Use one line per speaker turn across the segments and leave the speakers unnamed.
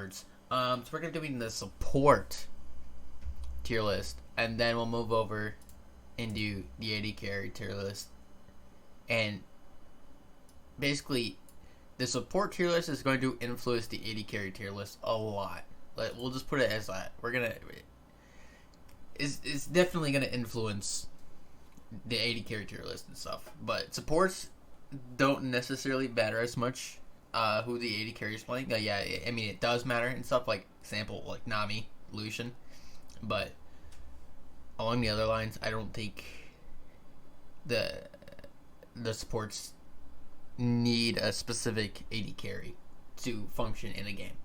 cards. So we're gonna be doing the support tier list, and then we'll move over into the AD carry tier list. And basically, the support tier list is going to influence the AD carry tier list a lot. Like, we'll just put it as that. It's definitely gonna influence the AD carry tier list and stuff. But supports don't necessarily matter as much. Who the AD carry is playing. Yeah, I mean it does matter and stuff. Like example, like Nami, Lucian, but along the other lines, I don't think the supports need a specific AD carry to function in a game.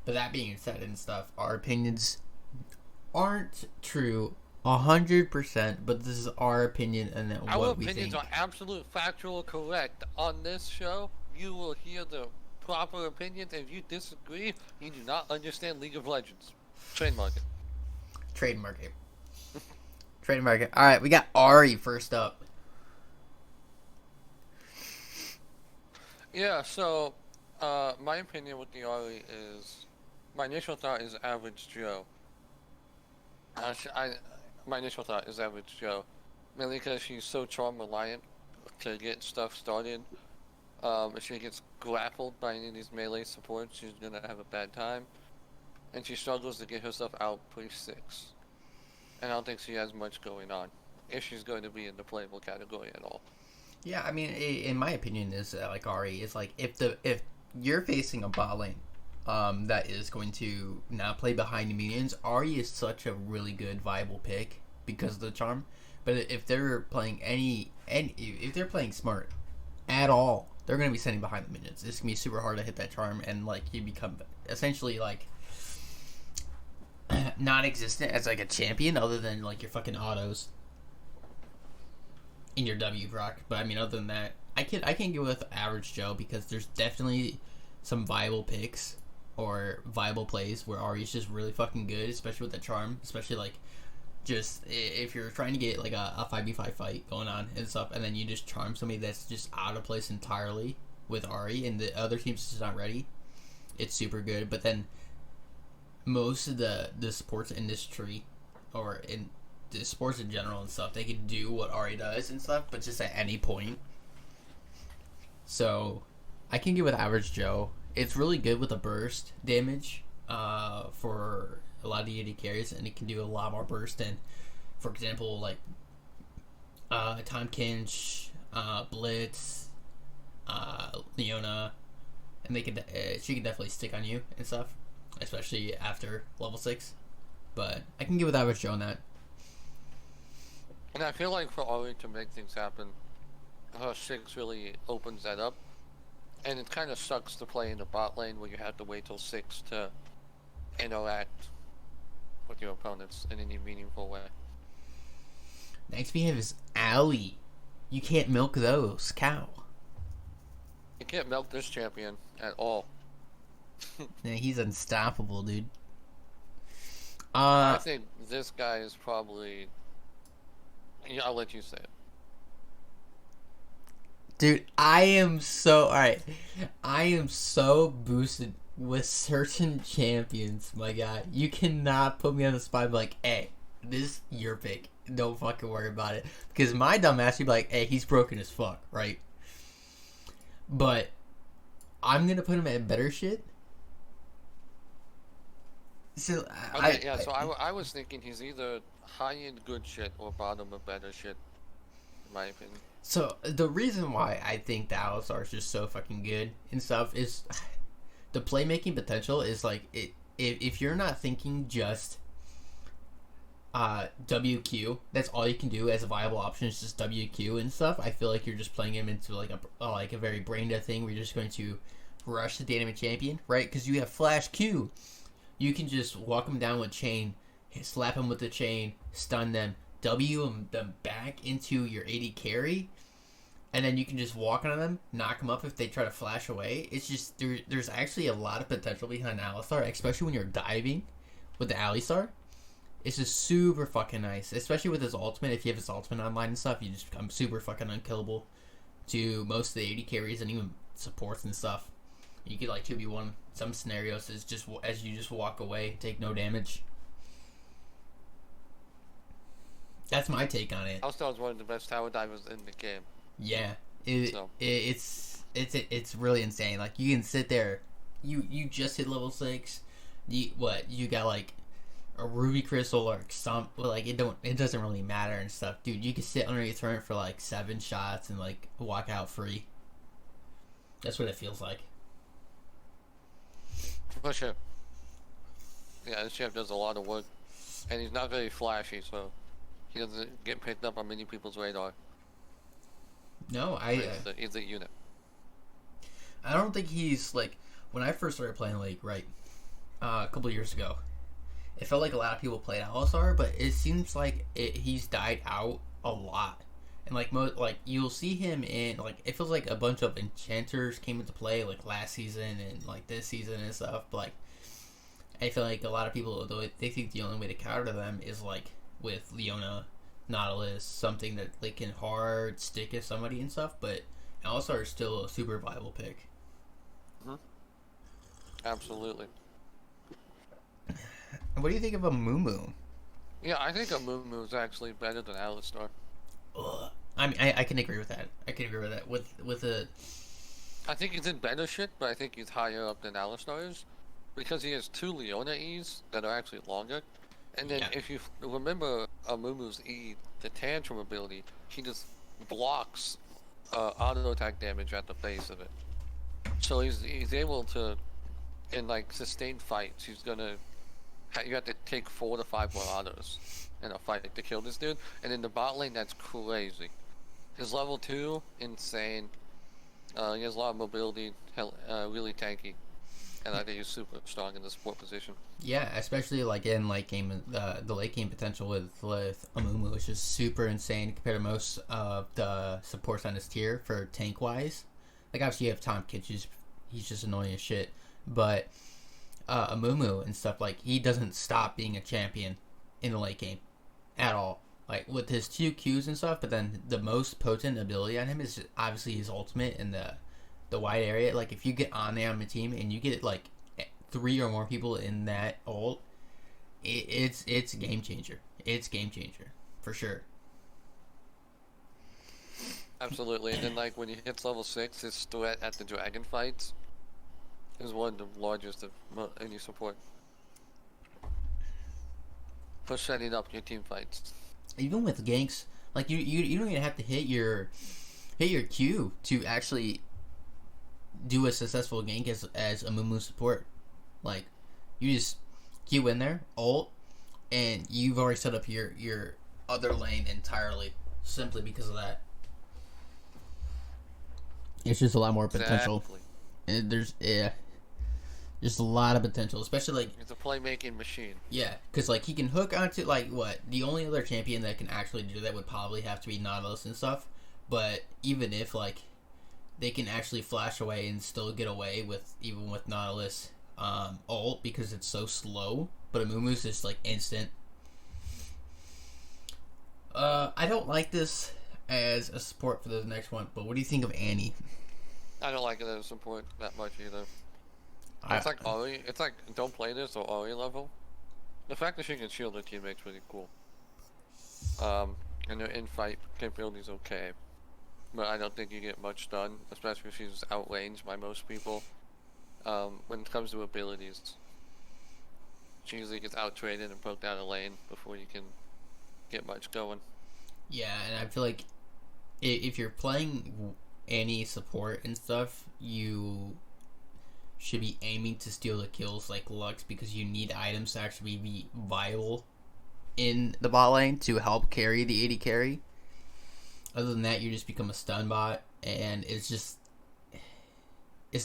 But that being said and stuff, our opinions aren't true 100%, but this is our opinion and what we think.
Our opinions are absolute factual correct. On this show, you will hear the proper opinions, and if you disagree, you do not understand League of Legends. Trademark it.
Trademark it. Trademark it. Alright, we got Ahri first up.
Yeah, so, my opinion with the Ahri is, my initial thought is average Joe. My initial thought is average Joe. Mainly because she's so charm reliant to get stuff started. If she gets grappled by any of these melee supports, she's gonna have a bad time. And she struggles to get herself out pre-6. And I don't think she has much going on, if she's going to be in the playable category at all.
Yeah, I mean, in my opinion, is like Ahri is like if you're facing a bot lane that is going to not play behind the minions, Ahri is such a really good viable pick because of the charm. But if they're playing if they're playing smart at all, they're going to be sending behind the minions. It's going to be super hard to hit that charm, and like you become essentially like non-existent as like a champion, other than like your fucking autos in your W proc. But I mean, other than that, I can go with average Joe because there's definitely some viable picks or viable plays where Ahri's just really fucking good, especially with the charm, especially like just if you're trying to get like a 5v5 fight going on and stuff, and then you just charm somebody that's just out of place entirely with Ahri and the other team's just not ready, it's super good. But then most of the sports industry or in the sports in general and stuff, they can do what Ahri does and stuff, but just at any point. So I can get with average Joe. It's really good with the burst damage for a lot of the AD carries, and it can do a lot more burst than, for example, like Tahm Kench, Blitz, Leona, and she can definitely stick on you and stuff, especially after level 6. But I can get with average Joe on that.
And I feel like for Ahri to make things happen, her 6 really opens that up. And it kind of sucks to play in the bot lane where you have to wait till 6 to interact with your opponents in any meaningful way.
Next we have is Ali. You can't milk those, cow.
You can't milk this champion at all.
Yeah, he's unstoppable, dude.
I think this guy is probably... Yeah, I'll let you say it.
Dude, I am so boosted with certain champions, my god. You cannot put me on the spot and be like, hey, this is your pick. Don't fucking worry about it. Because my dumb ass would be like, hey, he's broken as fuck, right? But I'm gonna put him at better shit. So
I was thinking he's either high end good shit or bottom of better shit, in my opinion.
So the reason why I think the Alistar is just so fucking good and stuff is the playmaking potential is like if you're not thinking just WQ, that's all you can do as a viable option is just WQ and stuff. I feel like you're just playing him into like a very brain dead thing where you're just going to rush the dynamic champion, right? Because you have Flash Q. You can just walk them down with chain, slap them with the chain, stun them, W them back into your AD carry, and then you can just walk on them, knock them up if they try to flash away. It's just there's actually a lot of potential behind Alistar, especially when you're diving with the Alistar. It's just super fucking nice, especially with his ultimate. If you have his ultimate online and stuff, you just become super fucking unkillable to most of the AD carries and even supports and stuff. You could like 2v1 some scenarios is just as you just walk away, take no damage. That's my take on it.
Alistar is one of the best tower divers in the game.
Yeah,
So
it's really insane. Like you can sit there, you just hit level 6. You got like a ruby crystal or some like it doesn't really matter and stuff, dude. You can sit underneath her for like 7 shots and like walk out free. That's what it feels like.
for sure. Yeah, this chef does a lot of work, and he's not very flashy, so he doesn't get picked up on many people's radar.
No,
He's a unit.
I don't think he's like when I first started playing League, right? A couple years ago. It felt like a lot of people played Alistar, but it seems like he's died out a lot. And like you'll see him in like it feels like a bunch of enchanters came into play like last season and like this season and stuff. But like I feel like a lot of people they think the only way to counter them is like with Leona, Nautilus, something that they can hard stick at somebody and stuff. But Alistar is still a super viable pick.
Mm-hmm. Absolutely.
What do you think of a Mumu?
Yeah, I think Amumu is actually better than Alistar.
Ugh. I mean, I can agree with that. I can agree with that. With a
I think he's in better shit, but I think he's higher up than Alistar is. Because he has 2 Leona E's that are actually longer. And then if you remember Amumu's E, the Tantrum ability, he just blocks auto attack damage at the base of it. So he's able to, in like sustained fights, he's gonna, you have to take 4 to 5 more autos in a fight to kill this dude. And in the bot lane, that's crazy. His level 2, insane. He has a lot of mobility, really tanky. And I think he's super strong in the support position.
yeah, especially like in late game, the late game potential with Amumu is just super insane compared to most of the supports on his tier for tank wise. Like obviously you have Tom Kitsch, he's just annoying as shit, but Amumu and stuff like he doesn't stop being a champion in the late game at all. Like with his 2 Qs and stuff, but then the most potent ability on him is obviously his ultimate in the wide area. Like if you get on there on the team and you get like 3 or more people in that ult, it's a game changer. It's game changer for sure.
Absolutely, and then like when he hits level 6, his threat at the dragon fights is one of the largest of any support. For setting up your team fights.
Even with ganks, like you don't even have to hit your Q to actually do a successful gank as a Mumu support. Like you just Q in there, ult, and you've already set up your other lane entirely simply because of that. It's just a lot more potential.
Exactly.
And there's just a lot of potential, especially like
He's a playmaking machine.
yeah, because like he can hook onto like what the only other champion that can actually do that would probably have to be Nautilus and stuff. But even if like they can actually flash away and still get away with even with Nautilus ult because it's so slow, but Amumu's just like instant. I don't like this as a support for the next one, but what do you think of Annie?
I don't like it as a support that much either. It's like Ori. It's like don't play this or Ori level. The fact that she can shield her teammates pretty cool. And her in-fight capability is okay, but I don't think you get much done, especially if she's outranged by most people. When it comes to abilities, she usually gets out-traded and poked out of lane before you can get much going.
Yeah, and I feel like if you're playing any support and stuff, you should be aiming to steal the kills like Lux because you need items to actually be viable in the bot lane to help carry the AD carry. Other than that, you just become a stun bot, and it's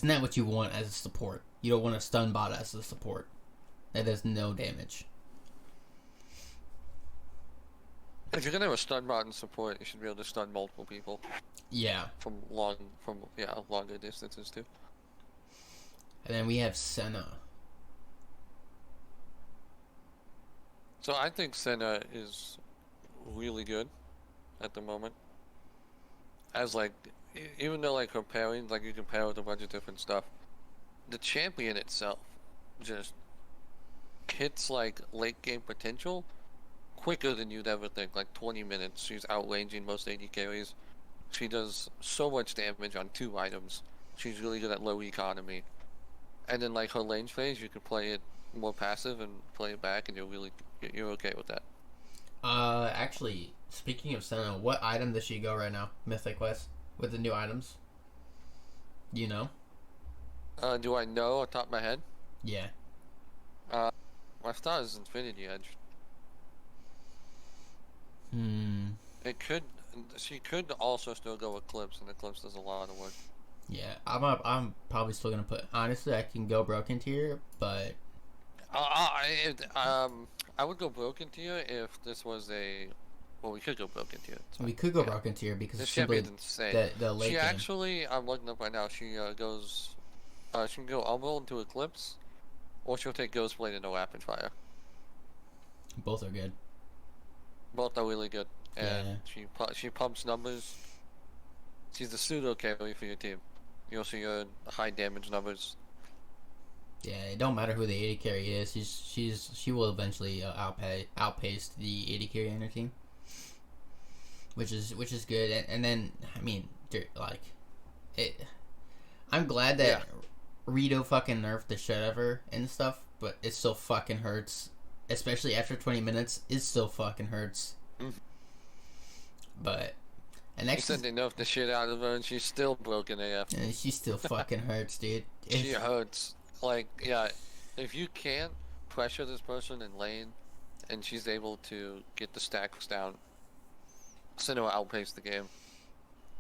not what you want as a support. You don't want a stun bot as a support. That does no damage.
If you're gonna have a stun bot in support, you should be able to stun multiple people.
Yeah.
From longer distances too.
And then we have Senna.
So I think Senna is really good at the moment. As like, even though like her pairing, like you can pair with a bunch of different stuff. the champion itself just hits like late game potential quicker than you'd ever think. Like 20 minutes, she's outranging most AD carries. She does so much damage on 2 items. She's really good at low economy. And then like her lane phase, you can play it more passive and play it back, and you're okay with that.
Actually, speaking of Senna, what item does she go right now? Mythic Quest with the new items. You know?
Do I know off the top of my head?
Yeah.
My star is Infinity Edge. It could. She could also still go Eclipse, and Eclipse does a lot of work.
Yeah, I'm probably still gonna put. Honestly, I can go Broken Tier, but
I would go Broken Tier if this was a. Well, we could go Broken Tier.
we could go Broken Tier because
This
it's simply
champion's insane.
the late
She
game.
actually, I'm looking up right now. She goes. She can go Umbral into Eclipse, or she'll take Ghostblade into Rapid Fire.
Both are good.
Both are really good, and
Yeah.
she pumps numbers. She's the pseudo carry for your team. You also your high damage numbers.
Yeah, it don't matter who the 80 carry is. She will eventually outpace the 80 carry on her team, which is good. And then I mean, like, it. I'm glad that Rito fucking nerfed the shit out of her and stuff, but it still fucking hurts, especially after 20 minutes. It still fucking hurts. But. And
next said they nerfed the shit out of her, and she's still broken AF.
And she still fucking hurts, dude.
She hurts. Like, yeah, if you can't pressure this person in lane, and she's able to get the stacks down, Senna will outpace the game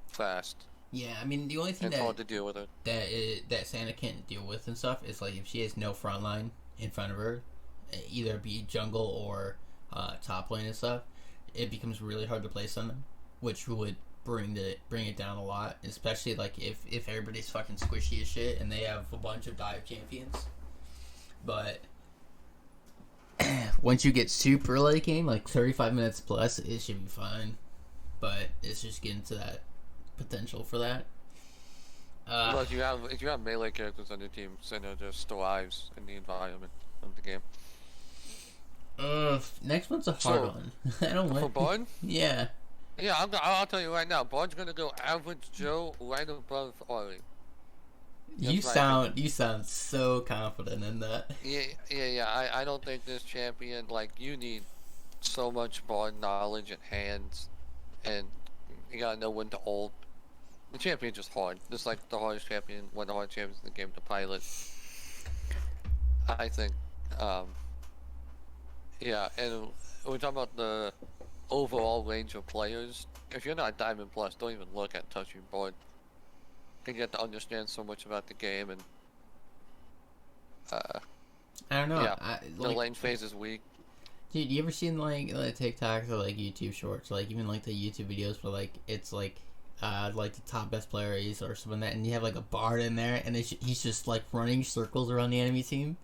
fast.
Yeah, I mean, the only thing
it's hard to deal with her.
that Senna can't deal with and stuff is, like, if she has no front line in front of her, either be jungle or top lane and stuff, it becomes really hard to play Senna, which would bring it down a lot, especially like if everybody's fucking squishy as shit and they have a bunch of dive champions. But once you get super late game, like 35 minutes plus, it should be fine. But it's just getting to that potential for that.
Well, if you have melee characters on your team, Senna just thrives in the environment of the game.
Next one's a hard one. I don't like
for Bard.
Yeah.
Yeah, I'll tell you right now. Bard's gonna go average Joe right above Ori.
You sound so confident in that.
Yeah. I don't think this champion, like, you need so much Bard knowledge and hands, and you gotta know when to ult. The champion's just hard. Just like the hardest champion, one of the hardest champions in the game to pilot. I think, yeah, and we're talking about the overall range of players. If you're not Diamond Plus, don't even look at touching Bard. You get to understand so much about the game, and
I don't know.
Yeah, the lane phase is weak.
Dude, you ever seen like TikToks or like YouTube shorts, like even like the YouTube videos where like it's like the top best player is or something like that, and you have like a Bard in there, and he's just like running circles around the enemy team.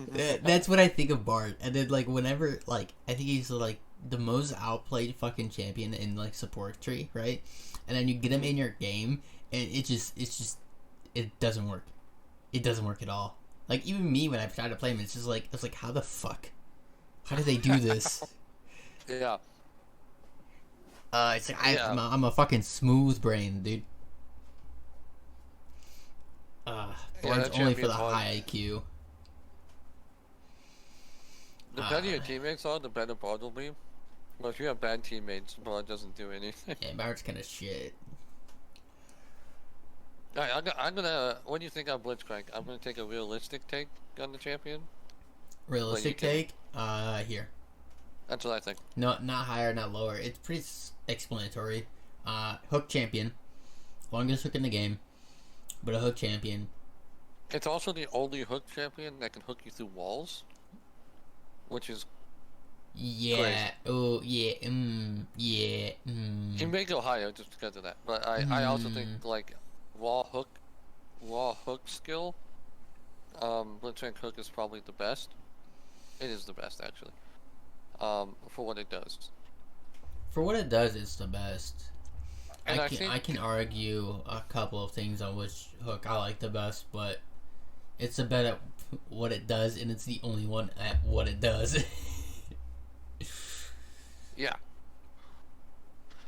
That's what I think of Bard. And then like whenever like I think he's like the most outplayed fucking champion in like support tree, right? And then you get him in your game, and it doesn't work. It doesn't work at all. Like even me when I try to play him, it's like how the fuck, how do they do this?
Yeah.
It's like I'm a fucking smooth brain, dude. Bard's only for the high IQ.
The better your teammates are, the better Bard will be. But if you have bad teammates, Bard doesn't do anything.
Yeah, Bard's kind of shit.
Alright, I'm gonna. What do you think on Blitzcrank? I'm gonna take a realistic take on the champion.
Realistic take? Here.
That's what I think.
No, not higher, not lower. It's pretty explanatory. Hook champion. Longest hook in the game. But a hook champion.
It's also the only hook champion that can hook you through walls. Which is
yeah.
crazy.
Oh, yeah. Yeah.
He may go higher just because of that. But I also think, like, wall hook skill, Blitzcrank hook is probably the best. It is the best, actually. For what it does.
For what it does, it's the best.
And
I can argue a couple of things on which hook I like the best, but It's the best at what it does, and it's the only one at what it does.
Yeah.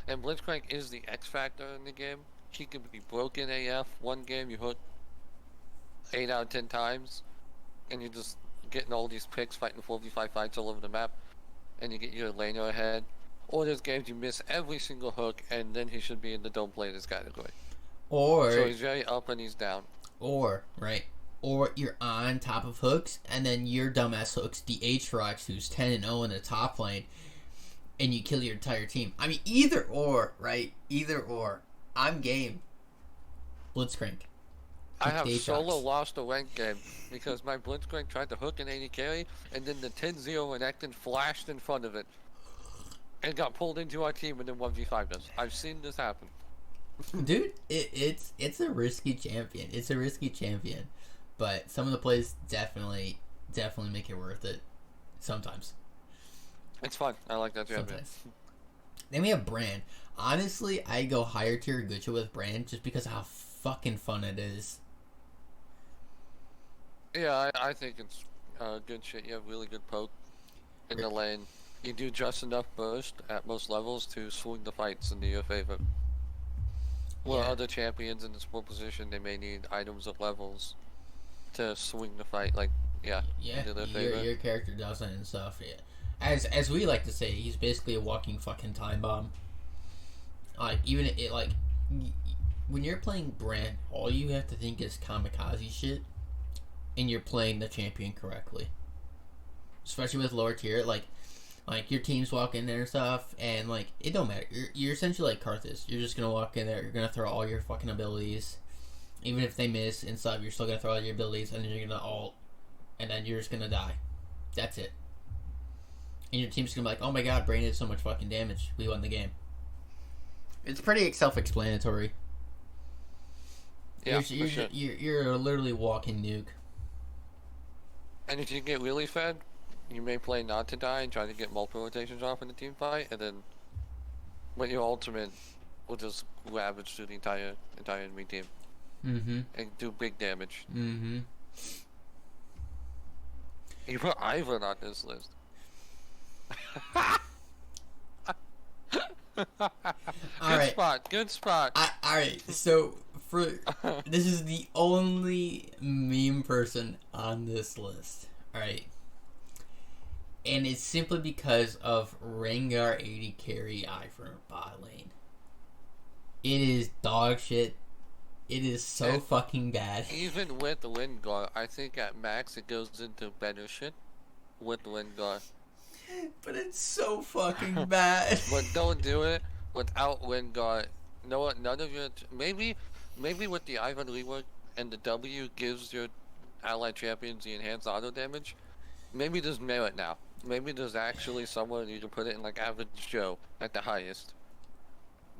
And Blitzcrank is the X factor in the game. He can be broken AF. One game you hook 8 out of 10 times, and you're just getting all these picks, fighting 4v5 fights all over the map, and you get your laner ahead. Or there's games you miss every single hook, and then he should be in the don't play this category.
Or
So he's very up and he's down.
or you're on top of hooks, and then your dumbass hooks the Aatrox, who's 10-0 in the top lane, and you kill your entire team. I mean, either or, right? Either or. I'm game. Blitzcrank.
I have
Aatrox.
solo lost a rank game because my Blitzcrank tried to hook an 80 carry, and then the 10-0 Renekton flashed in front of it, and got pulled into our team and then 1v5'd us. I've seen this happen.
Dude, it's a risky champion. It's a risky champion. But some of the plays definitely make it worth it. Sometimes.
It's fun. I like that champion.
Sometimes. Then we have Brand. Honestly, I go higher tier Gucci with Brand just because of how fucking fun it is.
Yeah, I think it's good shit. You have really good poke in the lane. You do just enough burst at most levels to swing the fights into your favor. Well,
Yeah.
other champions in the support position, they may need items of levels to swing the fight, like, yeah, into their favor.
Your character doesn't and stuff. Yeah. As we like to say, he's basically a walking fucking time bomb. Like, even it, like, when you're playing Brand, all you have to think is kamikaze shit, and you're playing the champion correctly. Especially with lower tier, like your team's walk in there and stuff, and like it don't matter. You're essentially like Karthus. You're just gonna walk in there. You're gonna throw all your fucking abilities, even if they miss and stuff. You're still gonna throw all your abilities, and then you're gonna ult, and then you're just gonna die. That's it. And your team's gonna be like, "Oh my god, Brain did so much fucking damage. We won the game." It's pretty self-explanatory.
Yeah,
you're,
for sure.
you're a literally walking nuke.
And if you get really fed, you may play not to die and try to get multiple rotations off in the team fight, and then when your ultimate will just ravage through the entire enemy team.
Mm-hmm.
And do big damage.
Mm-hmm.
You put Ivan on this list. Good spot.
Alright, so this is the only meme person on this list. Alright. And it's simply because of Rengar 80 carry Ivern bot lane. It is dog shit. It is so
And
fucking bad.
Even with the Lingard, I think at max it goes into better shit with Lingard.
But it's so fucking bad.
But don't do it without Lingard. No, none of your maybe with the Ivan rework and the W gives your allied champions the enhanced auto damage. Maybe there's merit now. Maybe there's actually someone you can put it in like average Joe at the highest.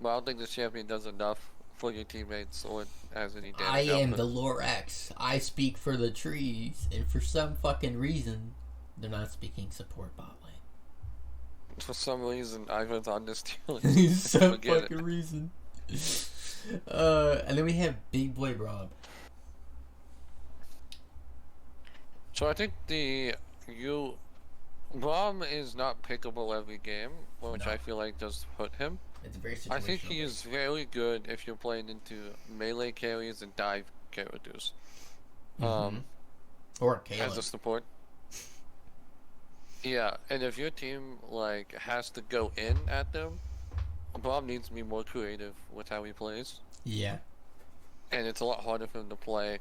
But I don't think this champion does enough for your teammates or has any damage.
I am
output.
the Lore X. I speak for the trees, and for some fucking reason, they're not speaking support bot lane.
For some reason, Ivan's on this team.
Some
Forget
fucking
it.
reason. And then we have Big Boy Rob.
So I think Braum is not pickable every game, which
No.
I feel like does hurt him.
It's very situational.
I think he is very good if you're playing into melee carries and dive characters.
Or
As a
Kaylin.
support. Yeah, and if your team like has to go in at them, Braum needs to be more creative with how he plays,
Yeah.
and it's a lot harder for him to play.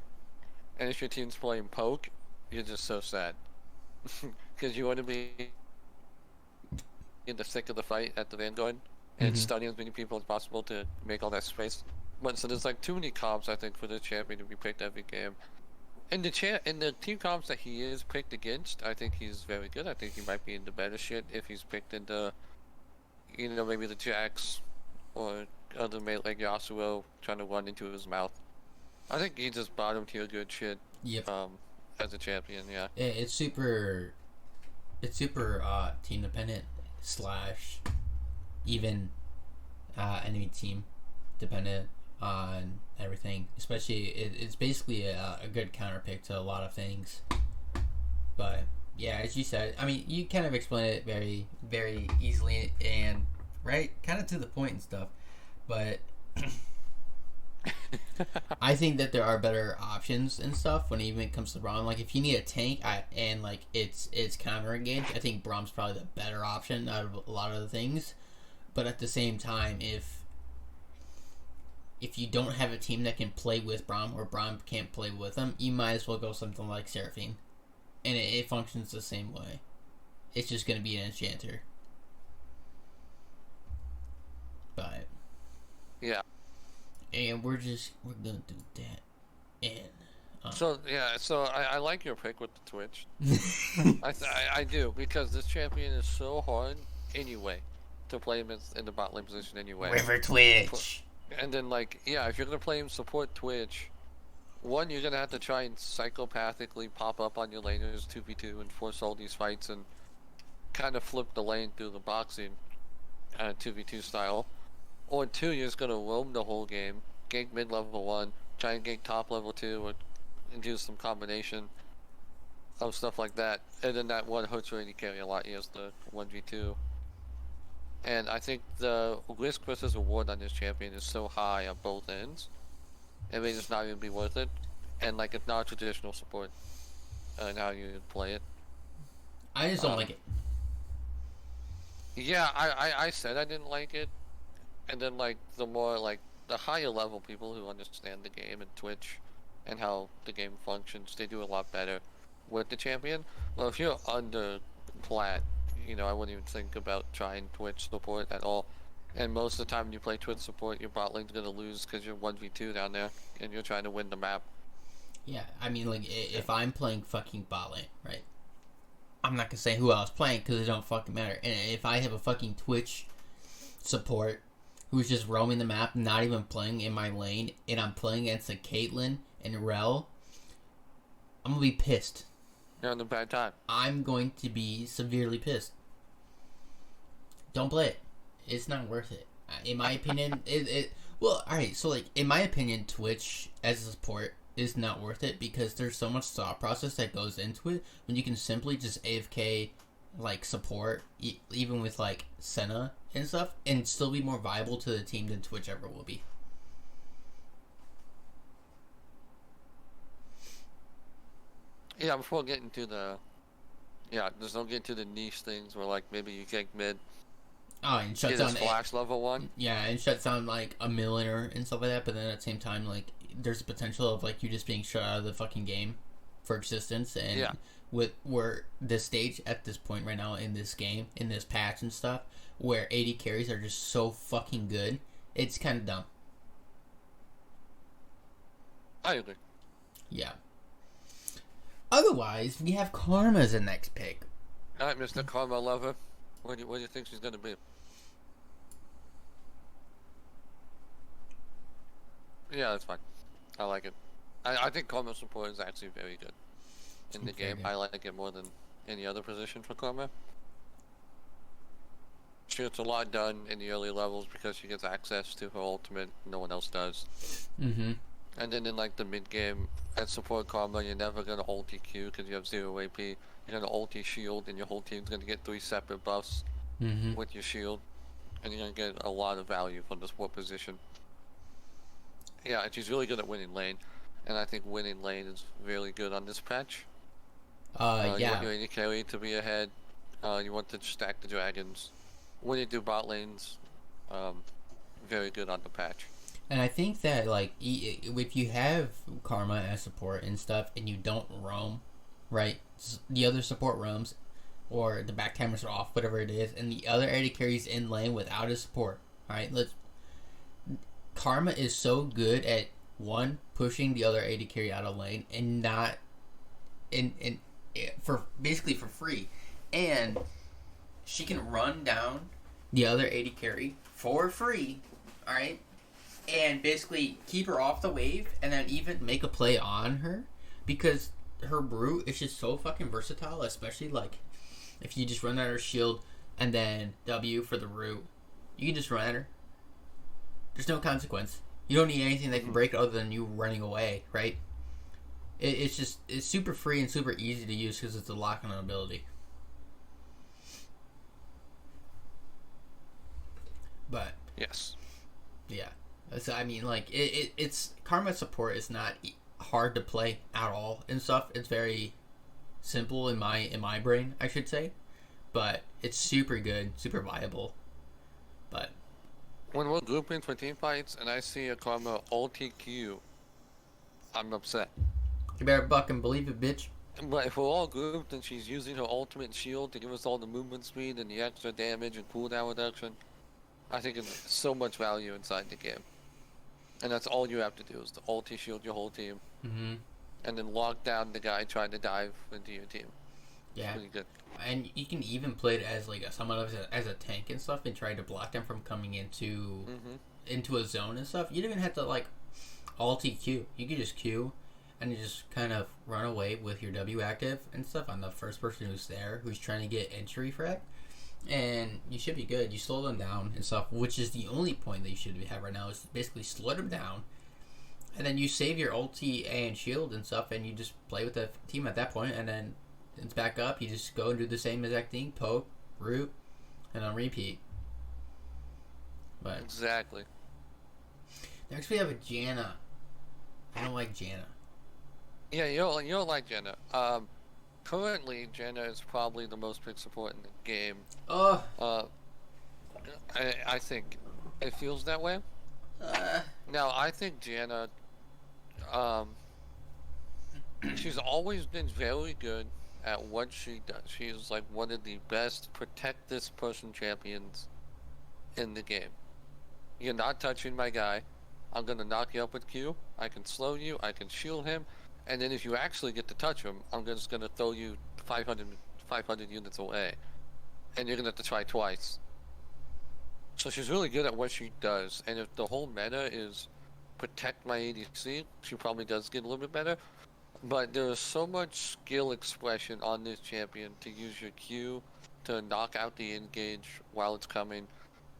And if your team's playing poke, you're just so sad because you want to be in the thick of the fight at the Vanguard and
Mhm.
studying as many people as possible to make all that space. But so there's like too many comps I think for the champion to be picked every game. In the team comps that he is picked against, I think he's very good. I think he might be in the better shit if he's picked into, maybe the Jax or other mate like Yasuo trying to run into his mouth. I think he just bottom tier good shit.
Yep.
As a champion, yeah.
It's super team dependent / even enemy team dependent. on everything. Especially, it's basically a good counter pick to a lot of things. But yeah, as you said, I mean, you kind of explained it very, very easily and right, kind of to the point and stuff. But I think that there are better options and stuff when it even comes to Braum. Like if you need a tank, and like it's counter engage, I think Braum's probably the better option out of a lot of the things. But at the same time, if you don't have a team that can play with Braum or Braum can't play with them, you might as well go something like Seraphine. And it functions the same way. It's just going to be an enchanter. But
Yeah.
and we're going to do that. And
So I like your pick with the Twitch. I do, because this champion is so hard anyway to play him in the bot lane position anyway.
River Twitch.
And then if you're gonna play him support Twitch, one, you're gonna have to try and psychopathically pop up on your laners 2v2 and force all these fights and kind of flip the lane through the boxing 2v2 style. Or two, you're just gonna roam the whole game, gank mid level 1, try and gank top level 2, and do some combination of stuff like that. And then that one hurts your AD carry a lot. He has the 1v2. And I think the risk versus reward on this champion is so high on both ends. It may just not even be worth it. And it's not a traditional support in how you play it.
I just don't like it.
Yeah, I said I didn't like it. And then the more the higher level people who understand the game and Twitch and how the game functions, they do a lot better with the champion. Well, if you're under plat, I wouldn't even think about trying Twitch support at all. And most of the time when you play Twitch support, your bot lane's gonna lose because you're 1v2 down there and you're trying to win the map.
Yeah, I mean, if I'm playing fucking bot lane, right? I'm not gonna say who I was playing because it don't fucking matter. And if I have a fucking Twitch support who's just roaming the map, not even playing in my lane, and I'm playing against a Caitlyn and Rel, I'm gonna be pissed.
You're on a bad time.
I'm going to be severely pissed. Don't play it. It's not worth it. In my opinion, well, alright, so in my opinion, Twitch as a support is not worth it because there's so much thought process that goes into it when you can simply just AFK support, even with Senna and stuff, and still be more viable to the team than Twitch ever will be.
Yeah, before getting to just don't get to the niche things where maybe you gank mid.
Oh, and shuts
get
down
flash level 1.
Yeah, and shuts down a milliner and stuff like that. But then at the same time, there's a potential of you just being shut out of the fucking game for existence. And
yeah.
with where the stage at this point right now in this game, in this patch and stuff, where AD carries are just so fucking good, it's kind of dumb.
I agree.
Yeah. Otherwise, we have Karma as the next pick.
Alright, Mr. Karma Lover. What do you think she's gonna be? Yeah, that's fine. I like it. I think Karma support is actually very good in the game. I like it more than any other position for Karma. She gets a lot done in the early levels because she gets access to her ultimate no one else does.
Mm-hmm.
And then in the mid game, at support Karma, you're never gonna ulti Q because you have 0 AP. You're gonna ulti shield, and your whole team's gonna get 3 separate buffs with your shield, and you're gonna get a lot of value from the support position. Yeah, and she's really good at winning lane, and I think winning lane is really good on this patch.
Yeah.
You want your AD carry to be ahead. You want to stack the dragons. When you do bot lanes, very good on the patch.
And I think that if you have Karma as support and stuff, and you don't roam, right? The other support roams, or the back timers are off, whatever it is, and the other AD carries in lane without his support. All right, Karma is so good at pushing the other AD carry out of lane and not for basically for free, and she can run down the other AD carry for free. All right. And basically keep her off the wave, and then even make a play on her, because her brute is just so fucking versatile. Especially if you just run at her shield and then W for the root, you can just run at her. There's no consequence. You don't need anything that can
Mhm.
break it other than you running away, right? It's super free and super easy to use because it's a lock-on ability. But
Yes.
yeah, so, I mean, like it's Karma support is not hard to play at all and stuff. It's very simple in my brain, I should say, but it's super good, super viable. But
When we're grouping for team fights and I see a Karma ulti Q, I'm upset.
you better fucking believe it, bitch.
But if we're all grouped and she's using her ultimate shield to give us all the movement speed and the extra damage and cooldown reduction, I think it's so much value inside the game. And that's all you have to do is to ulti shield your whole team
Mm-hmm.
and then lock down the guy trying to dive into your team. It's
Yeah,
pretty good.
and you can even play it as like someone as a tank and stuff, and try to block them from coming into a zone and stuff. You don't even have to like ulti Q. You can just Q, and you just kind of run away with your W active and stuff on the first person who's there, who's trying to get entry frag, and you should be good. You slow them down and stuff, which is the only point that you should have right now is basically slow them down, and then you save your ulti and shield and stuff, and you just play with the team at that point, and then it's back up. You just go and do the same exact thing, poke, root, and then repeat. But
Exactly.
next we have a Janna. I don't like Janna.
Yeah, you don't like Jenna. Currently Jenna is probably the most picked support in the game.
Oh,
Uh, I think it feels that way.
uh,
Now I think Janna, um, she's always been very good at what she does. She's like one of the best protect this person champions in the game. You're not touching my guy. I'm gonna knock you up with Q. I can slow you. I can shield him. And then if you actually get to touch him, I'm just gonna throw you 500 units away. And you're gonna have to try twice. So she's really good at what she does. And if the whole meta is protect my ADC, she probably does get a little bit better. But there is so much skill expression on this champion to use your Q to knock out the engage while it's coming,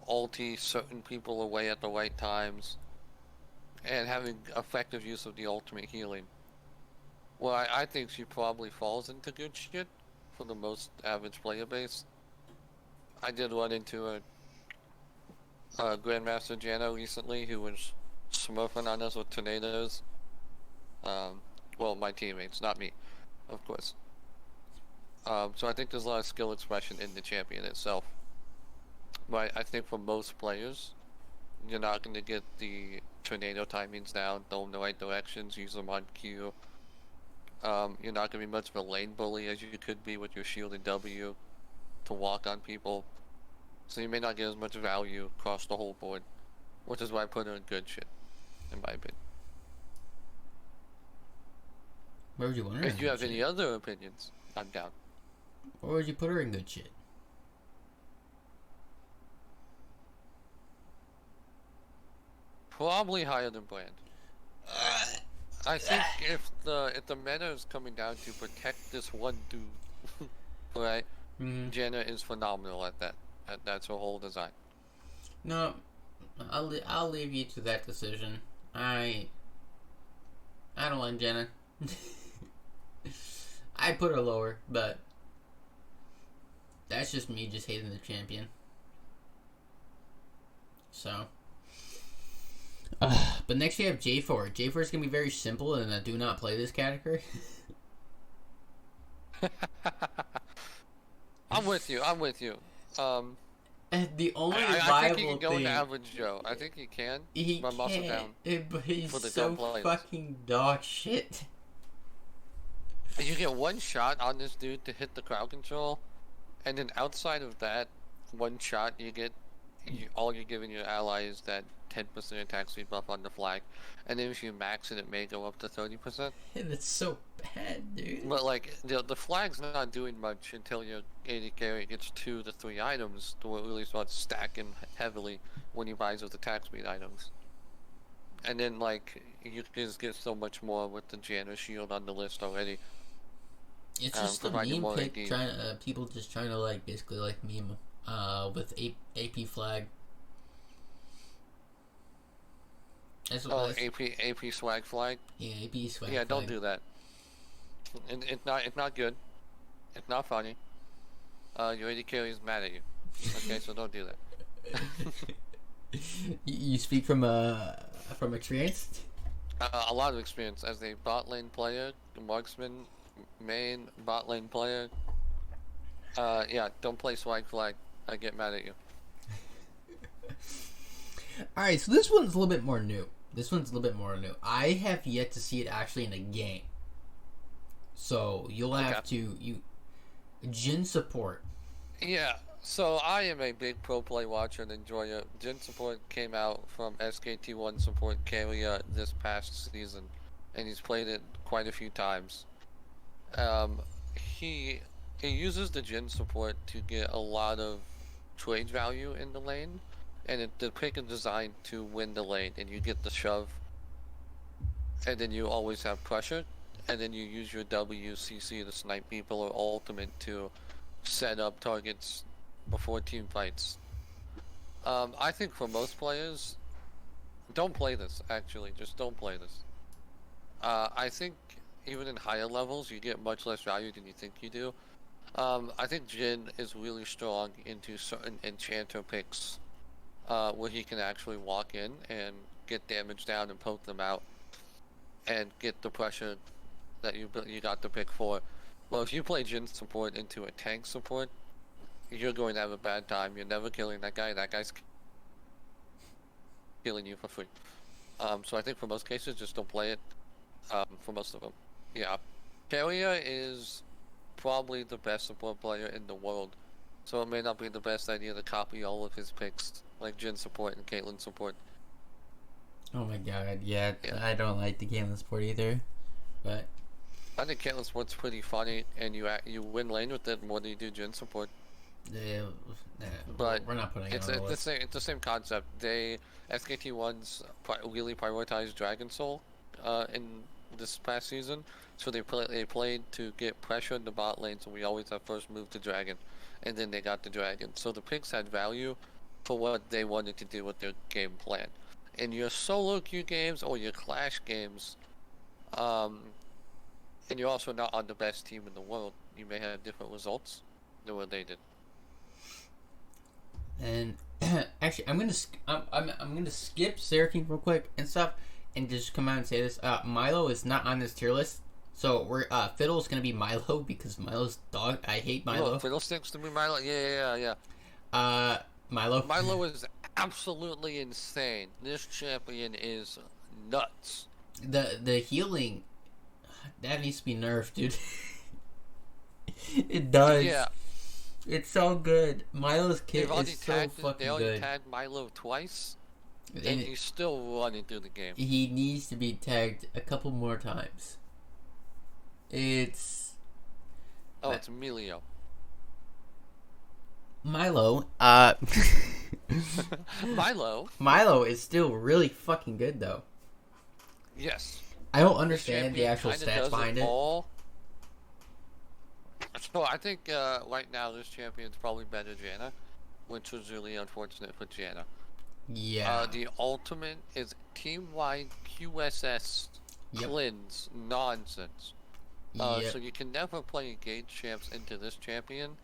ulti certain people away at the right times, and having effective use of the ultimate healing. Well, I think she probably falls into good shit for the most average player base. I did run into a Grandmaster Jano recently who was smurfing on us with tornadoes. Well, my teammates, not me, of course. So I think there's a lot of skill expression in the champion itself. But I think for most players, you're not going to get the tornado timings down, throw them the right directions, use them on Q. You're not going to be much of a lane bully as you could be with your shield and W to walk on people. So you may not get as much value across the whole board, which is why I put her in good shit, in my opinion.
where would you want her?
If you have any other opinions, I'm down.
Where would you put her in good shit?
Probably higher than Brand. I think if the meta is coming down to protect this one dude, right?
Mm-hmm.
Jenna is phenomenal at that. That's her whole design.
No, I'll leave you to that decision. I don't like Jenna. I put her lower, but that's just me just hating the champion. So, but next we have J4. J4 is gonna be very simple, and I do not play this category.
I'm with you. I'm with you.
And the only
I think he
viable
can go
thing
into average Joe. I think he can.
he
but muscle down
can't, but he's
for the
so
dumb players.
fucking dog shit.
You get one shot on this dude to hit the crowd control, and then outside of that one shot, all you're giving your ally is that 10% attack speed buff on the flag, and then if you max it, it may go up to 30%.
And it's so bad, dude.
But like the flag's not doing much until your AD carry gets 2 to 3 items to really start stacking heavily when he buys those attack speed items. And then like you just get so much more with the Janna shield on the list already.
It's just a
providing
meme
more
pick,
AD.
people just trying to like basically like meme with AP flag.
Oh, AP swag flag.
Yeah, AP swag
Yeah, don't
flag.
do that. It's not good. It's not funny. Your AD carry is mad at you. Okay, so don't do that.
You speak from experience.
A lot of experience as a bot lane player, marksman, main bot lane player. Yeah, don't play swag flag. I get mad at you.
All right, so this one's a little bit more new. I have yet to see it actually in a game. So you'll have to Jhin support.
Yeah, so I am a big pro play watcher and enjoyer. Jhin support came out from SKT1 support carrier this past season, and he's played it quite a few times. He uses the Jhin support to get a lot of trade value in the lane, and the pick is designed to win the lane, and you get the shove, and then you always have pressure, and then you use your WCC to snipe people or ultimate to set up targets before team fights. I think for most players, don't play this, actually. Just don't play this. I think even in higher levels, you get much less value than you think you do. I think Jhin is really strong into certain enchanter picks, where he can actually walk in and get damage down and poke them out, and get the pressure that you got the pick for. Well, if you play Jhin support into a tank support, you're going to have a bad time. You're never killing that guy. That guy's killing you for free. So I think for most cases, just don't play it. For most of them, yeah. Carrier is probably the best support player in the world, so it may not be the best idea to copy all of his picks, like Jhin support and Caitlyn support.
Oh my god, yeah. I don't like the Caitlyn support either, but
I think Caitlyn support's pretty funny, and you win lane with it more than you do Jhin support.
but we're not putting
it's
it on
the same. It's the same concept. SKT1's really prioritized Dragon Soul, in this past season, so they played to get pressure in the bot lane. So we always have first move to Dragon, and then they got the Dragon. So the picks had value for what they wanted to do with their game plan. In your solo queue games or your clash games, and you're also not on the best team in the world, you may have different results than what they did.
And actually, I'm gonna skip Seraphine real quick and stuff, and just come out and say this. Milo is not on this tier list, so we're Fiddle's gonna be Milo because Milo's dog. I hate Milo.
Oh, Fiddlesticks to be Milo. Yeah.
Milo.
Milo is absolutely insane. This champion is nuts.
The healing that needs to be nerfed, dude. It does.
Yeah.
It's so good. Milo's kit is so fucking good.
They already tagged Milo twice, and he's still running through the game.
He needs to be tagged a couple more times. It's...
Oh, it's Emilio.
Milo, Milo is still really fucking good, though.
Yes.
I don't understand the actual stats behind it.
So I think right now this champion's probably better Janna, which was really unfortunate for Janna.
Yeah.
The ultimate is team-wide QSS cleanse nonsense. So you can never play engaged champs into this champion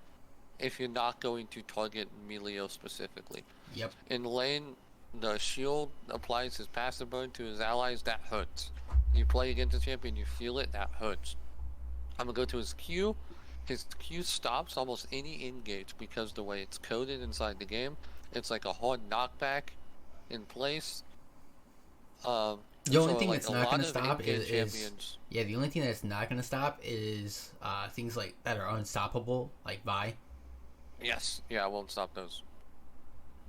if you're not going to target Emilio specifically.
Yep.
In lane, the shield applies his passive burn to his allies, that hurts. You play against the champion, you feel it, that hurts. I'm gonna go to his Q. His Q stops almost any engage because the way it's coded inside the game, it's like a hard knockback in place.
The only thing that's not gonna stop is the only thing that's not gonna stop is things like that are unstoppable, like Vi.
Yes, yeah, I won't stop those.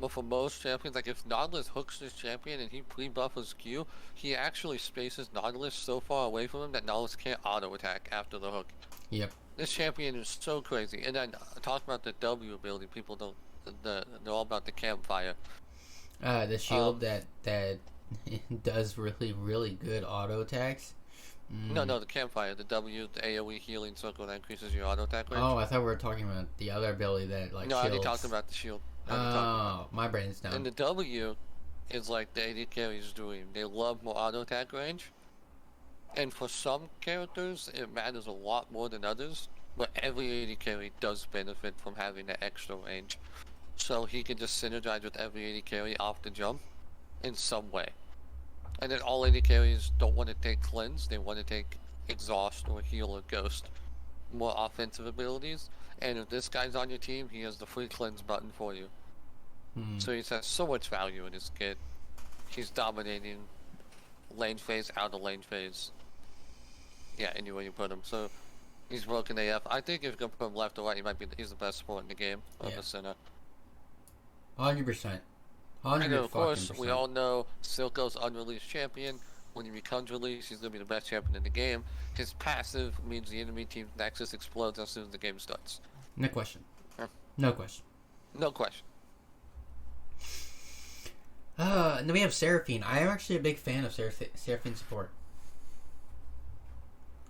But for most champions, like if Nautilus hooks this champion and he pre-buffs his Q, he actually spaces Nautilus so far away from him that Nautilus can't auto-attack after the hook.
Yep.
This champion is so crazy. And then talk about the W ability. People don't. They're all about the campfire.
The shield that does really good auto attacks.
No, the campfire. The W, the AOE healing circle that increases your auto attack range.
Oh, I thought we were talking about the other ability that like.
No,
shields.
I already talked about the shield.
Oh, my brain's down.
And the W is like the AD carry's dream. They love more auto attack range. And for some characters, it matters a lot more than others. But every AD carry does benefit from having that extra range. So he can just synergize with every AD carry off the jump in some way. And then all AD carries don't want to take cleanse, they want to take exhaust or heal or ghost. More offensive abilities. And if this guy's on your team, he has the free cleanse button for you. So he has so much value in his kit. He's dominating lane phase, out of lane phase. Yeah, anywhere you put him. So he's broken AF. I think if you can put him left or right, he's the best support in the game of the center.
100%.
And of course, we all know Silco's unreleased champion. When he becomes released, he's going to be the best champion in the game. His passive means the enemy team's Nexus explodes as soon as the game starts.
No question.
Huh?
No question.
No question.
And then we have Seraphine. I am actually a big fan of Seraphine support.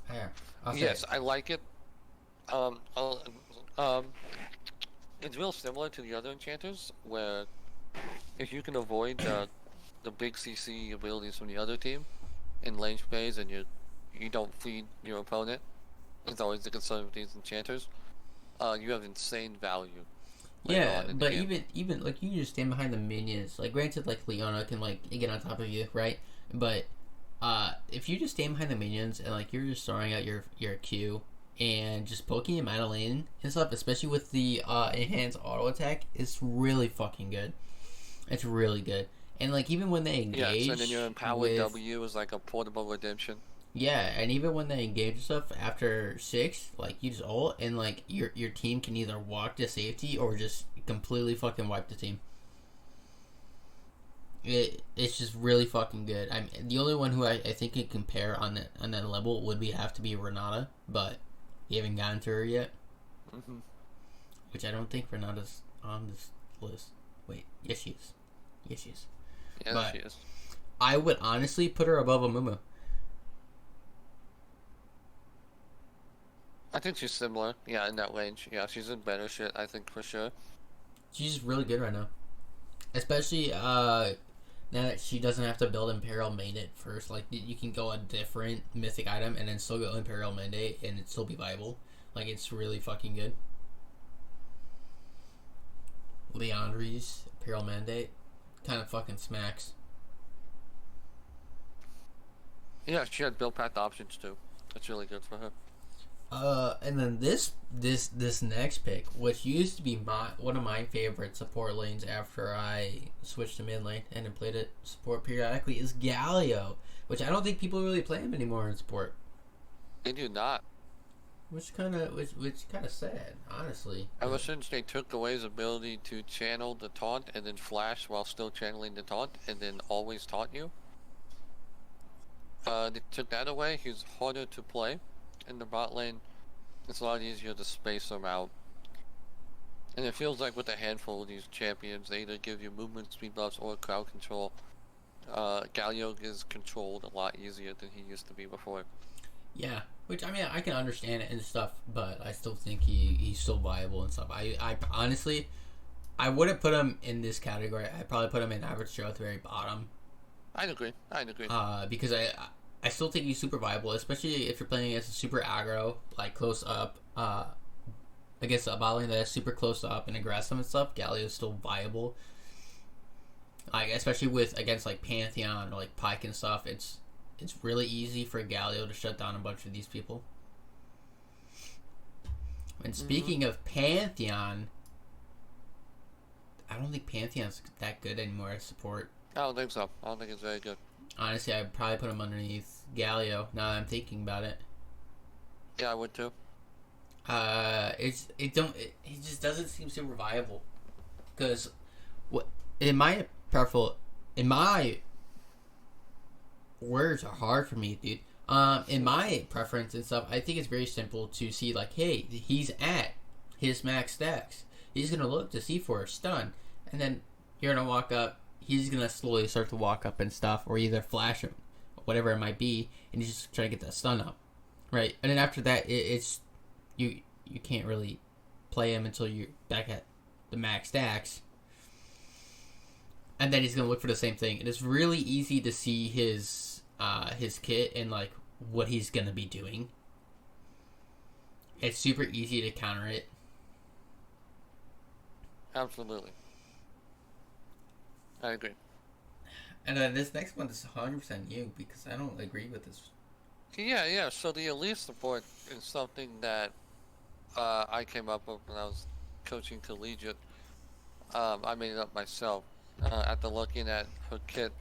I am.
Yes, I like it. It's real similar to the other enchanters, where if you can avoid the big CC abilities from the other team in lane phase, and you don't feed your opponent, it's always the concern with these enchanters. You have insane value.
Yeah, but even like you just stand behind the minions. Like granted, like Leona can like get on top of you, right? But if you just stand behind the minions and like you're just throwing out your Q and just poking him out of lane and stuff, especially with the enhanced auto attack, it's really fucking good. It's really good. And like even when they engage,
and then your empowered W is like a portable redemption.
Yeah, and even when they engage stuff after 6, like you just ult and like your team can either walk to safety or just completely fucking wipe the team. It's just really fucking good. I'm the only one who I think can compare on that level would have to be Renata, but we haven't gotten to her yet.
Mm-hmm.
Which I don't think Renata's on this list. Wait, yes she is. Yes she is.
Yeah, she is.
I would honestly put her above Amumu.
I think she's similar, yeah, in that range. Yeah, she's in better shit, I think, for sure.
She's really good right now. Especially, now that she doesn't have to build Imperial Mandate first. Like, you can go a different mythic item and then still go Imperial Mandate and it still be viable. Like, it's really fucking good. Liandry's Imperial Mandate kind of fucking smacks.
Yeah, she had build path options, too. That's really good for her.
And then this next pick, which used to be one of my favorite support lanes after I switched to mid lane and then played it support periodically, is Galio, which I don't think people really play him anymore in support.
They do not.
Which kind of sad, honestly.
Ever since they took away his ability to channel the taunt and then flash while still channeling the taunt and then always taunt you, they took that away. He's harder to play. In the bot lane, it's a lot easier to space them out. And it feels like with a handful of these champions, they either give you movement speed buffs or crowd control. Galio is controlled a lot easier than he used to be before.
Yeah, which, I mean, I can understand it and stuff, but I still think he's still viable and stuff. I honestly, I wouldn't put him in this category. I'd probably put him in average Joe at the very bottom.
I'd agree.
Because I still think he's super viable, especially if you're playing against a super aggro, like close up, against a bot lane that is super close up and aggressive and stuff. Galio is still viable. Like, especially against like Pantheon or like Pyke and stuff, it's really easy for Galio to shut down a bunch of these people. And speaking of Pantheon, I don't think Pantheon's that good anymore as support.
I don't think so. I don't think it's very good.
Honestly, I'd probably put him underneath Galio. Now that I'm thinking about it.
Yeah, I would too.
It just doesn't seem super viable. Because my words are hard for me, dude. In my preference and stuff, I think it's very simple to see like, hey, he's at his max stacks. He's gonna look to see for a stun, and then you're gonna walk up. He's gonna slowly start to walk up and stuff, or either flash him, whatever it might be, and he's just trying to get that stun up, right? And then after that, it's you can't really play him until you're back at the max stacks. and then he's gonna look for the same thing. And it's really easy to see his kit and like what he's gonna be doing. It's super easy to counter it.
Absolutely. I agree.
And this next one is 100% you because I don't agree with this.
Yeah. So the elite support is something that I came up with when I was coaching collegiate. I made it up myself after looking at her kit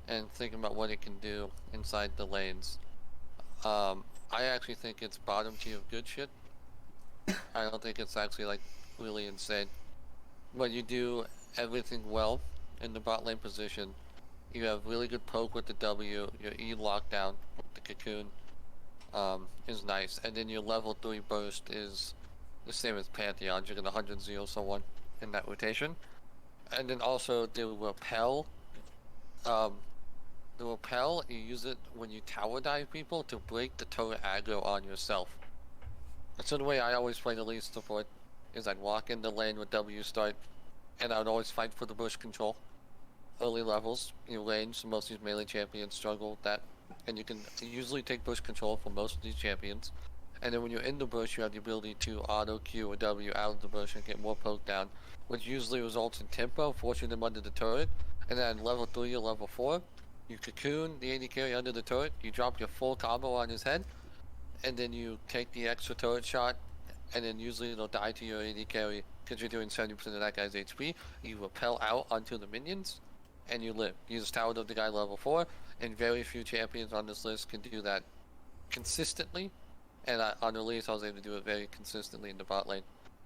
and thinking about what it can do inside the lanes. I actually think it's bottom tier of good shit. I don't think it's actually like really insane. But you do everything well in the bot lane position. You have really good poke with the W. Your E lockdown with the cocoon is nice, and then your level 3 burst is the same as Pantheon. You're gonna 100-0 someone in that rotation, and then also the repel. Um, the repel, you use it when you tower dive people to break the turret aggro on yourself. So the way I always play the lead support is I'd walk in the lane with W start, and I would always fight for the bush control. Early levels, range, so most of these melee champions struggle with that. And you can usually take bush control for most of these champions. And then when you're in the bush, you have the ability to auto Q or W out of the bush and get more poke down, which usually results in tempo, forcing them under the turret. And then level 3 or level 4, you cocoon the AD carry under the turret, you drop your full combo on his head, and then you take the extra turret shot, and then usually it'll die to your AD carry because you're doing 70% of that guy's HP. You repel out onto the minions, and you live. You just towered up the guy level 4, and very few champions on this list can do that consistently. And on release, I was able to do it very consistently in the bot lane.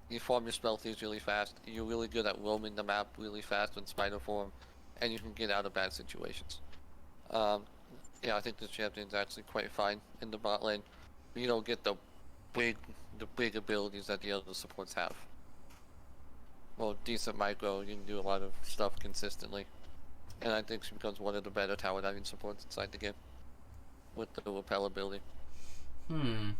You form your spell thieves really fast. You're really good at roaming the map really fast with spider form, and you can get out of bad situations. Yeah, I think this champion's actually quite fine in the bot lane. You don't get the big abilities that the other supports have. Well, decent micro, you can do a lot of stuff consistently. And I think she becomes one of the better tower diving supports inside the game. With the repel ability.
Hmm.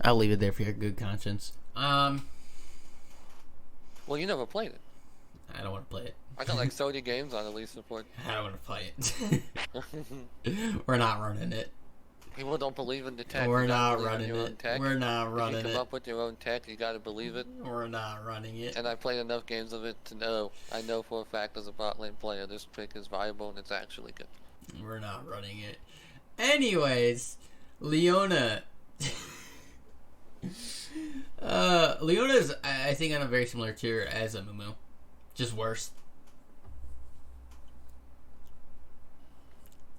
I'll leave it there for your good conscience.
Well, you never played it.
I don't want to play it.
I got like 30 games on Elite support.
I don't want to play it. We're not running it.
People don't believe in the tech.
We're not running it. We're not running it.
If you come up with your own tech, you gotta believe it.
We're not running it.
And I played enough games of it to know. I know for a fact as a bot lane player, this pick is viable and it's actually good.
We're not running it. Anyways, Leona. Leona is, I think, on a very similar tier as Amumu. Just worse.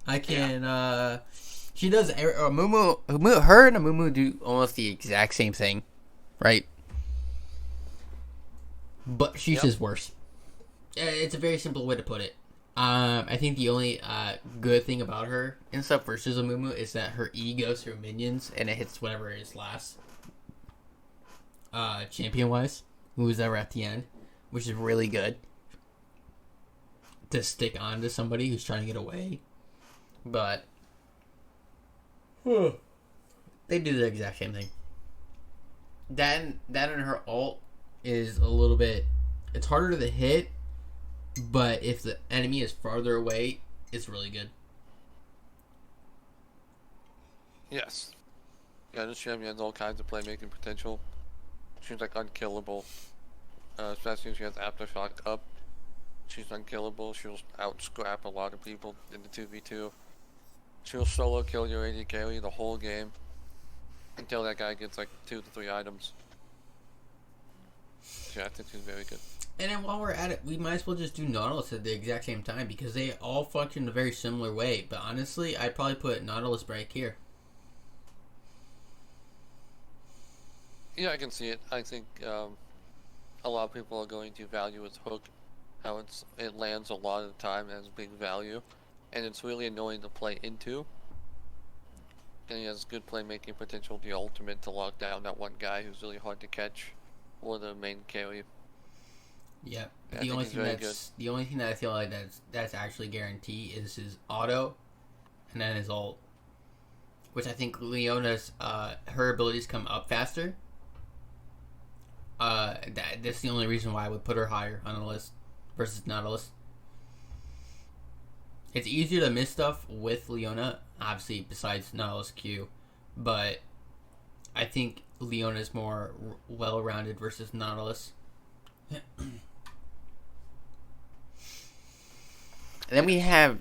I can, she does, Amumu, her and Amumu do almost the exact same thing, right? But she's just worse. It's a very simple way to put it. I think the only good thing about her in stuff versus Amumu is that her E goes through minions and it hits whatever is last. Champion-wise, who's ever at the end, which is really good to stick on to somebody who's trying to get away. But they do the exact same thing. That and her ult is a little bit. It's harder to hit, but if the enemy is farther away, it's really good.
Yes. Yeah, this champion has all kinds of playmaking potential. She's like unkillable. Especially if she has Aftershock up. She's unkillable. She'll out-scrap a lot of people in the 2v2. She'll solo kill your AD carry the whole game. Until that guy gets like 2 to 3 items. Yeah, I think she's very good.
And then while we're at it, we might as well just do Nautilus at the exact same time because they all function in a very similar way. But honestly, I'd probably put Nautilus right here.
Yeah, I can see it. I think a lot of people are going to value its hook. How it lands a lot of the time as big value. And it's really annoying to play into. And he has good playmaking potential, the ultimate to lock down that one guy who's really hard to catch. Or the main carry.
Yeah. The only thing that I feel like that's actually guaranteed is his auto. and then his ult. Which I think Leona's, her abilities come up faster. That's the only reason why I would put her higher on the list versus Nautilus. It's easier to miss stuff with Leona, obviously, besides Nautilus Q. But I think Leona's more well-rounded versus Nautilus. Then we have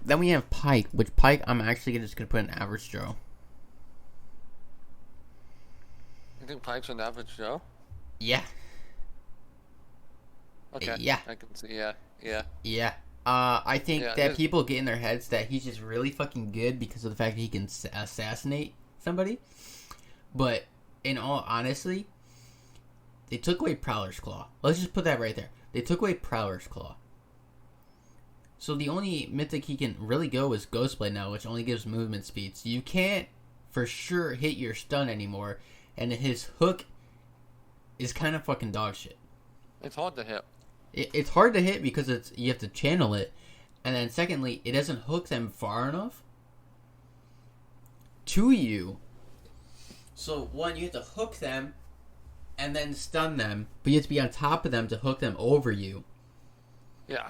Pyke, which Pyke I'm actually just gonna put in average Joe.
You think Pyke's an average Joe?
Yeah.
Okay.
Yeah.
I can see. Yeah.
Yeah. I think that people get in their heads that he's just really fucking good because of the fact that he can assassinate somebody. But in all honesty, they took away Prowler's Claw. Let's just put that right there. They took away Prowler's Claw. So the only mythic he can really go is Ghostblade now, which only gives movement speed. So you can't for sure hit your stun anymore, and his hook is kind of fucking dog shit.
It's hard to hit.
It's hard to hit because you have to channel it, and then secondly, it doesn't hook them far enough to you. So one, you have to hook them and then stun them, but you have to be on top of them to hook them over you.
Yeah.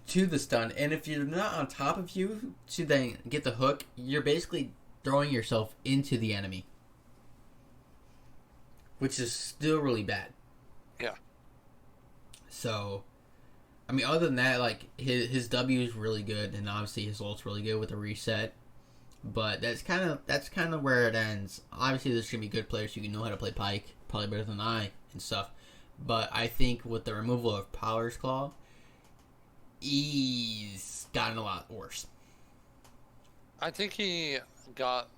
To the stun, and if you're not on top of you to then get the hook, you're basically throwing yourself into the enemy, which is still really bad.
Yeah.
So, I mean, other than that, like, his W is really good, and obviously his ult's really good with the reset. But that's kind of where it ends. Obviously, there's gonna be good players who can know how to play Pyke, probably better than I and stuff. But I think with the removal of Prowler's Claw, he's gotten a lot worse.
I think he got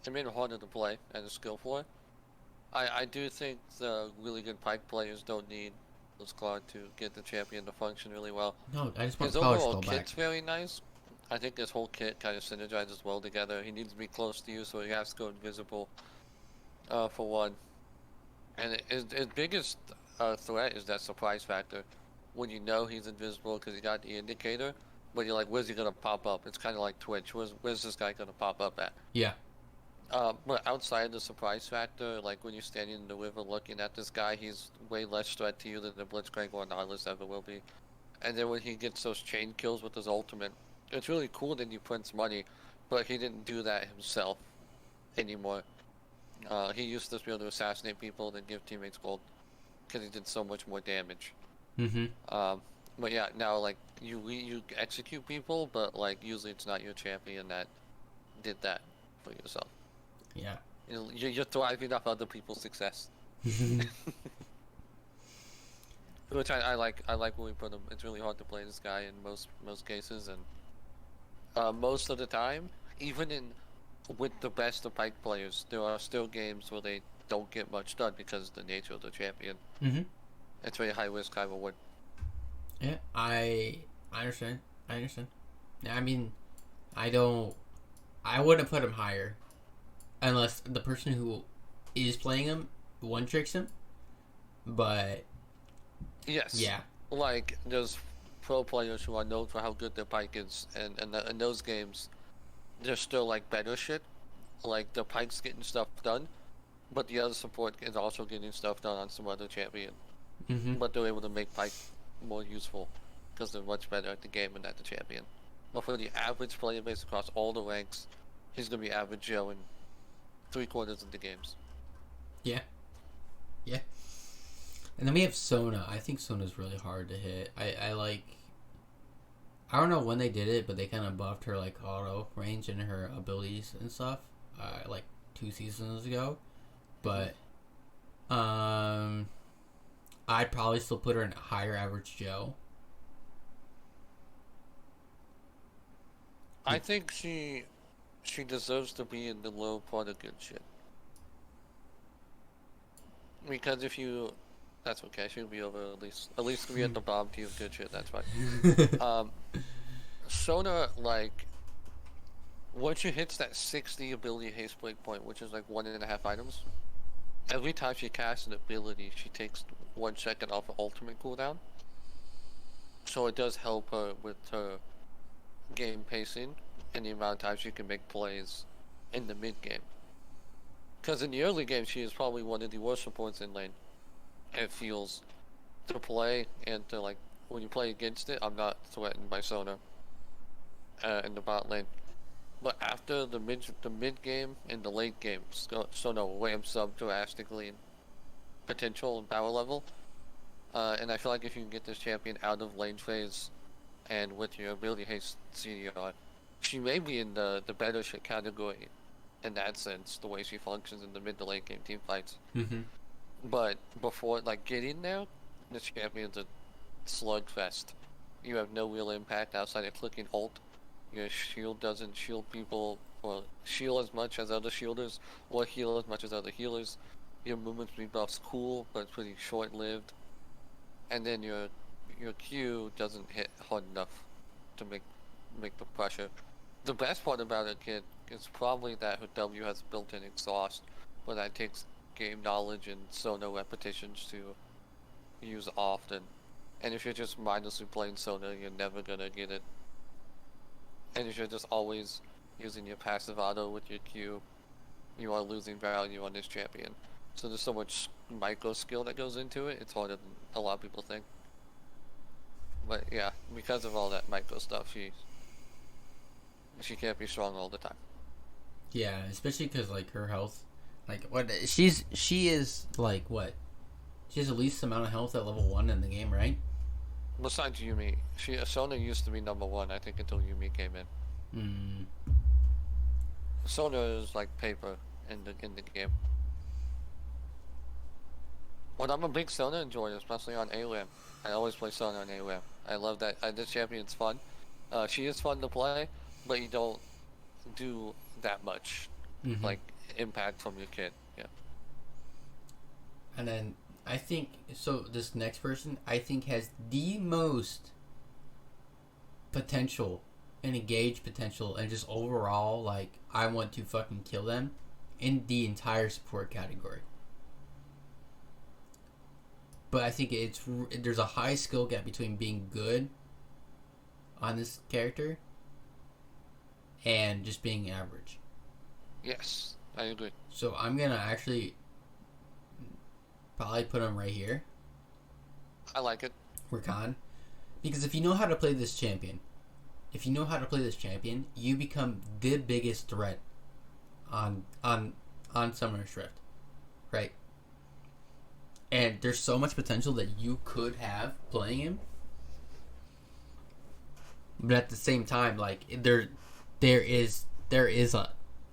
it made it harder to play and a skill for it. I do think the really good Pyke players don't need this Claw to get the champion to function really well.
No, I just want
His
Prowler's
overall
Claw back.
kit's very nice. I think this whole kit kind of synergizes well together. He needs to be close to you, so he has to go invisible, for one. And his biggest threat is that surprise factor. When you know he's invisible because he got the indicator, but you're like, where's he gonna pop up? It's kind of like Twitch. Where's this guy gonna pop up at?
Yeah.
But outside the surprise factor, like when you're standing in the river looking at this guy, he's way less threat to you than the Blitzcrank or Nautilus ever will be. And then when he gets those chain kills with his ultimate, it's really cool that he prints money, but he didn't do that himself anymore. He used to be able to assassinate people and give teammates gold because he did so much more damage.
Mm-hmm.
But yeah, now like you execute people, but like usually it's not your champion that did that for yourself.
Yeah.
You're thriving off other people's success. Which I like. I like when we put him. It's really hard to play this guy in most cases, and most of the time, even with the best of Pyke players, there are still games where they don't get much done because of the nature of the champion.
Mm-hmm.
It's very high risk, high reward.
Yeah, I understand. Yeah, I mean, I wouldn't put him higher unless the person who is playing him one tricks him. But
yes,
yeah,
like there's pro players who are known for how good their Pyke is, and in those games, there's still like better shit. Like the Pyke's getting stuff done, but the other support is also getting stuff done on some other champion.
mm-hmm.
But they're able to make Pyke more useful because they're much better at the game and at the champion. But for the average player base across all the ranks, he's gonna be average Joe in 3/4 of the games.
Yeah. And then we have Sona. I think Sona's really hard to hit. I don't know when they did it, but they kind of buffed her like auto range and her abilities and stuff, like 2 seasons ago. But I'd probably still put her in higher average Joe.
I think she deserves to be in the low part of good shit. Because if you, that's okay. She'll be over at least be at the bottom tier of good shit. That's fine. Sona, like, once she hits that 60 ability haste break point, which is like 1.5 items, every time she casts an ability, she takes 1 second off her ultimate cooldown. So it does help her with her game pacing and the amount of time she can make plays in the mid game. Because in the early game, she is probably one of the worst supports in lane. It feels to play and to like when you play against it, I'm not threatened by Sona in the bot lane. But after the mid game and the late game, Sona ramps up drastically in potential and power level. And I feel like if you can get this champion out of lane phase and with your ability haste CDR, she may be in the better shit category in that sense, the way she functions in the mid to late game team fights.
Mm-hmm.
But before like getting there, this champion's a slugfest. You have no real impact outside of clicking ult. Your shield doesn't shield people or shield as much as other shielders or heal as much as other healers. Your movement speed buff's cool, but it's pretty short lived. And then your Q doesn't hit hard enough to make the pressure. The best part about it, kid, is probably that her W has built-in exhaust, but that takes game knowledge and Sona repetitions to use often. And if you're just mindlessly playing Sona, you're never gonna get it. And if you're just always using your passive auto with your Q, you are losing value on this champion. So there's so much micro skill that goes into it, it's harder than a lot of people think. But yeah, because of all that micro stuff, she can't be strong all the time.
Yeah, especially because like her health, like what she is like what? She has the least amount of health at level 1 in the game, right?
Besides Yumi, Sona used to be number 1, I think, until Yumi came in.
Hmm.
Sona is like paper in the game. But I'm a big Sona enjoyer, especially on AWAM. I always play Sona on AWAM. I love that. This champion's fun. She is fun to play, but you don't do that much,
Mm-hmm.
like, impact from your kit. Yeah.
And then I think so. This next person I think has the most potential and engage potential and just overall like I want to fucking kill them in the entire support category. But I think there's a high skill gap between being good on this character and just being average.
Yes, I agree.
So I'm gonna actually probably put him right here,
I like it.
Rakan, because if you know how to play this champion, you become the biggest threat on Summoner's Rift, right? And there's so much potential that you could have playing him, but at the same time, like there is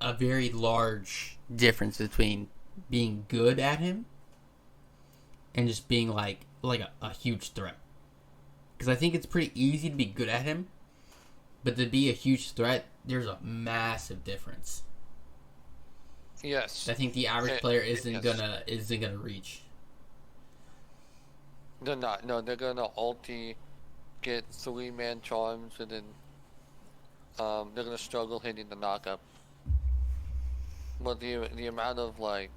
a very large difference between being good at him and just being like a huge threat. Because I think it's pretty easy to be good at him, but to be a huge threat, there's a massive difference.
Yes.
I think the average player isn't gonna reach.
They're not. No, they're gonna ulti, get 3-man charms, and then they're gonna struggle hitting the knockup. But the amount of like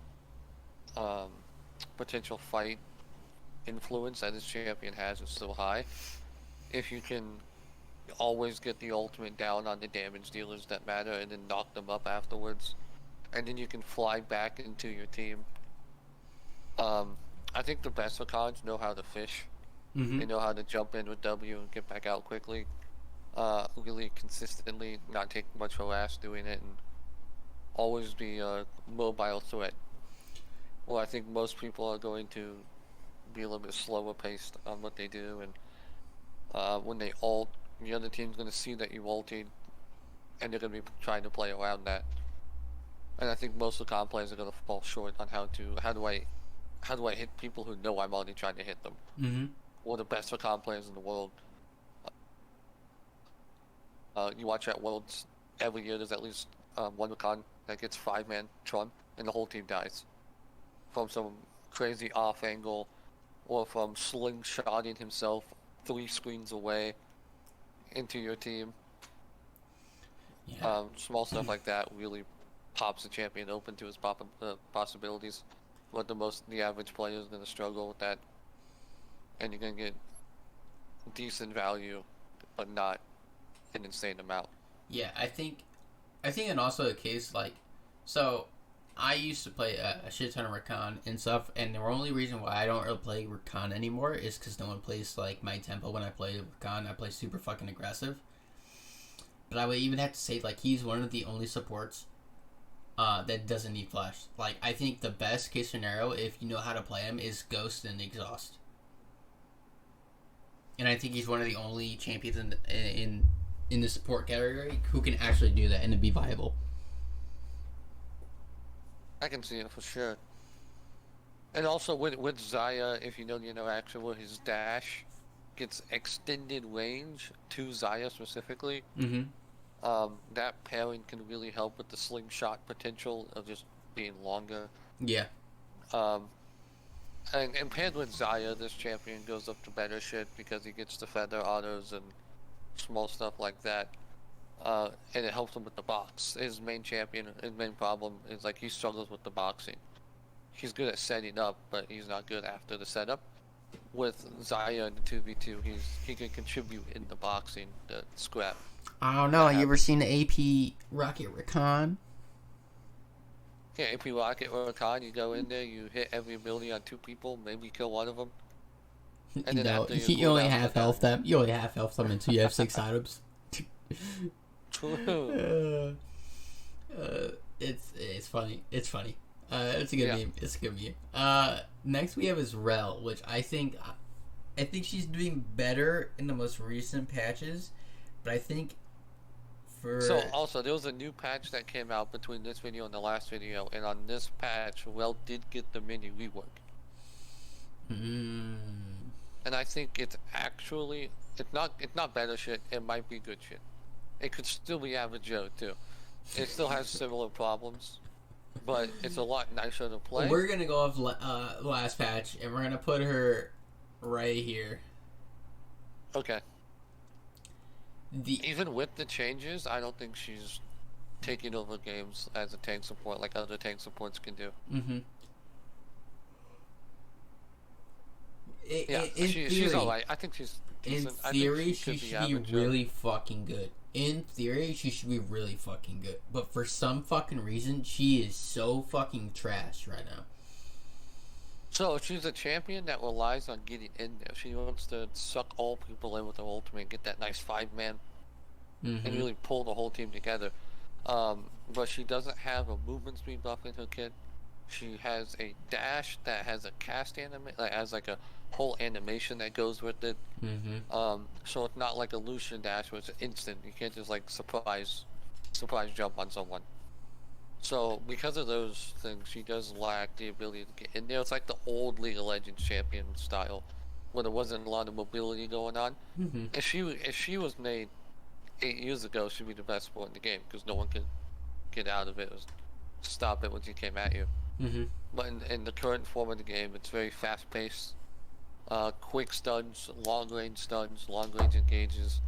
potential fight influence that this champion has is so high. If you can always get the ultimate down on the damage dealers that matter and then knock them up afterwards, and then you can fly back into your team. I think the best Rakans know how to fish.
Mm-hmm.
They know how to jump in with W and get back out quickly. Really consistently, not take much harass doing it, and always be a mobile threat. Well, I think most people are going to be a little bit slower paced on what they do, and when they ult, the other team's going to see that you ulted, and they're going to be trying to play around that. And I think most of the comp players are going to fall short on how do I hit people who know I'm already trying to hit them.
Mm-hmm.
One of the best Rakan players in the world. You watch at Worlds, every year there's at least one Rakan that gets 5-man Tron, and the whole team dies. From some crazy off angle, or from slingshotting himself 3 screens away into your team.
Yeah.
Small stuff like that really pops the champion open to his possibilities. But the average player is going to struggle with that, and you're going to get decent value, but not an insane amount.
Yeah, I think and also the case like so I used to play a shit ton of Rakan and stuff, and the only reason why I don't really play Rakan anymore is because no one plays like my tempo when I play Rakan. I play super fucking aggressive. But I would even have to say like he's one of the only supports that doesn't need flash. Like I think the best case scenario, if you know how to play him, is Ghost and Exhaust. And I think he's one of the only champions in the support category who can actually do that and to be viable.
I can see it for sure. And also with Xayah, if you know the interaction with his dash, gets extended range to Xayah specifically.
Mm-hmm.
That pairing can really help with the slingshot potential of just being longer.
Yeah.
Um, and paired with Xayah, this champion goes up to better shit because he gets the feather autos and small stuff like that. And it helps him with the box. His main problem is like he struggles with the boxing. He's good at setting up, but he's not good after the setup. With Xayah in the 2v2, he can contribute in the boxing, the scrap.
I don't know. You ever seen the AP Rocket Recon?
Yeah, if you rocket or a con, you go in there, you hit every ability on 2 people, maybe kill one of them.
And then no, you only half health them. You only half health them until you have 6 items.
True.
It's funny. It's funny. It's a good meme. It's a good meme. Next we have is Rel, which I think she's doing better in the most recent patches, but I think
So also there was a new patch that came out between this video and the last video, and on this patch, Rel did get the mini rework. And I think it's not better shit. It might be good shit. It could still be average Joe too. It still has similar problems, but it's a lot nicer to play.
We're gonna go off last patch, and we're gonna put her right here.
Okay. Even with the changes, I don't think she's taking over games as a tank support like other tank supports can do.
Mm-hmm.
She's alright. I think she's decent.
In theory, she should be really fucking good. In theory, she should be really fucking good. But for some fucking reason, she is so fucking trash right now.
So she's a champion that relies on getting in there. She wants to suck all people in with her ultimate and get that nice 5-man and really pull the whole team together. But she doesn't have a movement speed buff in her kit. She has a dash that has a cast has like a whole animation that goes with it. So it's not like a Lucian dash where it's instant. You can't just like surprise jump on someone. So because of those things, she does lack the ability to get in there. It's like the old League of Legends champion style, where there wasn't a lot of mobility going on. If she was made 8 years ago, she'd be the best support in the game because no one could get out of it or stop it when she came at you. But in the current form of the game, it's very fast paced. Quick stuns, long range engages,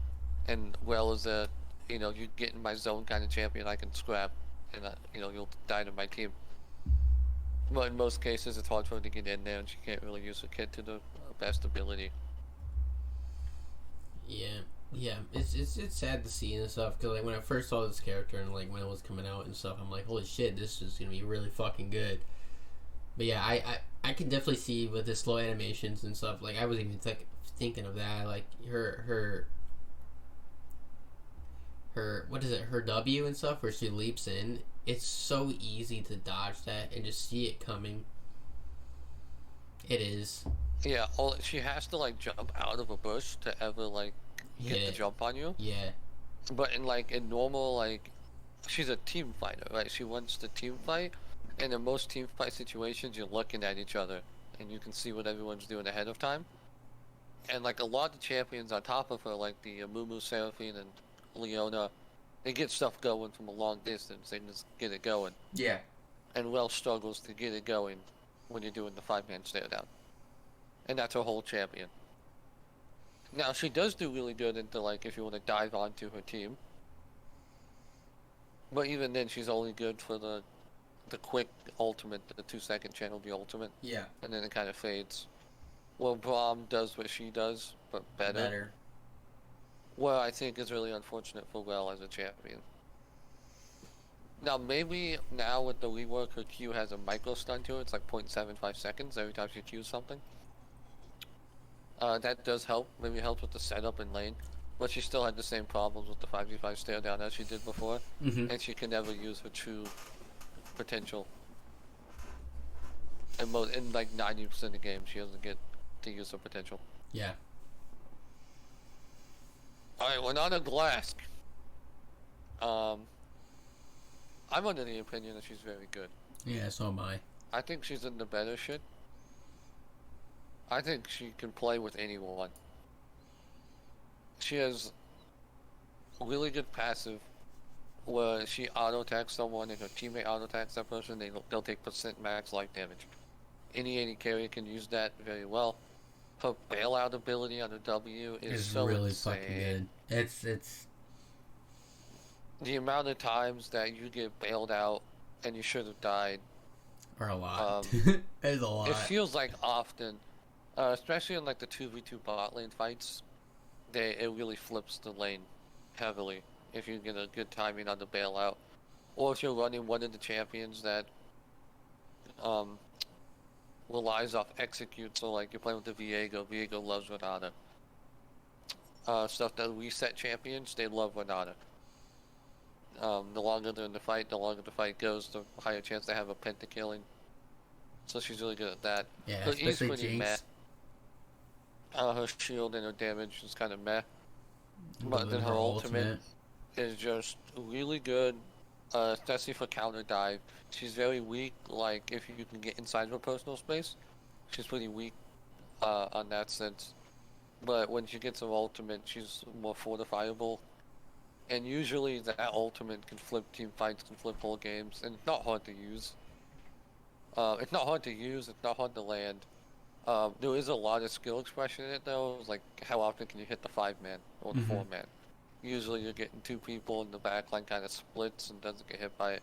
and well as a you get in my zone kind of champion, I can scrap, and you'll die to my team. But in most cases, it's hard for her to get in there, and she can't really use her kit to the best ability.
Yeah, it's sad to see and stuff because like when I first saw this character and like when it was coming out and stuff, I'm like, holy shit, this is gonna be really fucking good. But yeah, I can definitely see with the slow animations and stuff. Like I was even thinking of that, like her what is it, her W and stuff where she leaps in. It's so easy to dodge that and just see it coming. It is.
Yeah, she has to like jump out of a bush to ever like get the jump on you.
Yeah.
But in normal, like, she's a team fighter, right? She wants to team fight, and in most team fight situations, you're looking at each other, and you can see what everyone's doing ahead of time. And like a lot of champions on top of her, like the Mumu, Seraphine, and Leona, they get stuff going from a long distance. They just get it going.
Yeah.
And Rel struggles to get it going when you're doing the 5-man stare down. And that's her whole champion. Now, she does do really good into, like, if you want to dive onto her team. But even then, she's only good for the quick ultimate, the 2-second channel, the ultimate.
Yeah.
And then it kind of fades. Well, Braum does what she does, but better. what I think is really unfortunate for Well as a champion. Now, maybe now with the rework, her Q has a micro stun to it. It's like 0.75 seconds every time she Qs something. That does help. Maybe it helps with the setup in lane. But she still had the same problems with the 5v5 stare down as she did before.
Mm-hmm.
And she can never use her true potential. And in like 90% of the game, she doesn't get to use her potential.
Yeah.
Alright, we're not a Glask. I'm under the opinion that she's very good.
Yeah, so am I.
I think she's in the better shit. I think she can play with anyone. She has really good passive where she auto attacks someone and her teammate auto attacks that person, they'll take percent max life damage. Any AD carry can use that very well. Her bailout ability on the W is so
really
insane.
fucking good. It's
The amount of times that you get bailed out and you should have died.
or a lot. It's a lot.
It feels like often, especially in like the 2v2 bot lane fights, it really flips the lane heavily if you get a good timing on the bailout, or if you're running one of the champions that relies off execute. So like you're playing with the Viego. Viego loves Renata. Stuff that reset champions, they love Renata. The longer they're in the fight, the longer the fight goes, the higher chance they have a pentakilling. So she's really good at that.
Yeah,
Her E's
especially
pretty meh.
Jinx.
Her shield and her damage is kind of meh. But then her ultimate is just really good, especially for counter dive. She's very weak, like if you can get inside of her personal space, she's pretty weak on that sense. But when she gets her ultimate, she's more fortifiable. And usually that ultimate can flip team fights, can flip whole games, and it's not hard to use. It's not hard to use, it's not hard to land. There is a lot of skill expression in it though, like how often can you hit the 5-man or the 4-man. Usually you're getting 2 people and the backline kind of splits and doesn't get hit by it.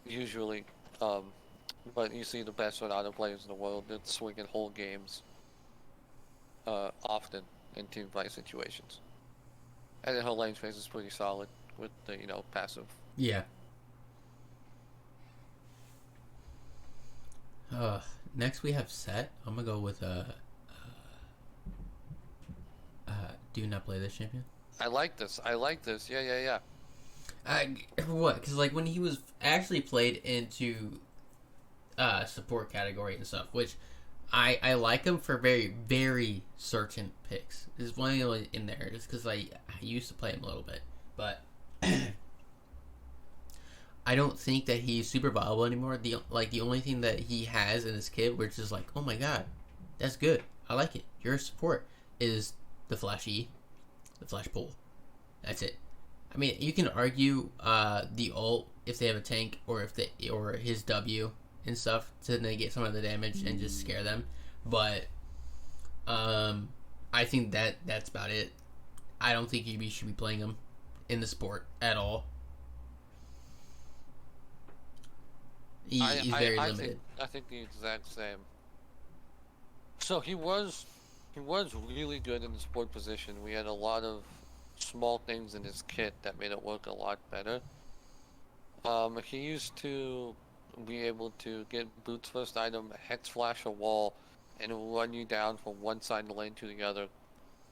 Usually, but you see the best Renata players in the world, they're swinging whole games often in team fight situations. And then her lane space is pretty solid with the, passive.
Yeah. Next we have Set. I'm gonna go with do you not play this champion?
I like this. Yeah.
What? Because like when he was actually played into support category and stuff, which I like him for very, very certain picks. There's one in there just because I used to play him a little bit, but I don't think that he's super viable anymore. The only thing that he has in his kit, which is like, oh my god, that's good, I like it. You're a support, is the Flash E, the Flash Pull. That's it. I mean, you can argue the ult if they have a tank or his W and stuff to negate some of the damage and just scare them, but I think that's about it. I don't think you should be playing him in the sport at all. He's very limited.
I think the exact same. So he was really good in the support position. We had a lot of small things in his kit that made it work a lot better. He used to be able to get boots first item, hex flash a wall, and run you down from one side of the lane to the other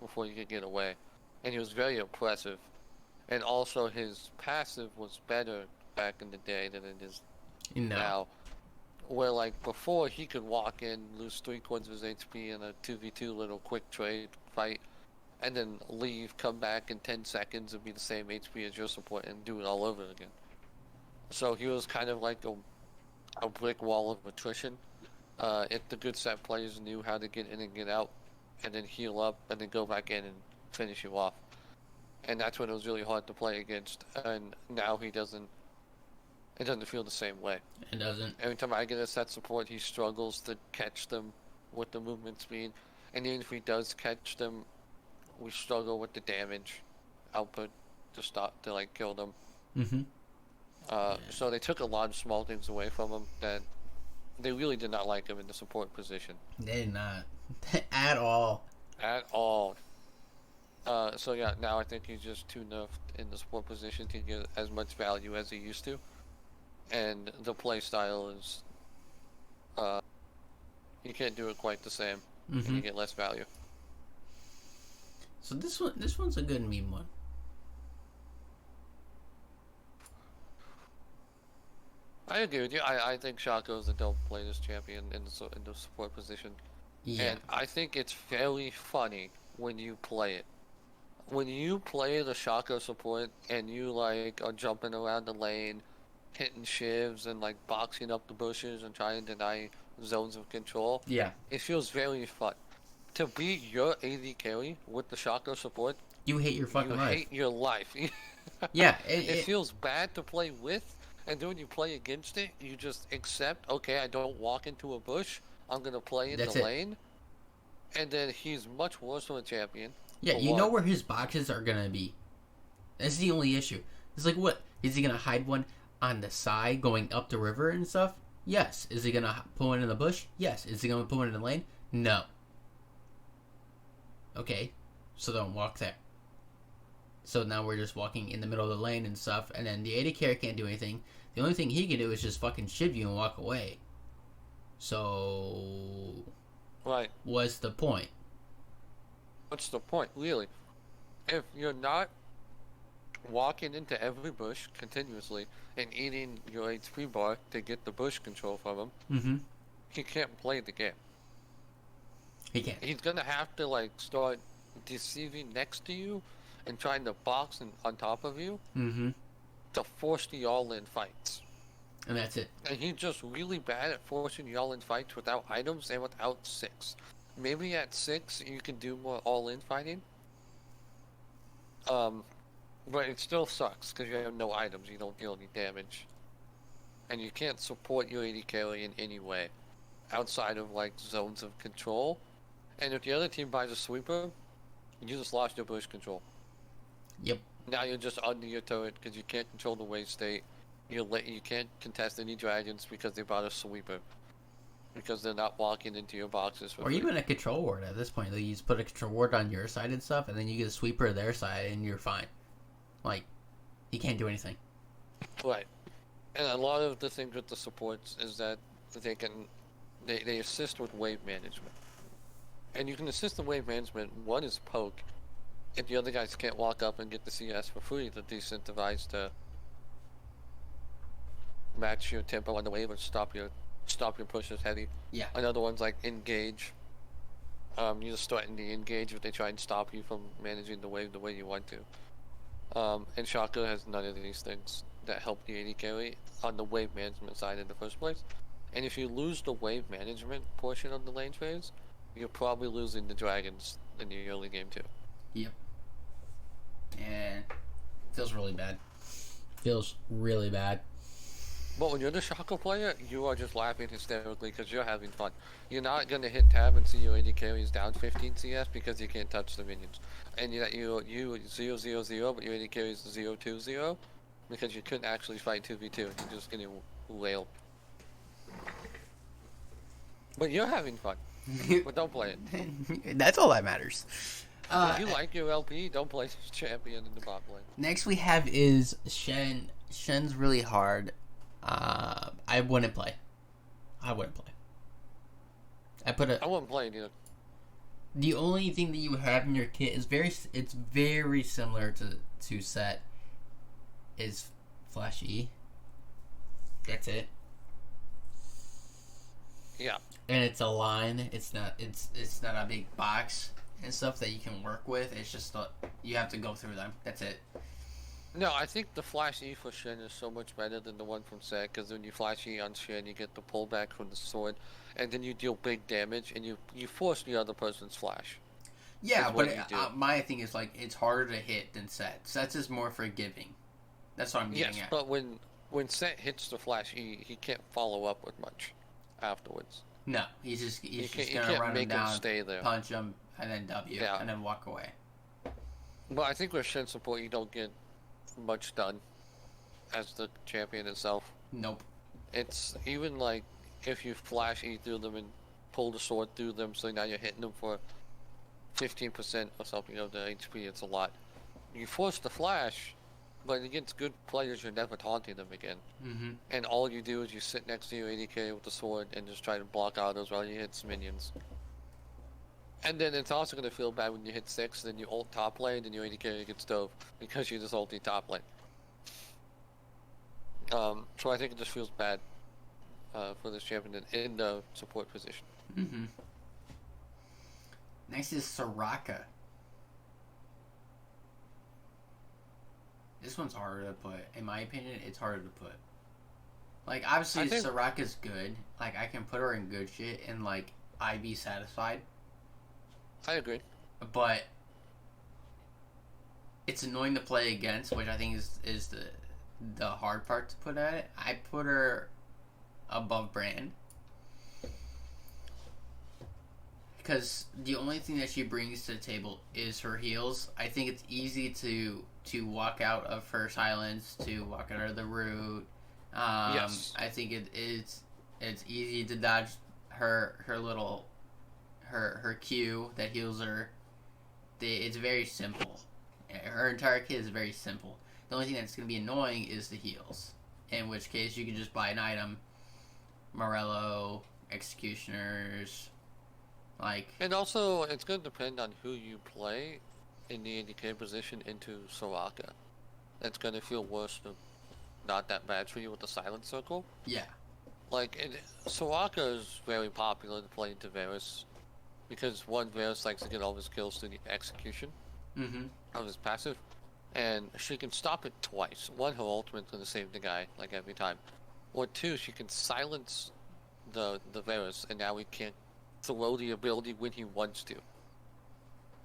before you could get away. And he was very impressive. And also his passive was better back in the day than it is now. Where like before he could walk in, lose 3/4 of his HP in a 2v2 little quick trade fight, and then leave, come back in 10 seconds and be the same HP as your support and do it all over again. So he was kind of like a brick wall of attrition. If the good set players knew how to get in and get out, and then heal up, and then go back in and finish you off. And that's when it was really hard to play against, and now it doesn't feel the same way.
It doesn't.
Every time I get a set support, he struggles to catch them with the movement speed, and even if he does catch them, we struggle with the damage output to like kill them. So they took a lot of small things away from him that they really did not like him in the support position.
They did not at all.
At all. So yeah, now I think he's just too nerfed in the support position to get as much value as he used to, and the play style is, uh, you can't do it quite the same, and
Mm-hmm.
you get less value.
So this one's a good meme one.
I agree with you. I think Shaco is a dope play this champion in in the support position,
Yeah.
and I think it's very funny when you play it. When you play the Shaco support and you like are jumping around the lane, hitting shivs and like boxing up the bushes and trying to deny zones of control,
Yeah.
it feels very fun. To be your AD carry with the Shaco support,
You hate your
you
fucking life.
hate your life.
Yeah.
It feels bad to play with, and then when you play against it, you just accept, okay, I don't walk into a bush, I'm gonna play in the
That's it.
lane, and then he's much worse of a champion,
Yeah.
for
You know
one.
where his boxes are gonna be. That's the only issue. It's like, what is he gonna hide one on the side going up the river and stuff? Yes. Is he gonna put one in the bush? Yes. Is he gonna put one in the lane? No. Okay. So don't walk there. So now we're just walking in the middle of the lane and stuff, and then the AD carry can't do anything. The only thing he can do is just fucking shiv you and walk away. So
Right.
what's the point?
What's the point, really? If you're not walking into every bush continuously and eating your HP bar to get the bush control from him,
Mm-hmm.
he can't play the game.
He can't.
He's gonna have to like start deceiving next to you and trying to box on top of you
Mm-hmm.
to force the all-in fights.
And that's it.
And he's just really bad at forcing the all-in fights without items and without 6. Maybe at 6 you can do more all-in fighting. Um, but it still sucks because you have no items, you don't deal any damage. And you can't support your AD carry in any way outside of like zones of control. And if the other team buys a sweeper, you just lost your bush control.
Yep.
Now you're just under your turret because you can't control the wave state. You can't contest any dragons because they bought a sweeper. Because they're not walking into your boxes for
Or
free.
even a control ward at this point. Like, you just put a control ward on your side and stuff, and then you get a sweeper their side, and you're fine. Like, he can't do anything.
Right. And a lot of the things with the supports is that they assist with wave management. And you can assist in wave management. One is poke. If the other guys can't walk up and get the CS for free, they're decentivized to match your tempo on the wave or stop your pushes heavy.
Yeah.
Another one's like engage. You just threaten the engage if they try and stop you from managing the wave the way you want to. And Shaka has none of these things that help the AD carry on the wave management side in the first place. And if you lose the wave management portion of the lane phase, you're probably losing the dragons in the early game too.
Yep. And feels really bad. Feels really bad.
But when you're the Shaka player, you are just laughing hysterically because you're having fun. You're not gonna hit tab and see your AD carry is down 15 CS because you can't touch the minions, and you 0-0-0, but your AD carry is 0-2-0 because you couldn't actually fight 2v2. You're just getting wailed. But you're having fun. But don't play it.
That's all that matters.
If you like your LP, don't play this champion in the bot lane.
Next we have is Shen. Shen's really hard. I wouldn't play. I wouldn't play.
I wouldn't play it either.
The only thing that you have in your kit is it's very similar to Set. Is Flash E. That's it.
Yeah.
And it's a line. It's not a big box and stuff that you can work with. It's just you have to go through them. That's it.
No, I think the Flash E for Shen is so much better than the one from Set, because when you Flash E on Shen, you get the pullback from the sword, and then you deal big damage, and you force the other person's Flash.
Yeah,
Is
but
what you do.
my thing is like it's harder to hit than Set. Set's is more forgiving. That's what I'm
Yes,
getting at.
but when Set hits the Flash E, he can't follow up with much afterwards.
No, he's just
You
gonna
can't
run him
make him
down,
stay there.
punch him, and then W,
Yeah.
and then walk away.
But I think with Shen support, you don't get much done as the champion itself.
Nope.
It's even like if you Flash E through them and pull the sword through them, so now you're hitting them for 15% or something of the HP. It's a lot. You force the flash, but against good players, you're never taunting them again.
Mm-hmm.
And all you do is you sit next to your AD with the sword and just try to block autos while you hit some minions. And then it's also going to feel bad when you hit 6, then you ult top lane, and your AD gets dove because you just ulti top lane. So I think it just feels bad for this champion in the support position.
Mm-hmm. Next is Soraka. This one's harder to put. In my opinion, it's harder to put. Like, obviously, Soraka's good. Like, I can put her in good shit and, like, I'd be satisfied.
I agree.
But it's annoying to play against, which I think is the hard part to put at it. I put her above Brand. Because the only thing that she brings to the table is her heals. I think it's easy to walk out of her silence, to walk out of the root.
Yes.
I think it's easy to dodge her little her Q that heals her. It's very simple. Her entire kit is very simple. The only thing that's going to be annoying is the heals. In which case, you can just buy an item. Morello, Executioners, like...
And also, it's going to depend on who you play in the ADK position into Soraka. That's going to feel worse or not that bad for you with the Silent Circle.
Yeah.
Like, Soraka is very popular to play into Varus. Because one, Varus likes to get all of his kills through the execution of his passive. And she can stop it twice. One, her ultimate's going to save the guy, like, every time. Or two, she can silence the Varus, and now he can't throw the ability when he wants to.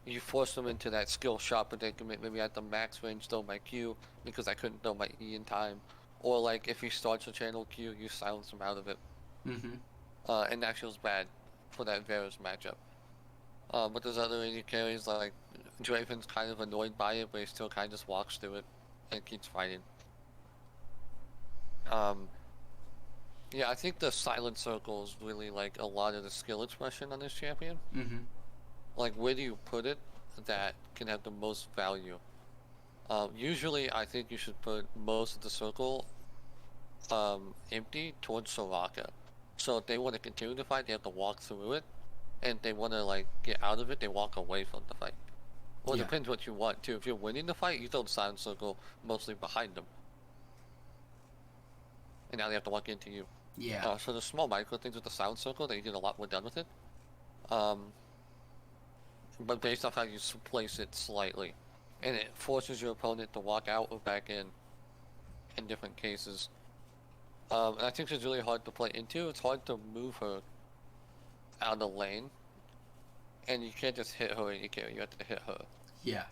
You force them into that skill shot predicament, maybe at the max range throw my Q, because I couldn't throw my E in time. Or, like, if he starts a channel Q, you silence him out of it. And that feels bad for that Varus matchup. But there's other AD carries, like, Draven's kind of annoyed by it, but he still kind of just walks through it and keeps fighting. Yeah, I think the Silent Circle is really, like, a lot of the skill expression on this champion. Like, where do you put it that can have the most value? Usually, I think you should put most of the circle empty towards Soraka. So if they want to continue the fight, they have to walk through it. And if they want to, like, get out of it, they walk away from the fight. Well, it depends what you want, too. If you're winning the fight, you throw the Silent Circle mostly behind them. And now they have to walk into you.
Yeah.
So the small micro things with the Silent Circle, that you get a lot more done with it. But based off how you place it slightly. And it forces your opponent to walk out or back in different cases. And I think it's really hard to play into. It's hard to move her out of the lane. And you can't just hit her, you have to hit her.
Yeah.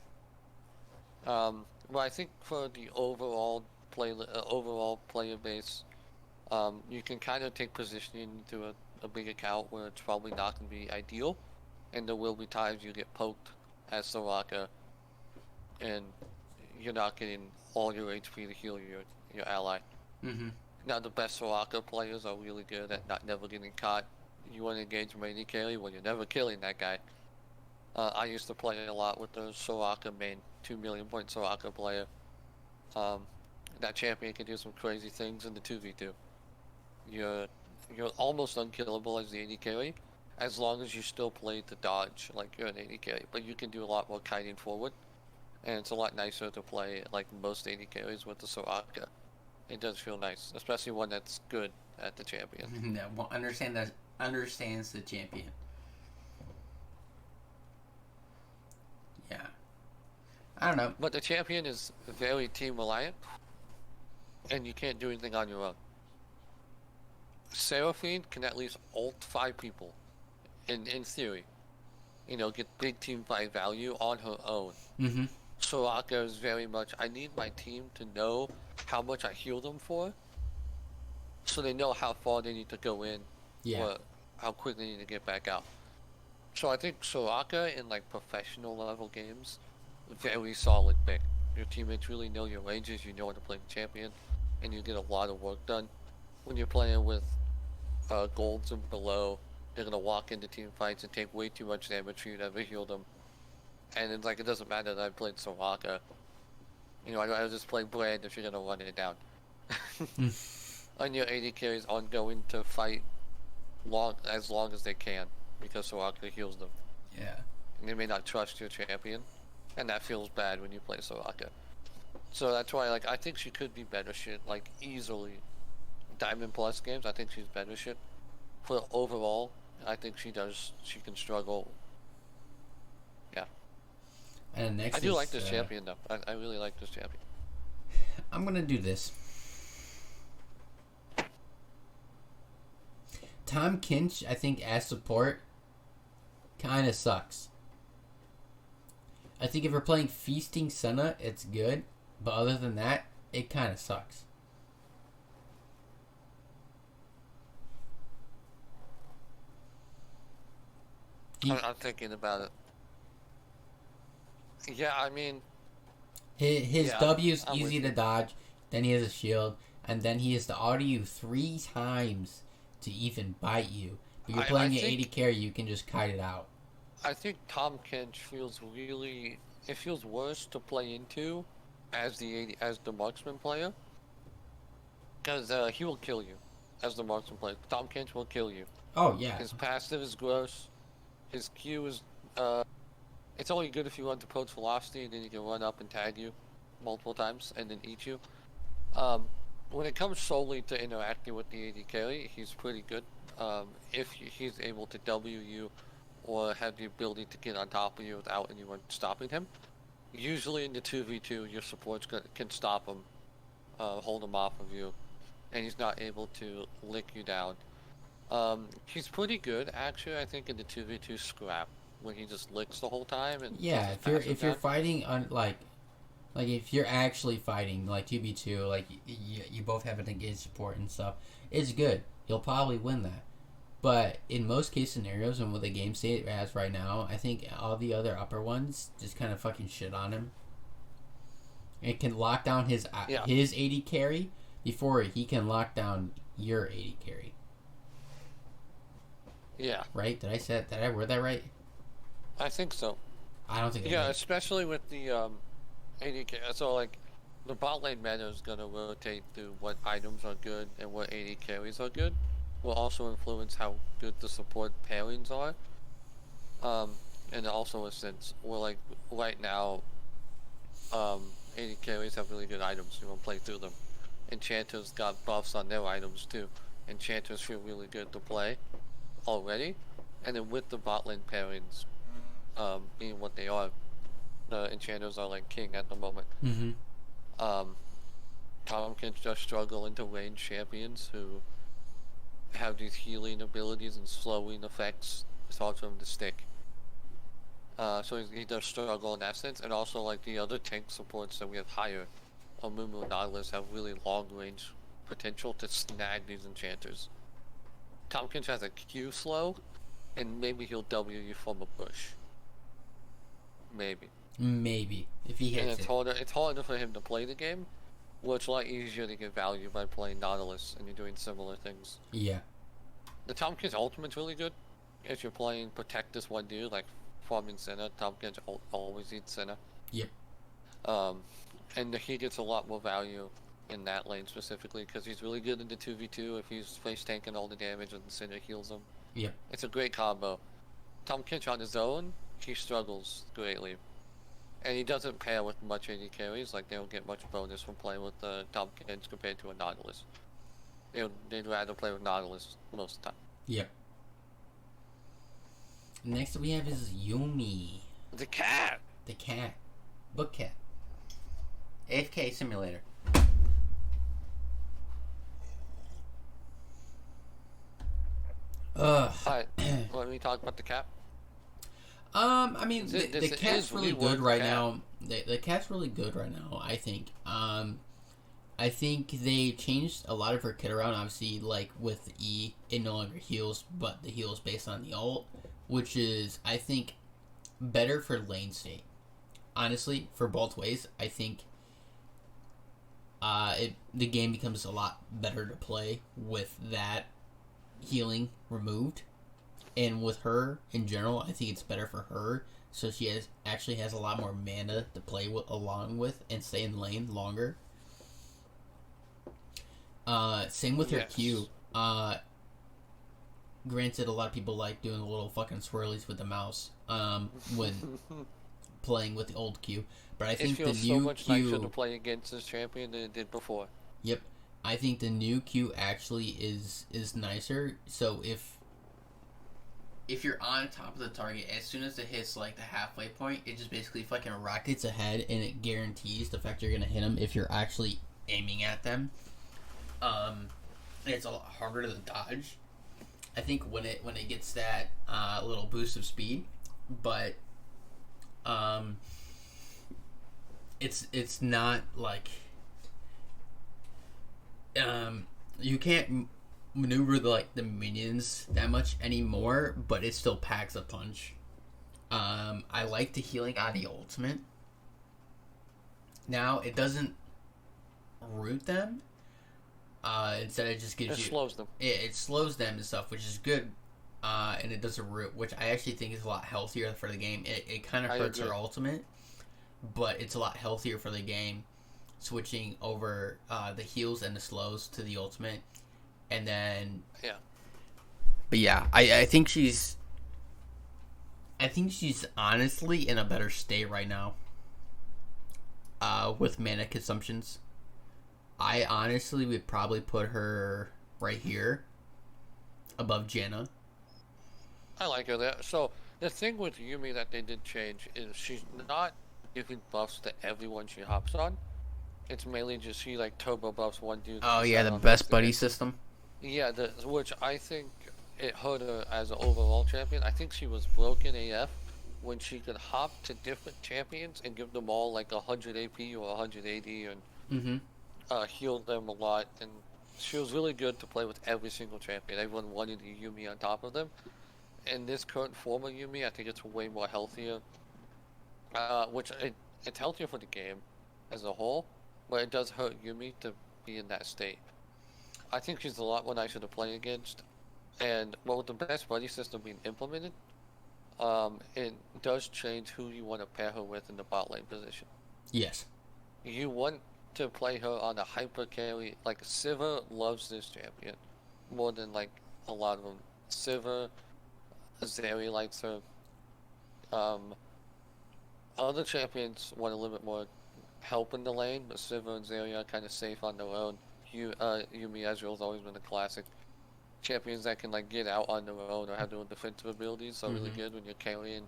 But I think for the overall player base, you can kind of take positioning into a big account where it's probably not going to be ideal. And there will be times you get poked as Soraka, and you're not getting all your HP to heal your ally. Now the best Soraka players are really good at never getting caught. You want to engage from AD carry, well, you're never killing that guy. I used to play a lot with the Soraka main, 2 million point Soraka player. That champion can do some crazy things in the 2v2. You're almost unkillable as the AD carry, as long as you still play the dodge like you're an AD carry. But you can do a lot more kiting forward, and it's a lot nicer to play like most AD carries with the Soraka. It does feel nice, especially one that's good at the champion.
That understands the champion. Yeah. I don't know.
But the champion is very team reliant, and you can't do anything on your own. Seraphine can at least ult 5 people, in theory. You know, get big team fight value on her own. Soraka is very much, I need my team to know how much I heal them for, so they know how far they need to go in, or how quick they need to get back out. So I think Soraka in like professional level games, very solid pick. Your teammates really know your ranges, you know how to play the champion, and you get a lot of work done. When you're playing with golds and below, they're gonna walk into team fights and take way too much damage for you to ever heal them. And it's like, it doesn't matter that I played Soraka. You know, I just play Brand if you're gonna run it down. And your AD carries aren't going to fight as long as they can, because Soraka heals them.
Yeah.
And they may not trust your champion, and that feels bad when you play Soraka. So that's why, like, I think she could be better shit, like, easily. Diamond Plus games, I think she's better shit. For overall, I think she can struggle. Yeah.
And next
I do like this champion, though. I really like this champion.
I'm gonna do this. Tahm Kench, I think, as support, kind of sucks. I think if we're playing Feasting Senna, it's good. But other than that, it kind of sucks.
I'm thinking about it. Yeah, I mean...
His W's
I'm
easy to dodge, then he has a shield, and then he has to auto you 3 times to even bite you. But you're playing an 80 carry, you can just kite it out.
I think Tahm Kench feels really... It feels worse to play into as the marksman player. Because he will kill you as the marksman player. Tahm Kench will kill you.
Oh, yeah.
His passive is gross. His Q is... it's only good if you want approach velocity, and then he can run up and tag you multiple times and then eat you. When it comes solely to interacting with the AD carry, he's pretty good. If he's able to W you or have the ability to get on top of you without anyone stopping him. Usually in the 2v2, your supports can stop him, hold him off of you, and he's not able to lick you down. He's pretty good, actually, I think, in the 2v2 scrap, when he just licks the whole time. And
yeah, if you're fighting on, like if you're actually fighting, like 2v2, like, you both have an engaged support and stuff, it's good. You'll probably win that. But in most case scenarios, and with the game state it has right now, I think all the other upper ones just kind of fucking shit on him. It can lock down his 80 carry before he can lock down your 80 carry.
Yeah.
Right? Did I word that right?
I think so.
I don't think I
Yeah,
did.
especially with the 80 carry. So, like, the bot lane meta is going to rotate through what items are good and what 80 carries are good. Will also influence how good the support pairings are. And also a sense where, like, right now, 80 carries have really good items. You want to play through them. Enchanters got buffs on their items too. Enchanters feel really good to play already. And then with the bot lane pairings being what they are, the enchanters are like king at the moment.
Mm-hmm.
Tahm can just struggle into range champions who have these healing abilities and slowing effects. It's hard for him to stick. So he does struggle in that sense, and also like the other tank supports that we have higher, Amumu and Nautilus have really long range potential to snag these enchanters. Tahm Kench has a Q slow, and maybe he'll W you from a bush. Maybe.
If he hits
and it's harder for him to play the game. Well, it's a lot easier to get value by playing Nautilus and you're doing similar things.
Yeah.
The Tahm Kench ultimate's really good. If you're playing Protect this one dude, like farming Senna, Tahm Kench always eats Senna.
Yep.
And he gets a lot more value in that lane specifically because he's really good in the 2v2 if he's face tanking all the damage and Senna heals him.
Yep.
It's a great combo. Tahm Kench on his own, he struggles greatly. And he doesn't pair with much AD carries, like they don't get much bonus from playing with the Tahm Kench compared to a Nautilus. They'd rather play with Nautilus most of the time.
Yep. Next we have is Yuumi.
The cat!
The cat. Book cat. AFK simulator.
Alright, let me talk about the cat.
I mean, the cat's really good right now. The cat's really good right now, I think. I think they changed a lot of her kit around. Obviously, like with E, it no longer heals, but the heal is based on the ult, which is, I think, better for lane state. Honestly, for both ways, I think the game becomes a lot better to play with that healing removed. And with her, in general, I think it's better for her so she actually has a lot more mana to play along with and stay in lane longer. Same with her Q.
Yes.
Granted, a lot of people like doing the little fucking swirlies with the mouse when playing with the old Q, but I
It
think the
feels so
new
much nicer to
Q.
play against this champion than it did before.
Yep, I think the new Q actually is nicer. So if you're on top of the target, as soon as it hits like the halfway point, it just basically fucking rockets ahead, and it guarantees the fact you're gonna hit them if you're actually aiming at them. It's a lot harder to dodge. I think when it gets that little boost of speed, but it's not like you can't maneuver the minions that much anymore, but it still packs a punch. I like the healing on the ultimate. Now it doesn't root them. Instead, it just gives
It
you
slows them.
it slows them and stuff, which is good. And it does a root, which I actually think is a lot healthier for the game. It kind of
I
hurts
agree.
her ultimate, but it's a lot healthier for the game. Switching over the heals and the slows to the ultimate, and then
Yeah.
but yeah, I think she's honestly in a better state right now. With mana consumptions, I honestly would probably put her right here above Janna.
I like her there. So the thing with Yumi that they did change is she's not giving buffs to everyone she hops on. It's mainly just she like turbo buffs one dude to
Oh yeah,
start
the
off
best buddy
instantly.
system.
Yeah, which I think it hurt her as an overall champion. I think she was broken AF when she could hop to different champions and give them all like 100 AP or 180 and
Mm-hmm.
heal them a lot. And she was really good to play with every single champion. Everyone wanted a Yumi on top of them. In this current form of Yumi, I think it's way more healthier. It's healthier for the game as a whole, but it does hurt Yumi to be in that state. I think she's a lot more nicer to play against, and well, with the best buddy system being implemented, it does change who you want to pair her with in the bot lane position.
Yes.
You want to play her on a hyper carry, like Sivir loves this champion more than like a lot of them. Sivir, Zeri likes her. Um, Other champions want a little bit more help in the lane, but Sivir and Zeri are kind of safe on their own. Yumi Ezreal's always been a classic. Champions that can like get out on their own or have their own defensive abilities are really
Mm-hmm.
good when you're carrying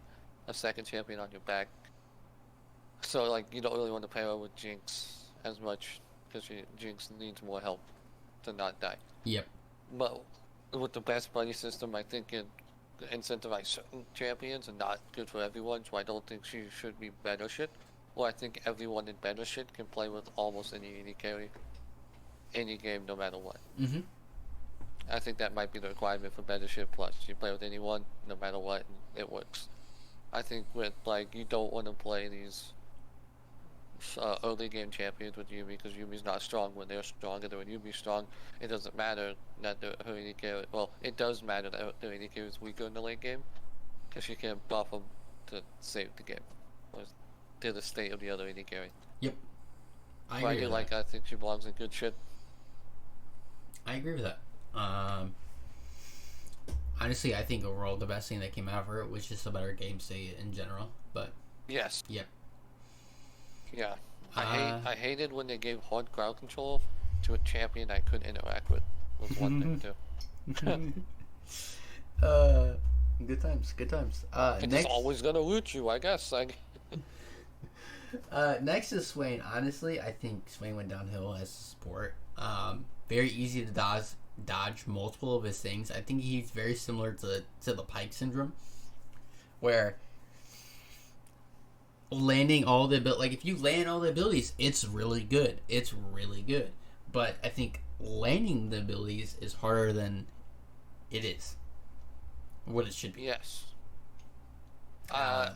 a second champion on your back. So like you don't really want to pair her with Jinx as much because Jinx needs more help to not die.
Yep.
But with the best buddy system, I think it incentivize certain champions and not good for everyone. So I don't think she should be better shit. Well, I think everyone in better shit can play with almost any AD carry, any game, no matter what.
Mm-hmm.
I think that might be the requirement for better shit plus. You play with anyone, no matter what, and it works. I think with like you don't want to play these early game champions with Yumi because Yumi's not strong. When they're stronger than when Yumi's strong, it doesn't matter that her AD carry. Well, it does matter that her AD carry is weaker in the late game because she can't buff them to save the game. Or to the state of the other AD carry.
Yep. I
But I
agree
do
with
like.
that.
I think she belongs in good shit.
I agree with that. Honestly, I think overall the best thing that came out of her was just a better game state in general. But
Yes.
yep.
Yeah.
Uh,
I hated when they gave hard crowd control to a champion I couldn't interact with. Was one thing too.
uh, good times. Good times.
It's
Next.
always gonna root you, I guess. Like,
Next is Swain. Honestly, I think Swain went downhill as a support. Very easy to dodge multiple of his things. I think he's very similar to the Pike syndrome, where landing all the like if you land all the abilities, it's really good. It's really good. But I think landing the abilities is harder than it is. What it should be.
yes.
Uh,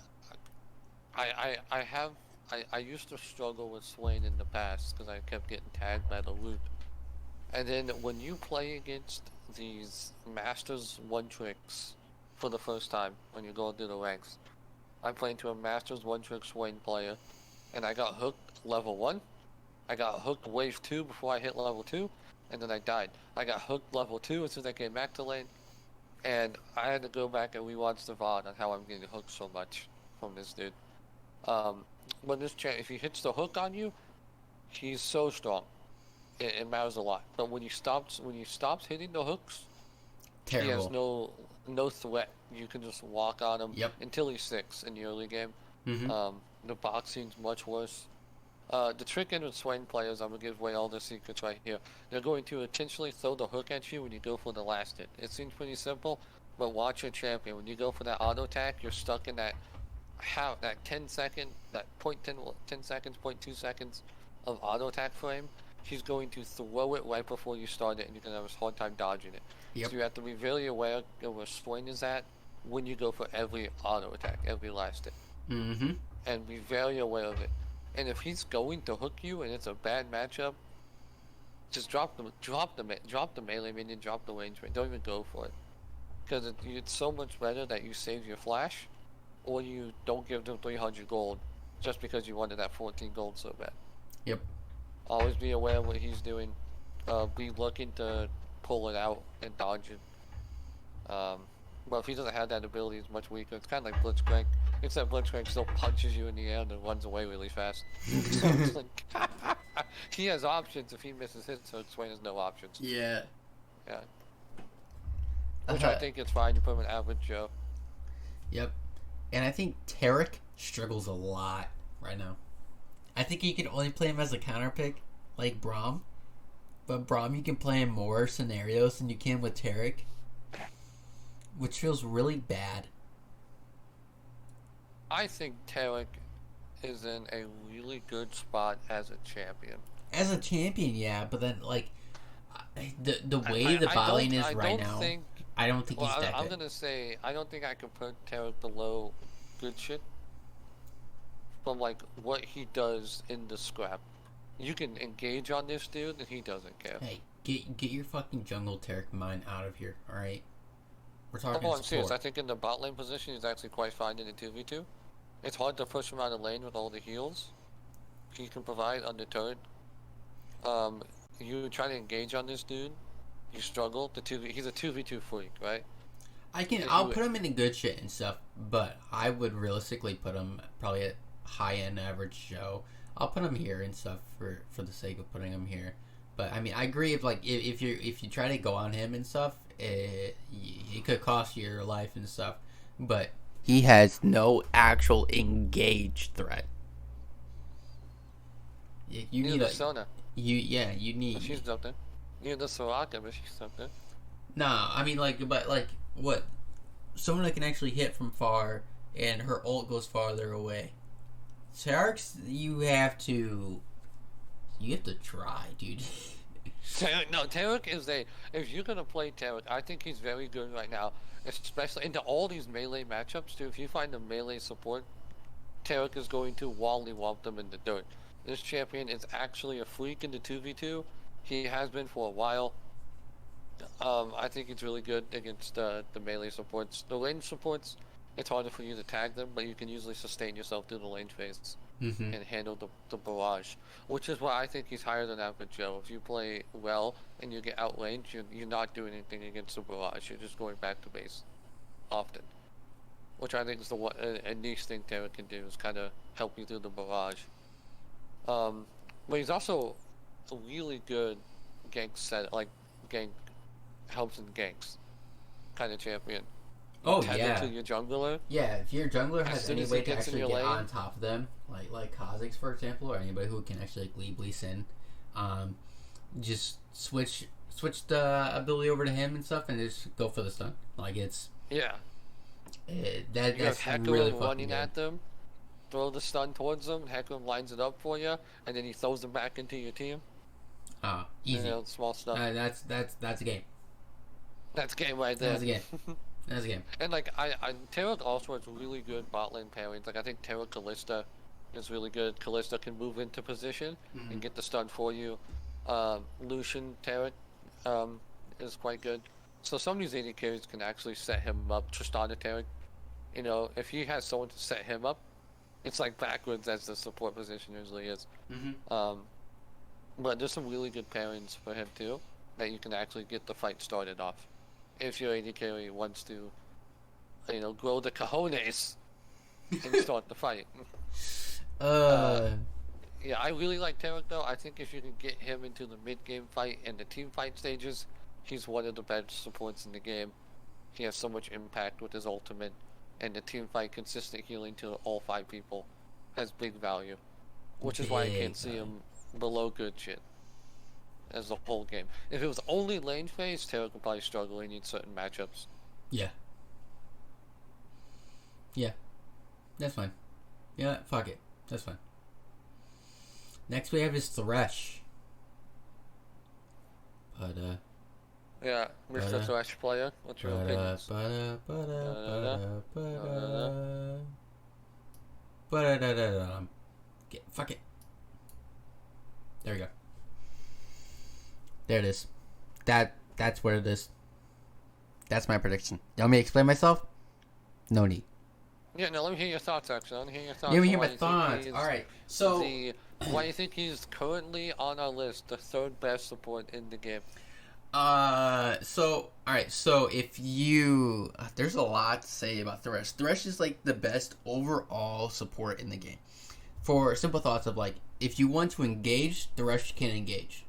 I used to struggle with Swain in the past because I kept getting tagged by the loop. And then when you play against these Masters one tricks for the first time when you go into the ranks, I play into a Masters one-trick Swain player, and I got hooked level 1. I got hooked wave 2 before I hit level 2, and then I died. I got hooked level 2 as soon as I came back to lane, and I had to go back and rewatch the VOD on how I'm getting hooked so much from this dude. Um, when this if he hits the hook on you, he's so strong. It matters a lot. But when he stops hitting the hooks, he has
Terrible.
no threat. You can just walk on him
Yep.
until he's 6 in the early game.
Mm-hmm.
The boxing's much worse. The trick in with Swain players, I'm gonna give away all the secrets right here. They're going to intentionally throw the hook at you when you go for the last hit. It seems pretty simple, but watch your champion. When you go for that auto attack, you're stuck in that 10 second, that 10 seconds, 0.2 seconds of auto attack frame. He's going to throw it right before you start it, and you're gonna have a hard time dodging it.
Yep.
So you have to be very aware of where Swain is at when you go for every auto attack, every last hit,
Mm-hmm.
and be very aware of it. And if he's going to hook you and it's a bad matchup, just drop the melee minion, drop the range minion. Don't even go for it, because it's so much better that you save your flash, or you don't give them 300 gold, just because you wanted that 14 gold so bad.
Yep.
Always be aware of what he's doing. Be looking to pull it out and dodge it. But if he doesn't have that ability, it's much weaker. It's kind of like Blitzcrank, except Blitzcrank still punches you in the air and then runs away really fast. So it's like, he has options if he misses his, so Swain has no options.
Yeah.
Yeah. Which I think is fine. You put him in average Joe.
Yep. And I think Tarek struggles a lot right now. I think you can only play him as a counter pick, like Braum. But Braum, you can play in more scenarios than you can with Tarek, which feels really bad.
I think Tarek is in a really good spot as a champion.
As a champion, yeah, but then like the way the bot lane is right now, I don't think he's that good.
I'm gonna say I don't think I could put Tarek below good shit. From like what he does in the scrap, you can engage on this dude and he doesn't care.
Hey, get your fucking jungle Tarek mind out of here, all right? We're talking.
Oh, I'm serious. I think in the bot lane position, he's actually quite fine in the 2v2. It's hard to push him out of lane with all the heals he can provide under turret. You try to engage on this dude, you struggle. He's a 2v2 freak, right?
I'll put him in good shit and stuff, but I would realistically put him probably at high end average Joe. I'll put him here and stuff for the sake of putting him here. But I mean, I agree. If you try to go on him and stuff, it could cost you your life and stuff. But he has no actual engaged threat. You need
a Sona.
You need.
She's something. You need the Soraka, but she's something.
Nah, I mean what? Someone that can actually hit from far, and her ult goes farther away. Tarek's, you have to try, dude.
Tarek is if you're gonna play Tarek, I think he's very good right now, especially into all these melee matchups too. If you find a melee support, Tarek is going to womp them in the dirt. This champion is actually a freak in the 2v2. He has been for a while. I think he's really good against the melee supports. The lane supports, it's harder for you to tag them, but you can usually sustain yourself through the lane phase and handle the barrage, which is why I think he's higher than average Joe. If you play well and you get outlaned, you're not doing anything against the barrage. You're just going back to base often, which I think is a niche thing Tarek can do, is kind of help you through the barrage. But he's also a really good gank helps in ganks kind of champion. To your jungler.
Yeah, if your jungler has any way to actually get on top of them, like Kha'Zix, for example, or anybody who can actually Leave Sin, just switch the ability over to him and stuff, and just go for the stun. That's
Hecarim
really
running at them, throw the stun towards them, Hecarim lines it up for you, and then he throws them back into your team.
Easy.
Small stuff.
That's a game.
That's a game right there.
That's a game. That's a game.
And Tarek also has really good bot lane pairings. I think Tarek Kalista is really good. Kalista can move into position and get the stun for you. Lucian Tarek is quite good. So some of these AD carries can actually set him up. Tristana Tarek You know, if he has someone to set him up, it's like backwards as the support position usually is.
Mm-hmm.
But there's some really good pairings for him too, that you can actually get the fight started off. If your AD carry wants to, you know, grow the cojones and start the fight. Yeah, I really like Tarek though. I think if you can get him into the mid-game fight and the team fight stages, he's one of the best supports in the game. He has so much impact with his ultimate, and the team fight consistent healing to all 5 people has big value. Which is why I can't see him below good shit as the whole game. If it was only lane phase, Tarek would probably struggle and need certain matchups.
Yeah. Yeah. That's fine. Yeah, fuck it. That's fine. Next we have is Thresh.
Yeah, Mr. Thresh player. What's your opinions?
Fuck it. There we go. There it is. That's what it is. That's my prediction. You want me to explain myself? No need.
Yeah, no, let me hear your thoughts, actually. Let me hear your thoughts.
Let me hear my thoughts. Alright, so...
why do you think he's currently on our list, the 3rd best support in the game?
So if you... there's a lot to say about Thresh. Thresh is, like, the best overall support in the game. For simple thoughts of, like, if you want to engage, Thresh can engage.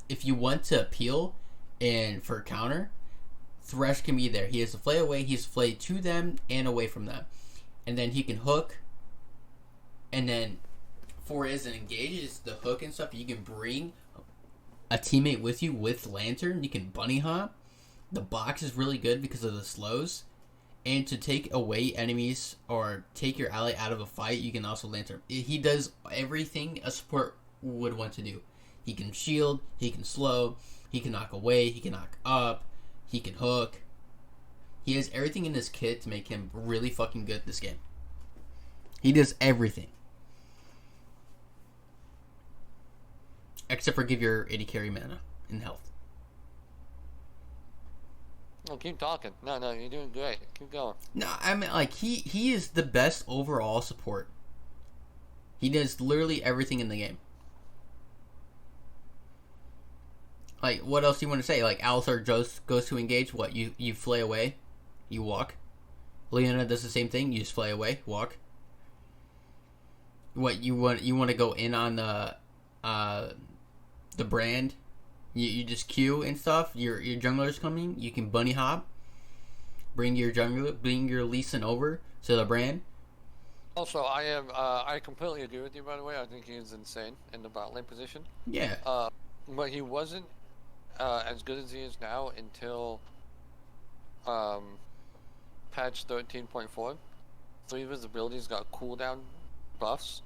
If you want to appeal and for counter, Thresh can be there. He has to flay away, he has to flay to them and away from them. And then he can hook. And then for his engage, it's the hook and stuff. You can bring a teammate with you with Lantern. You can bunny hop. The box is really good because of the slows. And to take away enemies or take your ally out of a fight, you can also Lantern. He does everything a support would want to do. He can shield, he can slow, he can knock away, he can knock up, he can hook. He has everything in his kit to make him really fucking good at this game. He does everything. Except for give your AD carry mana and health.
Oh, keep talking. No, you're doing great. Keep going.
No, I mean, like, he is the best overall support. He does literally everything in the game. Like, what else do you want to say? Like, Alistar goes to engage. What, you flay away? You walk. Leona does the same thing. You just flay away, walk. What, you want to go in on the brand? You just queue and stuff. Your jungler's coming. You can bunny hop. Bring your Lee Sin over to the brand.
Also, I completely agree with you, by the way. I think he's insane in the bot lane position.
Yeah.
But he wasn't as good as he is now until patch 13.4. 3 of his abilities got cooldown buffs.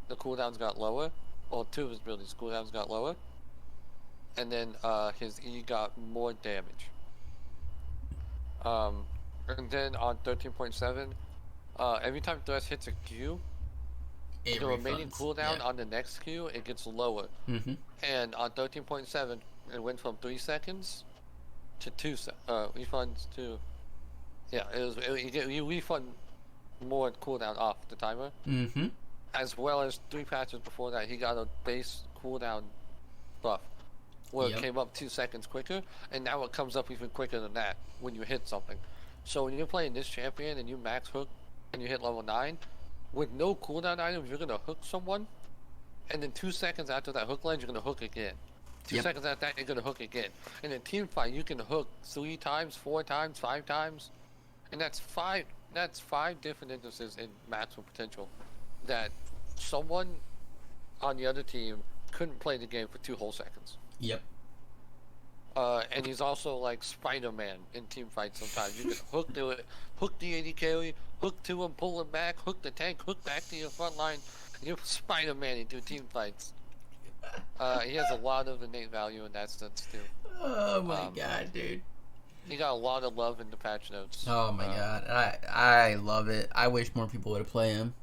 The cooldowns got lower. Well, 2 of his abilities cooldowns got lower. And then his E got more damage. And then on 13.7, every time Thresh hits a Q, the remaining cooldown on the next Q, it gets lower.
Mm-hmm.
And on 13.7, it went from 3 seconds to 2 refunds to... Yeah, you refund more cooldown off the timer.
Mm-hmm.
As well as 3 patches before that, he got a base cooldown buff. Where it came up 2 seconds quicker, and now it comes up even quicker than that when you hit something. So when you're playing this champion and you max hook and you hit level 9, with no cooldown items, you're gonna hook someone, and then 2 seconds after that hook lands, you're gonna hook again. 2 seconds after that, you're gonna hook again. In a team fight, you can hook 3 times, 4 times, 5 times, and that's 5 different instances in maximum potential that someone on the other team couldn't play the game for 2 whole seconds.
Yep.
And he's also like Spider-Man in team fights sometimes. You can hook the AD carry, hook to him, pull him back, hook the tank, hook back to your front line. You're Spider-Man into team fights. He has a lot of innate value in that sense too.
Oh my god, dude.
He got a lot of love in the patch notes.
Oh my god. I love it. I wish more people would play him.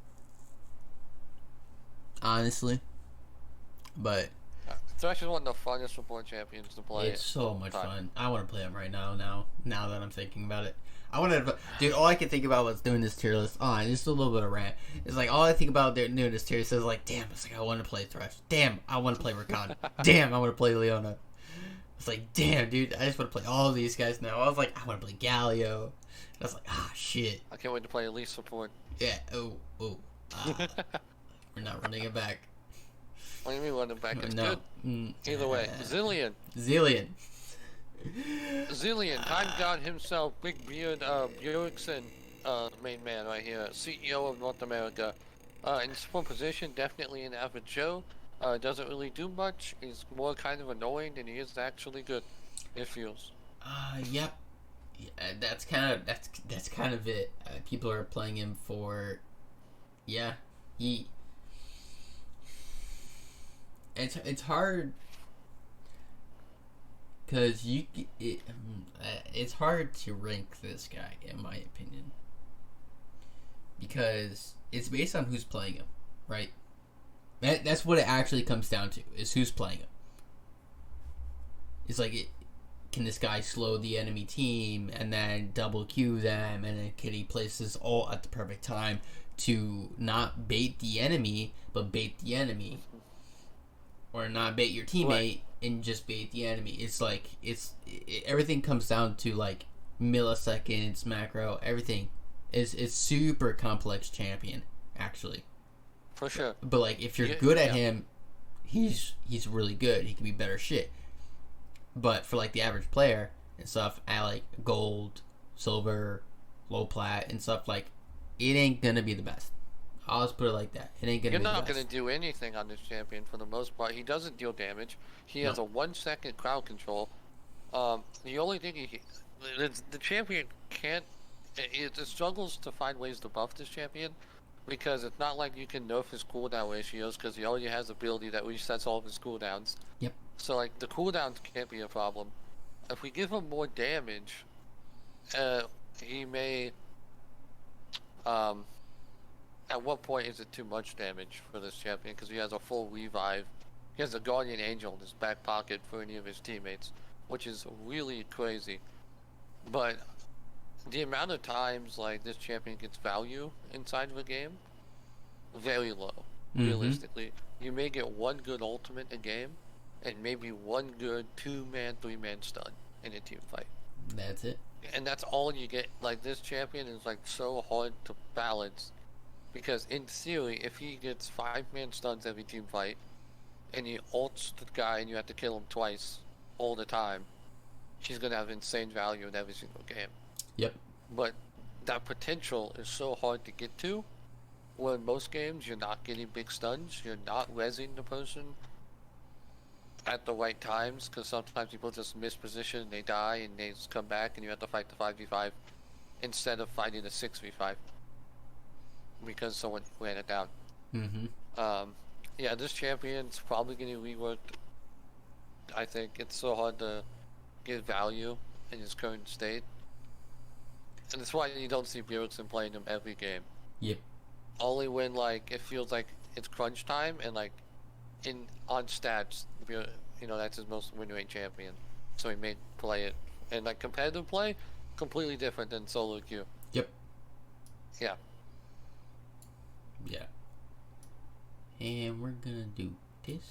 Honestly. But
Thresh is one of the funnest support champions to play.
It's so much
Fun.
fun. I want to play him right now. Now that I'm thinking about it, I wanted to. Dude, all I could think about was doing this tier list. And just a little bit of rant. It's like all I think about doing this tier list is like, damn. It's like I want to play Thresh. Damn, I want to play Rakan. Damn, I want to play Leona. It's like, damn, dude. I just want to play all of these guys now. I was like, I want to play Galio. And I was like, shit.
I can't wait to play Elite support.
Yeah. Oh. We're not running it back.
What do you mean running back? It's
No.
good. Either way, Zillion.
Zillion.
Time God himself, Big Beard Bjorkson, main man right here, CEO of North America. In his full position, definitely an average Joe. Doesn't really do much. He's more kind of annoying than he is actually good. It feels.
Yep. Yeah, that's kind of it. People are playing him for, yeah, It's hard because it's hard to rank this guy in my opinion because it's based on who's playing him, right? That's what it actually comes down to, is who's playing him. It's like, can this guy slow the enemy team and then double Q them, and then can he place this all at the perfect time to not bait the enemy but bait the enemy, or not bait your teammate, right, and just bait the enemy. It's like everything comes down to like milliseconds, macro, everything. It's super complex champion actually.
For sure.
But like if you're good at him, he's really good. He can be better shit. But for like the average player and stuff at like gold, silver, low plat and stuff, like it ain't gonna be the best. I'll just put it like that. It ain't gonna.
You're
be
not
the best.
gonna do anything on this champion for the most part. He doesn't deal damage. He has a 1 second crowd control. The only thing the champion can't. It struggles to find ways to buff this champion, because it's not like you can nerf his cooldown ratios, because he already has ability that resets all of his cooldowns.
Yep.
So like the cooldowns can't be a problem. If we give him more damage, he may. At what point is it too much damage for this champion? Because he has a full revive. He has a Guardian Angel in his back pocket for any of his teammates, which is really crazy. But the amount of times like this champion gets value inside of a game, very low. Realistically, you may get one good ultimate a game, and maybe one good 2-man, 3-man stun in a team fight.
That's it. And
that's all you get. Like this champion is like so hard to balance. Because in theory, if he gets 5-man stuns every team fight, and he ults the guy and you have to kill him twice all the time, he's going to have insane value in every single game.
Yep.
But that potential is so hard to get to, where in most games you're not getting big stuns, you're not rezzing the person at the right times, because sometimes people just miss position, they die, and they just come back and you have to fight the 5v5 instead of fighting the 6v5. Because someone ran it down. Yeah, this champion's probably getting reworked. I think it's so hard to get value in his current state. And that's why you don't see Bjergsen playing him every game.
Yep.
Only when like it feels like it's crunch time and like on stats, that's his most win rate champion. So he may play it. And like competitive play, completely different than solo queue.
Yep.
Yeah.
Yeah. And we're gonna do this.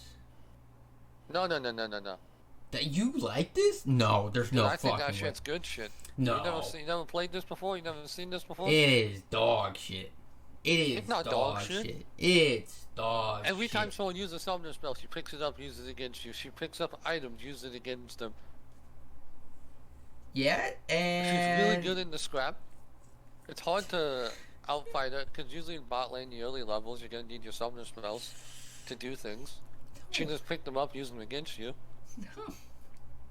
No.
That you like this? No, there's no
I
fucking
think that
way.
shit's good shit.
No.
You never played this before? You never seen this before?
It is dog shit. It's
not dog
shit. It's dog
Every
shit.
time someone uses a summoner spell, she picks it up, uses it against you. She picks up items, uses it against them.
Yeah, and...
She's really good in the scrap. It's hard to outfight her, because usually in bot lane, the early levels, you're going to need your summoner spells to do things. She just picked them up, use them against you.
No.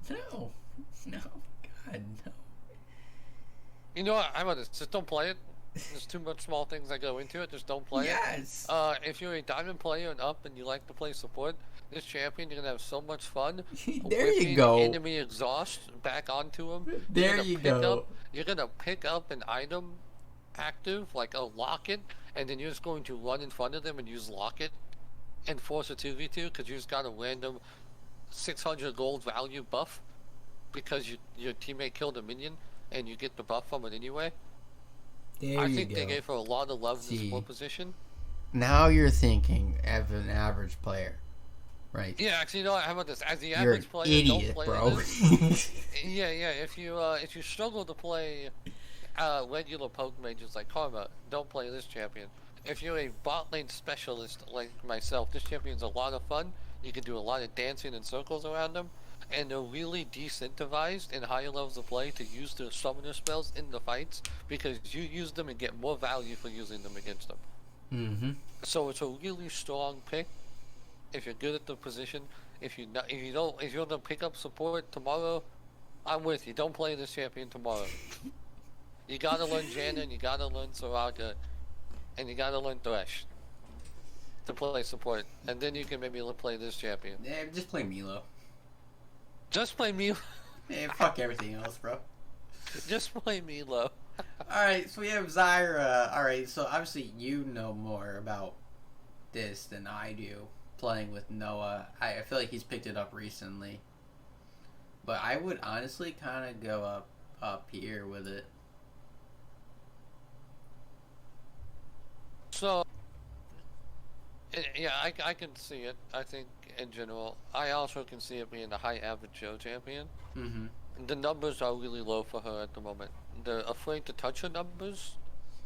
God, no.
You know what? I'm gonna just don't play it. There's too much small things that go into it. Just don't play
Yes.
it. If you're a diamond player and up and you like to play support, this champion, you're gonna have so much fun.
There you go.
Enemy exhaust back onto him.
There you go.
You're gonna pick up an item active, like a locket, and then you're just going to run in front of them and use locket and force a 2v2, because you just got a random 600 gold value buff because your teammate killed a minion and you get the buff from it anyway.
There
I
you
think they
go.
gave her a lot of love in the
See,
support position.
now you're thinking as an average player, right?
Yeah, actually, you know what? How about this? As the
You're an
average player, don't
idiot,
play
bro.
this. Yeah, yeah. If you struggle to play regular poke mages like Karma, don't play this champion. If you're a bot lane specialist like myself, this champion's a lot of fun. You can do a lot of dancing in circles around them, and they're really decentralized in higher levels of play to use their summoner spells in the fights because you use them and get more value for using them against them.
Mm-hmm.
So it's a really strong pick if you're good at the position. If you not, if you're gonna pick up support tomorrow, I'm with you. Don't play this champion tomorrow. You gotta learn Janna, and you gotta learn Soraka, and you gotta learn Thresh to play support, and then you can maybe play this champion.
Yeah, just play Milo.
Just play Milo.
Man, fuck everything else, bro.
Just play Milo.
Alright, so we have Zyra. Alright, so obviously you know more about this than I do, playing with Noah. I feel like he's picked it up recently. But I would honestly kind of go up here with it.
So, yeah, I can see it. I think in general, I also can see it being a high average Joe champion.
Mm-hmm.
The numbers are really low for her at the moment. They're afraid to touch her numbers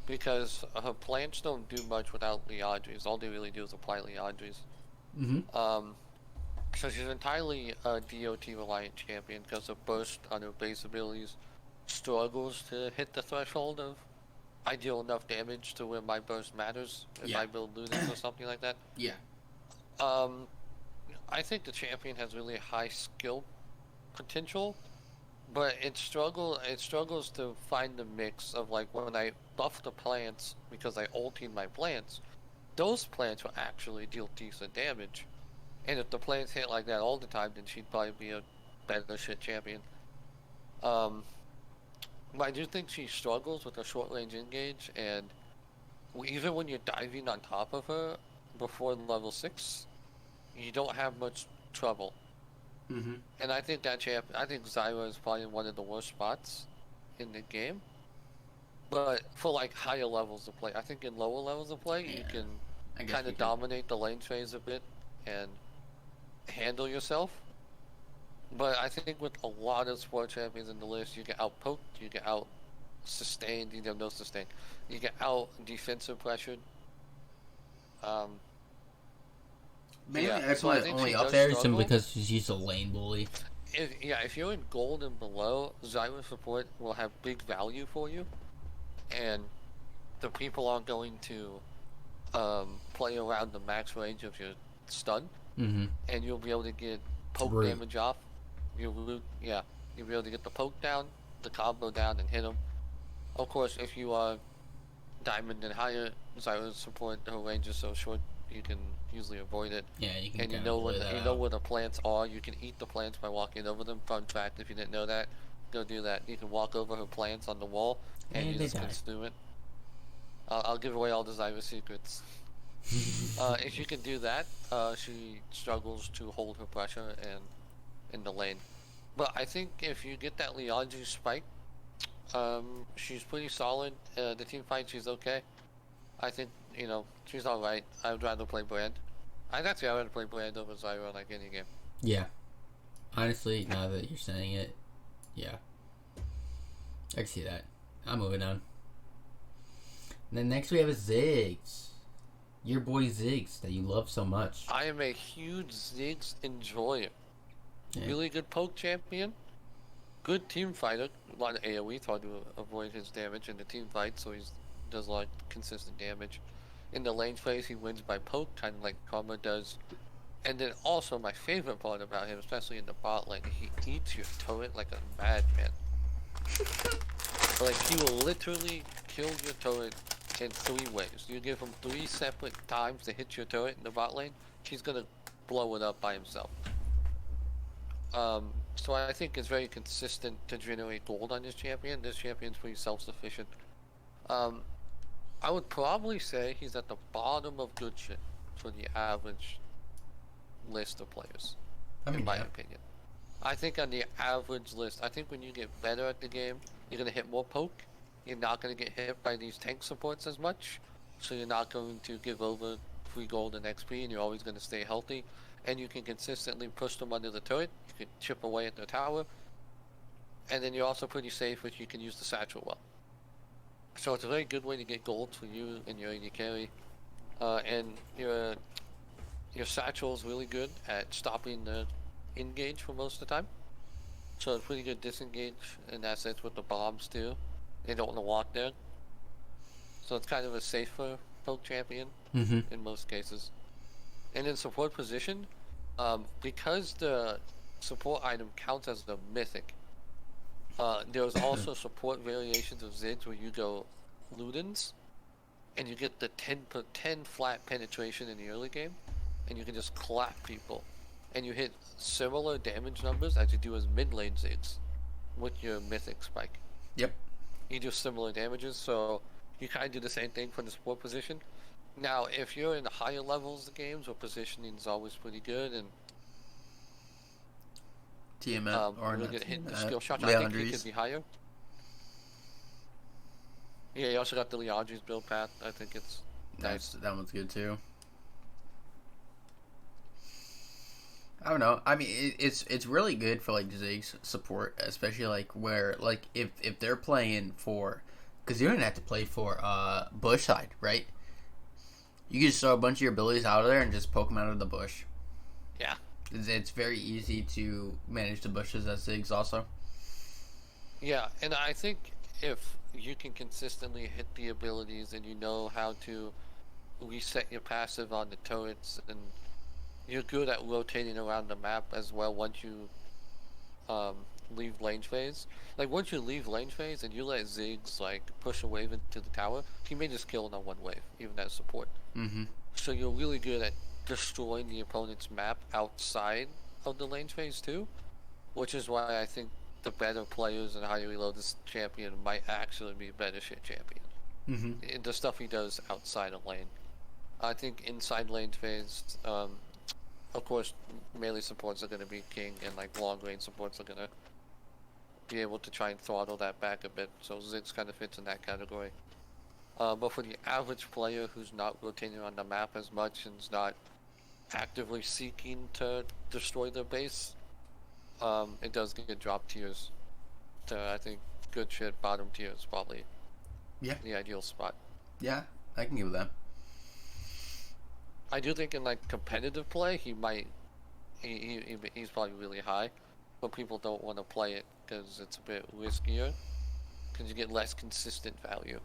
because her plants don't do much without Liandry's. All they really do is apply Liandry's.
Mm-hmm.
So she's entirely a DOT reliant champion because her burst on her base abilities struggles to hit the threshold of ideal enough damage to where my burst matters if
Yeah.
I build Ludens or something like that.
Yeah.
I think the champion has really high skill potential, but it struggles to find the mix of like when I buff the plants because I ultied my plants, those plants will actually deal decent damage. And if the plants hit like that all the time, then she'd probably be a better shit champion. But I do think she struggles with her short range engage, and even when you're diving on top of her before level 6, you don't have much trouble.
Mm-hmm.
And I think I think Zyra is probably in one of the worst spots in the game. But for like higher levels of play, I think in lower levels of play, you can kind of dominate the lane phase a bit and handle yourself. But I think with a lot of support champions in the list, you get out poked, you get out sustained, you have no sustain, you get out defensive pressured.
Mainly,
Yeah,
I
so
put
I
it
think
only
she
up
does
there
struggle.
because she's a lane bully.
If you're in gold and below, Zyra support will have big value for you, and the people aren't going to play around the max range of your stun,
Mm-hmm.
and you'll be able to get poke
Root.
damage off. You'll be able to get the poke down, the combo down, and hit them. Of course, if you are diamond and higher, Zyra's support, her range is so short, you can usually avoid it.
Yeah, you can.
And you know where the plants are. You can eat the plants by walking over them. Fun fact: if you didn't know that, go do that. You can walk over her plants on the wall, and you just consume it. I'll give away all the Zyra secrets. If you can do that, she struggles to hold her pressure and in the lane. But I think if you get that Liandry spike, she's pretty solid. The team fight, she's okay. I think, she's alright. I would rather play Brand. I'd rather play Brand over Zyra like any game.
Yeah. Honestly, now that you're saying it, yeah. I can see that. I'm moving on. And then next we have a Ziggs. Your boy Ziggs that you love so much.
I am a huge Ziggs enjoyer.
Yeah.
Really good poke champion. Good team fighter. A lot of AoE, hard to avoid his damage in the team fight, so he does a lot of consistent damage. In the lane phase, he wins by poke, kind of like Karma does. And then also, my favorite part about him, especially in the bot lane, he eats your turret like a madman. Like, he will literally kill your turret in 3 ways. You give him 3 separate times to hit your turret in the bot lane, he's gonna blow it up by himself. So I think it's very consistent to generate gold on this champion. This champion's pretty self-sufficient. I would probably say he's at the bottom of good shit for the average list of players.
I mean,
in my
yeah.
opinion. I think on the average list, I think when you get better at the game, you're gonna hit more poke. You're not gonna get hit by these tank supports as much, so you're not going to give over free gold and XP, and you're always gonna stay healthy. And you can consistently push them under the turret. You can chip away at their tower, and then you're also pretty safe if you can use the satchel well. So it's a very good way to get gold for you and your AD carry. And your satchel is really good at stopping the engage for most of the time. So it's pretty good disengage in that sense with the bombs too. They don't want to walk there. So it's kind of a safer poke champion
Mm-hmm.
in most cases. And in support position, because the support item counts as the mythic, there's also support variations of Ziggs where you go Ludens, and you get the 10 flat penetration in the early game, and you can just clap people. And you hit similar damage numbers as you do as mid lane Ziggs with your mythic spike.
Yep.
You do similar damages, so you kind of do the same thing for the support position. Now, if you're in the higher levels of games where positioning is always pretty good and
Tiamat or
really
not
good hitting the
Tiamat,
skill shots, I think he
Leandries.
could be higher. Yeah, you also got the Liandry's build path. I think it's nice.
That one's good too. I don't know. I mean, it's really good for like Ziggs support, especially like where like if they're playing for, because you don't have to play for bush side, right? You can just throw a bunch of your abilities out of there and just poke them out of the bush.
Yeah.
It's very easy to manage the bushes as Ziggs also.
Yeah, and I think if you can consistently hit the abilities and you know how to reset your passive on the turrets and you're good at rotating around the map as well once you leave lane phase. Like once you leave lane phase and you let Ziggs like push a wave into the tower, he may just kill on one wave, even as support.
Mm-hmm.
So you're really good at destroying the opponent's map outside of the lane phase too, which is why I think the better players and how you reload this champion might actually be a better shit champion.
Mm-hmm.
The stuff he does outside of lane. I think inside lane phase, of course, melee supports are going to be king, and like long range supports are going to be able to try and throttle that back a bit. So Ziggs kind of fits in that category. But for the average player who's not rotating on the map as much and is not actively seeking to destroy their base, it does get drop tiers to, I think, good shit bottom tier is probably the ideal spot.
Yeah, I can give that.
I do think in like competitive play, he might, he's probably really high, but people don't want to play it because it's a bit riskier, because you get less consistent value.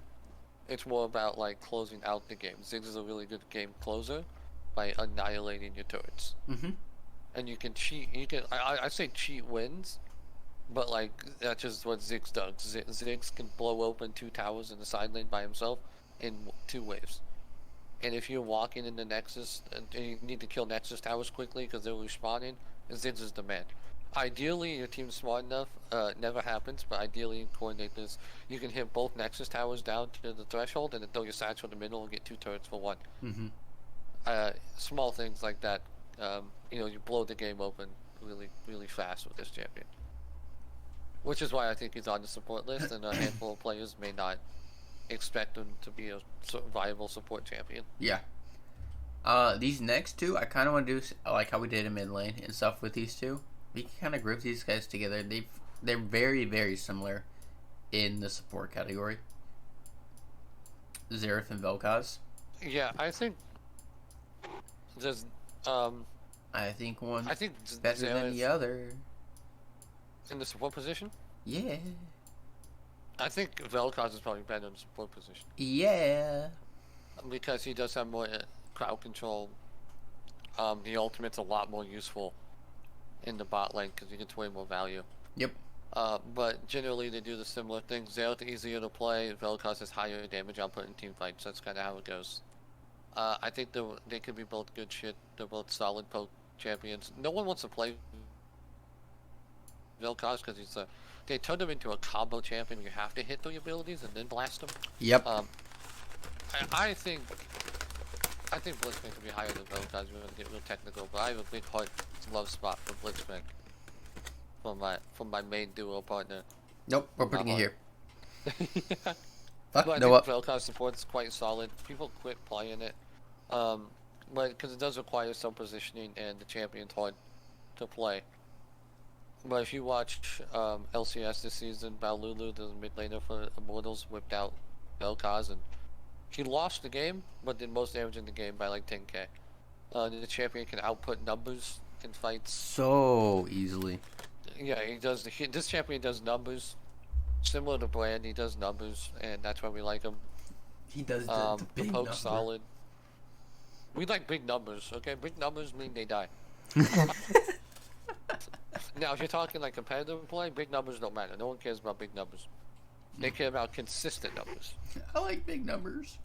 It's more about like closing out the game. Ziggs is a really good game closer by annihilating your turrets.
Mm-hmm.
And you can cheat. You can. I say cheat wins, but like that's just what Ziggs does. Ziggs can blow open 2 towers in the side lane by himself in 2 waves. And if you're walking in the Nexus and you need to kill Nexus towers quickly because they're respawning, Ziggs is the man. Ideally, your team's smart enough. Never happens, but ideally, you coordinate this. You can hit both Nexus towers down to the threshold, and then throw your satchel in the middle and get 2 turrets for 1.
Mm-hmm.
Small things like that. You blow the game open really, really fast with this champion. Which is why I think he's on the support list, and a handful of players may not expect him to be a viable support champion.
Yeah. These next 2, I kind of want to do like how we did in mid lane and stuff with these 2. We can kind of group these guys together. They're very, very similar in the support category. Xerath and Vel'Koz.
Yeah, I think there's
I think one's better
Xerath
than the other.
in the support position.
Yeah.
I think Vel'Koz is probably better in the support position
Yeah.
because he does have more crowd control. The ultimate's a lot more useful in the bot lane because he gets way more value.
Yep.
But generally they do the similar thing. Xerath easier to play. Vel'Koz has higher damage output in team fights. That's kind of how it goes. I think they could be both good shit. They're both solid poke champions. No one wants to play Vel'Koz because they turned him into a combo champion. You have to hit the abilities and then blast him.
Yep.
I think I think Blitzcrank could be higher than Vel'Koz. We're gonna get real technical, but I have a big heart love spot for Blitzcrank. From my main duo partner.
Nope, we're putting it here.
But
Fuck,
I
no
think
up.
Vel'Koz support's quite solid. People quit playing it, but because it does require some positioning and the champion's hard to play. But if you watch LCS this season, Balulu, the mid laner for Immortals, whipped out Vel'Koz, and he lost the game, but did most damage in the game by like 10k. The champion can output numbers in fights.
So easily.
Yeah, he does. This champion does numbers, similar to Brand. He does numbers, and that's why we like him.
He does
The
big
poke's
number.
solid. We like big numbers, okay? Big numbers mean they die. Now, if you're talking like competitive play, big numbers don't matter. No one cares about big numbers. They care about consistent numbers.
I like big numbers.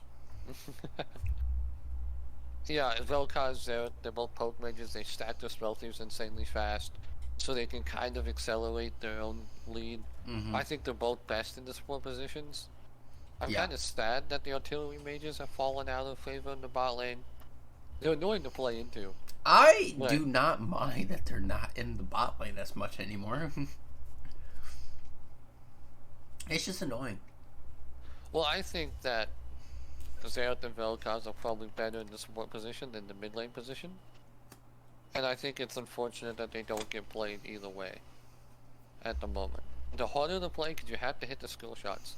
Yeah, Vel'Koz, they're both poke mages. They stack their spell thieves insanely fast, so they can kind of accelerate their own lead.
Mm-hmm.
I think they're both best in the support positions. I'm
Yeah.
kind of sad that the artillery mages have fallen out of favor in the bot lane. They're annoying to play into.
I
Right.
do not mind that they're not in the bot lane as much anymore. It's just annoying.
Well, I think that Xerath and Vel'Koz are probably better in the support position than the mid lane position. And I think it's unfortunate that they don't get played either way at the moment. The harder to play because you have to hit the skill shots.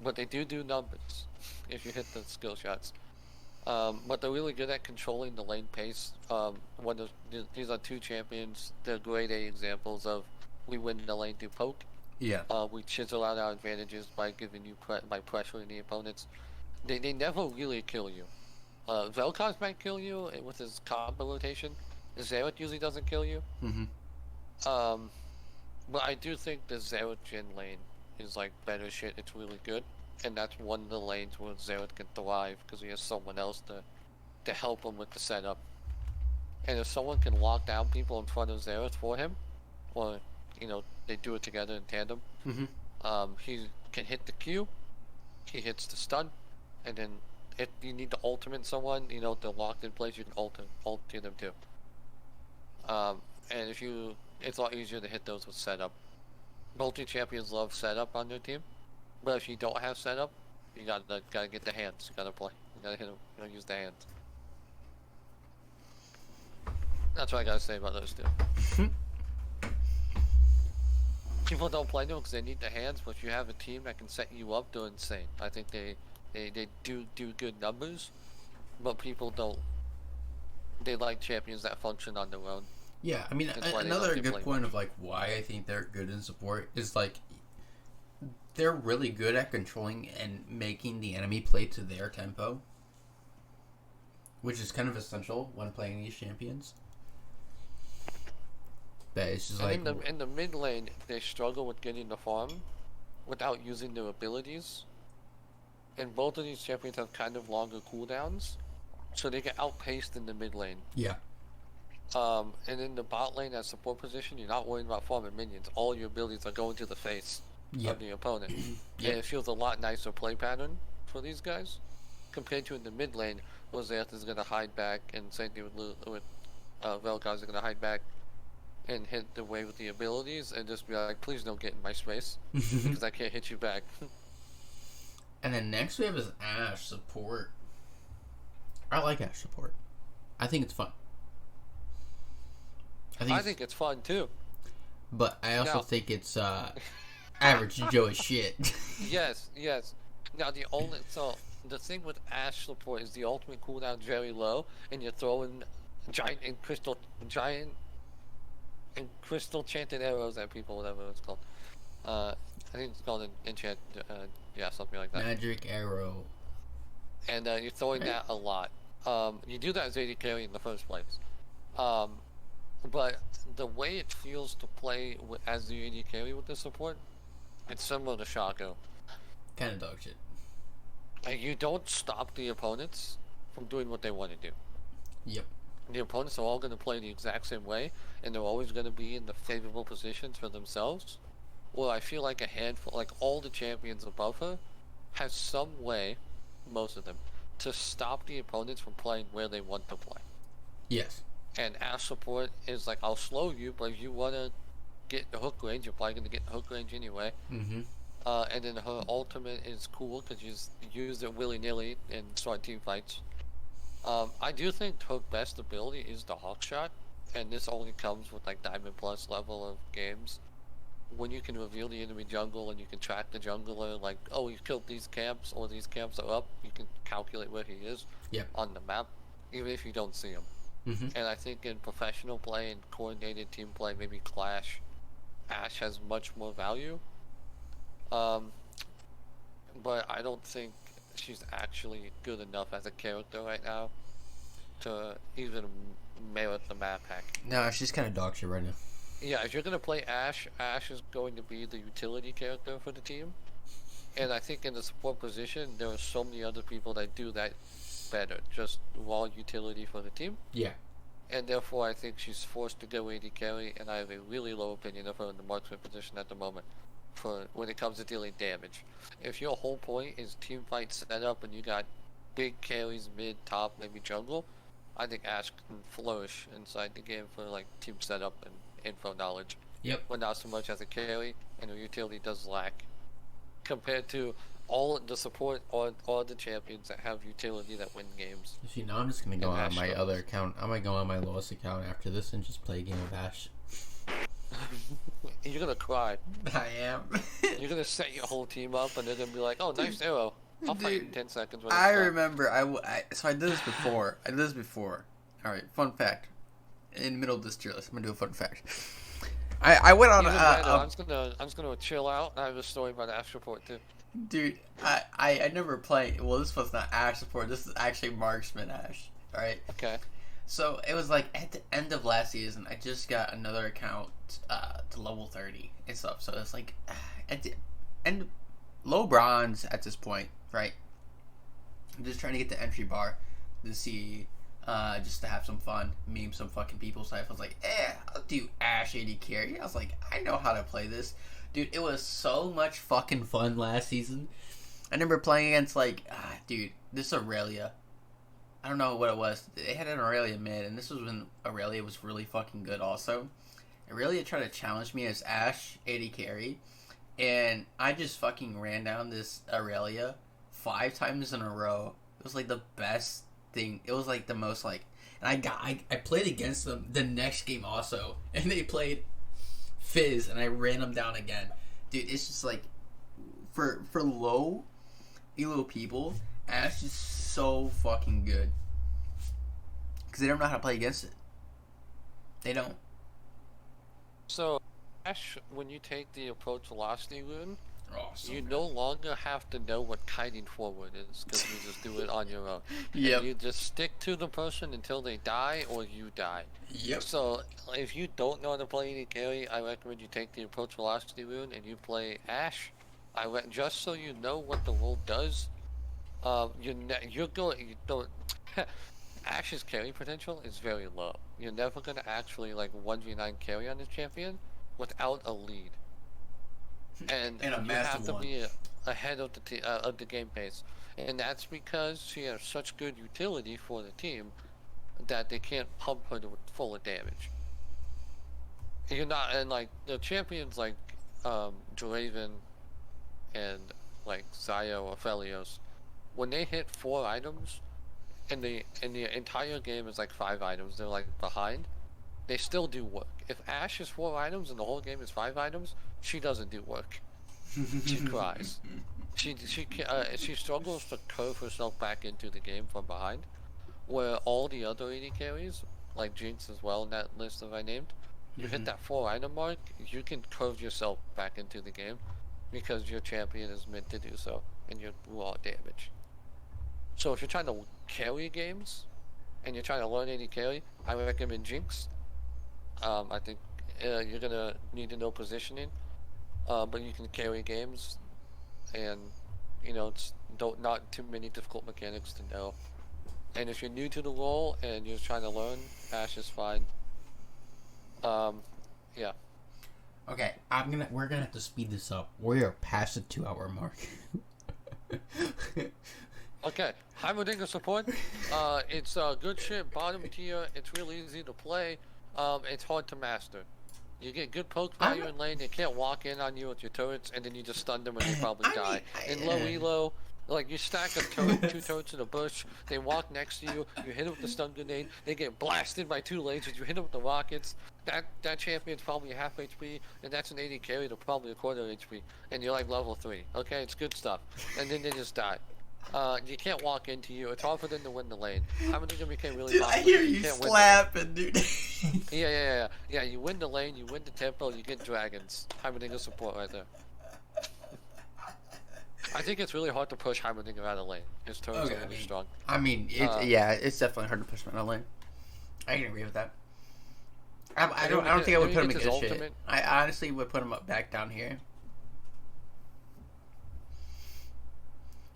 But they do numbers if you hit the skill shots. But they're really good at controlling the lane pace. These are two champions. They're grade A examples of we win the lane through poke.
Yeah.
We chisel out our advantages by giving you by pressuring the opponents. They never really kill you. Vel'Koz might kill you with his combo rotation. Xerath usually doesn't kill you.
Mm-hmm.
But I do think the Xerath Jhin lane is like better shit. It's really good, and that's one of the lanes where Xerath can thrive because he has someone else to help him with the setup. And if someone can lock down people in front of Xerath for him, or they do it together in tandem.
Mm-hmm.
He can hit the Q, he hits the stun, and then if you need to ultimate someone, they're locked in place, you can ulti them too. And it's a lot easier to hit those with setup. Multi-champions love setup on their team, but if you don't have setup, you gotta get the hands, you gotta play, you gotta hit them, you gotta use the hands. That's what I gotta say about those two. People don't play them because they need the hands, but if you have a team that can set you up, they're insane. I think they do good numbers, but people don't. They like champions that function on their own.
Yeah, I mean,
That's why they
another
don't get
good
played
point
much.
of like why I think they're good in support is like they're really good at controlling and making the enemy play to their tempo, which is kind of essential when playing these champions. But it's just like
And in the mid lane, they struggle with getting the farm without using their abilities. And both of these champions have kind of longer cooldowns, so they get outpaced in the mid lane.
yeah,
And in the bot lane at support position, you're not worried about farming minions. All your abilities are going to the face
yeah,
of the opponent.
Yeah.
And it feels a lot nicer play pattern for these guys compared to in the mid lane, where Xerath is going to hide back, and same thing with Vel'Koz is going to hide back and hit the wave with the abilities, and just be like, please don't get in my space, because I can't hit you back.
And then next we have is Ashe support. I like Ashe support. I think it's fun.
I think it's fun too.
but I also
Now-
think it's average Joe as shit.
Yes. Now the thing with Ashe support is the ultimate cooldown is very low, and you're throwing giant and crystal chanted arrows at people, whatever it's called. I think it's called an enchant, something like that.
Magic arrow.
And you're throwing that a lot. You do that as AD carry in the first place. But the way it feels to play as the AD carry with the support, it's similar to Shaco.
Kind of dog shit.
Like, you don't stop the opponents from doing what they want to do.
Yep.
The opponents are all going to play the exact same way, and they're always going to be in the favorable positions for themselves. Well, I feel like a handful, like all the champions above her, have some way, most of them, to stop the opponents from playing where they want to play.
Yes.
And Ash support is like, I'll slow you, but if you want to get the hook range, you're probably going to get the hook range anyway.
Mm-hmm.
And then her ultimate is cool because you just use it willy-nilly in start team fights. I do think her best ability is the Hawk Shot, and this only comes with like Diamond Plus level of games. When you can reveal the enemy jungle and you can track the jungler, like, oh, you killed these camps or these camps are up, you can calculate where he is on the map, even if you don't see him.
Mm-hmm.
And I think in professional play and coordinated team play, maybe Clash, Ash has much more value. But I don't think she's actually good enough as a character right now to even merit the map hack.
No, she's kind of dog shit right now.
Yeah, if you're gonna play Ash, Ash is going to be the utility character for the team. And I think in the support position, there are so many other people that do that better, just raw utility for the team.
Yeah.
And therefore, I think she's forced to go AD carry, and I have a really low opinion of her in the marksman position at the moment for when it comes to dealing damage. If your whole point is team fight setup and you got big carries mid, top, maybe jungle, I think Ash can flourish inside the game for like team setup and info knowledge.
Yep.
But not so much as a carry, and her utility does lack compared to all the support or all the champions that have utility that win games.
You know, I'm just gonna go on my other account. I might go on my lowest account after this and just play a game of Ash.
You're gonna cry.
I am.
You're gonna set your whole team up, and they're gonna be like, "Oh, nice arrow. I'll fight in 10 seconds."
I remember. So I did this before. All right. Fun fact. In the middle of this tier list, I'm gonna do a fun fact. I went on.
I'm just gonna chill out. I have a story about Ash support too.
Dude, I never played. Well, this was not Ash support. This is actually Marksman Ash. All right.
Okay.
So it was like at the end of last season, I just got another account to level 30 and stuff. So it's like at the end, low bronze at this point, right? I'm just trying to get the entry bar to see, just to have some fun, meme some fucking people. So I was like, I'll do Ash AD carry. I was like, I know how to play this. Dude, it was so much fucking fun last season. I remember playing against dude, this Aurelia. I don't know what it was. They had an Aurelia mid, and this was when Aurelia was really fucking good also. Aurelia tried to challenge me as Ash AD carry, and I just fucking ran down this Aurelia 5 times in a row. It was like the best thing. It was like the most like, and I played against them the next game also, and they played Fizz, and I ran them down again. Dude, it's just like, for low elo people, Ash is so fucking good. Because they don't know how to play against it. They don't.
So, Ash, when you take the approach velocity rune,
So
you
good.
no longer have to know what kiting forward is, because you just do it on your own.
Yep.
And you just stick to the person until they die or you die.
Yep.
So, if you don't know how to play AD carry, I recommend you take the approach velocity rune and you play Ash. Just so you know what the role does. You're going. You don't. Ash's carry potential is very low. You're never gonna actually 1v9 carry on this champion without a lead. And
And a
you
massive
have to
one.
be ahead of the game pace, and that's because she has such good utility for the team that they can't pump her to full of damage. You're not, and the champions Draven and Xayah or Felios, when they hit 4 items, and the entire game is 5 items, they're behind, they still do work. If Ash is 4 items and the whole game is 5 items, she doesn't do work. She cries. She struggles to curve herself back into the game from behind, where all the other AD carries, like Jinx as well in that list that I named, you hit that 4 item mark, you can curve yourself back into the game because your champion is meant to do so, and you're raw damage. So if you're trying to carry games, and you're trying to learn AD carry, I recommend Jinx. I think you're gonna need to know positioning, but you can carry games, and it's not too many difficult mechanics to know. And if you're new to the role and you're trying to learn, Ash is fine. Yeah.
Okay, we're gonna have to speed this up. We are past the 2-hour mark.
Okay, Heimerdinger support. It's good shit, bottom tier. It's real easy to play. It's hard to master. You get good poke
I'm.
value in lane. They can't walk in on you with your turrets, and then you just stun them and they probably
I mean,
die. In low elo, like you stack a two turrets in a bush. They walk next to you. You hit them with the stun grenade. They get blasted by 2 lasers. You hit them with the rockets. That champion's probably half HP, and that's an 80 carry to probably a quarter HP, and you're like level 3. Okay, it's good stuff. And then they just die. You can't walk into you. It's hard for them to win the lane. Heimerdinger became really
dude, I
popular.
hear you
can't win the lane.
slapping, dude.
Yeah, you win the lane, you win the tempo, you get dragons. Heimerdinger support right there. I think it's really hard to push Heimerdinger out of lane. His turns are really strong.
I mean, it's definitely hard to push him out of lane. I can agree with that. I don't think I would put him in good shit. I honestly would put him up back down here.